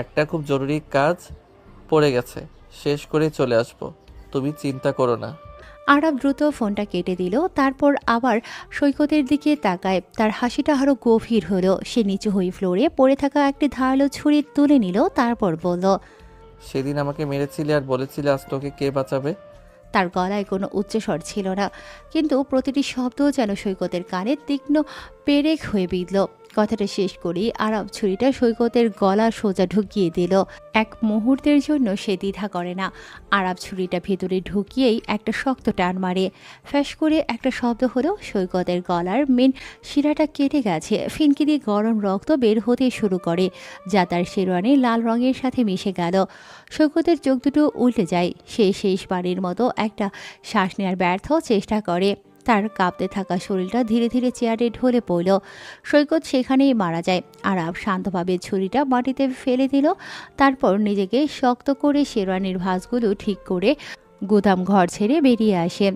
একটা খুব জরুরি কাজ পড়ে গেছে, শেষ করে চলে আসবো, তুমি চিন্তা করো না। আরাফ দ্রুত ফোনটা কেটে দিল। তারপর আবার সৈকতের দিকে তাকায়। তার হাসিটা আরো গভীর হলো। সে নিচু হয়ে ফ্লোরে পড়ে থাকা একটি ধারালো ছুরি তুলে নিল। তারপর বলল, সেদিন আমাকে মেরেছিলে আর বলেছিলে আজ তোকে কে বাঁচাবে। তার গলায় কোনো উচ্চস্বর ছিল না, কিন্তু প্রতিটি শব্দ যেন সৈকতের কানে তীক্ষ্ণ পেরেক হয়ে বিঁধল। কথাটা শেষ করেই আরব ছুরিটা সৈকতের গলা সোজা ঢুকিয়ে দিল। এক মুহূর্তের জন্য সে দ্বিধা করে না। আরব ছুরিটা ভেতরে ঢুকিয়েই একটা শক্ত টান মারে। ফ্যাস করে একটা শব্দ হলো, সৈকতের গলার মেন শিরাটা কেটে গেছে। ফিনকি দিয়ে গরম রক্ত বের হতে শুরু করে, যা তার শেরওয়ানি লাল রঙের সাথে মিশে গেল। সৈকতের চোখ দুটো উল্টে যায়। সে শেষবারের মতো একটা শ্বাস নেওয়ার ব্যর্থ চেষ্টা করে। তার কাঁপতে থাকা শরীরটা ধীরে ধীরে চেয়ারে ঢলে পড়ল। সৈকত সেখানেই মারা যায়। আরব শান্তভাবে ছুরিটা মাটিতে ফেলে দিল। তারপর নিজেকে শক্ত করে শেরওয়ানির ভাঁজগুলো ঠিক করে গুদাম ঘর ছেড়ে বেরিয়ে আসে।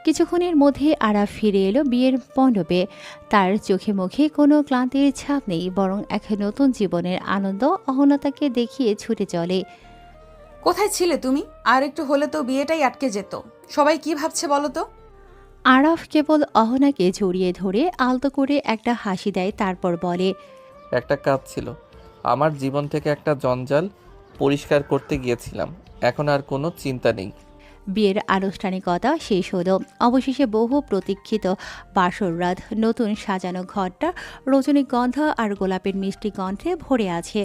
কিছুক্ষণের মধ্যে আরব ফিরে এলো বিয়ের মণ্ডপে। তার চোখে মুখে কোনো ক্লান্তির ছাপ নেই, বরং এক নতুন জীবনের আনন্দ অহনতাকে দেখিয়ে ছুটে চলে। কোথায় ছিলে তুমি? আর একটু হলে তো বিয়েটাই আটকে যেত। সবাই কি ভাবছে বলো তো? আরাফ কেবল অহনাকে জড়িয়ে ধরে আলতো করে একটা হাসি দেয়, তারপর বলে, একটা কাজ ছিল, আমার জীবন থেকে একটা জঞ্জাল পরিষ্কার করতে গিয়েছিলাম। এখন আর কোনো চিন্তা নেই। বিয়ের আনুষ্ঠানিকতা শেষ হলো। অবশেষে বহু প্রতীক্ষিত বাসর রাত। নতুন সাজানো ঘরটা রজনীগন্ধা আর গোলাপের মিষ্টি গন্ধে ভরে আছে।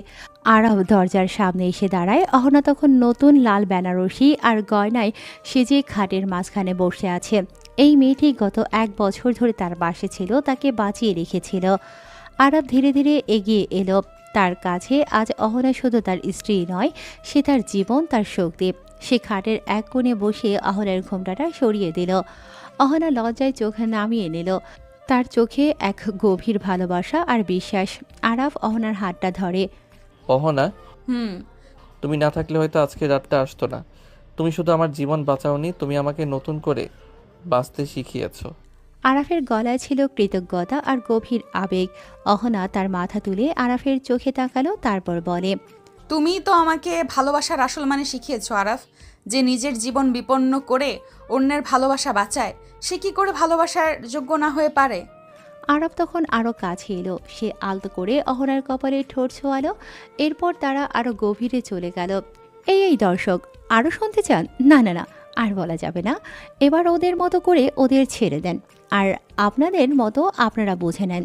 আরব দরজার সামনে এসে দাঁড়ায়। অহনা তখন নতুন লাল বেনারসি আর গয়নায় সেজে খাটের মাঝখানে বসে আছে। এই মেয়েটি গত 1 বছর ধরে তার পাশে ছিল, তাকে বাঁচিয়ে রেখেছিল। আরব ধীরে ধীরে এগিয়ে এলো। তার কাছে আজ অহনা শুধু তার স্ত্রী নয়, সে তার জীবন, তার শক্তি। সে খাটের এক কোণে বসে অহনার ঘোমটাটা সরিয়ে দিল। অহনা লজ্জায় চোখ নামিয়ে নিল। তার চোখে এক গভীর ভালোবাসা আর বিশ্বাস। আরাফ অহনার হাতটা ধরে। অহনা, হুম। তুমি না থাকলে হয়তো আজকে রাতটা আসতো না। তুমি শুধু আমার জীবন বাঁচাওনি, তুমি আমাকে নতুন করে বাঁচতে শিখিয়েছো। আরাফের গলায় ছিল কৃতজ্ঞতা আর গভীর আবেগ। অহনা তার মাথা তুলে আরাফের চোখে তাকালো, তারপর বলে, তুমি তো আমাকে ভালোবাসার আসল মানে শিখিয়েছো আরাফ। যে নিজের জীবন বিপন্ন করে অন্যের ভালোবাসা বাঁচায়, সে কি করে ভালোবাসার যোগ্য না হয়ে পারে? আরব তখন আরো কাছে এলো। সে আলতো করে অহনার কপালে ঠোঁট ছোঁয়ালো। এরপর তারা আরো গভীরে চলে গেল। এই দর্শক, আরো শুনতে চান? না না না, আর বলা যাবে না। এবার ওদের মতো করে ওদের ছেড়ে দেন, আর আপনাদের মতো আপনারা বুঝে নেন।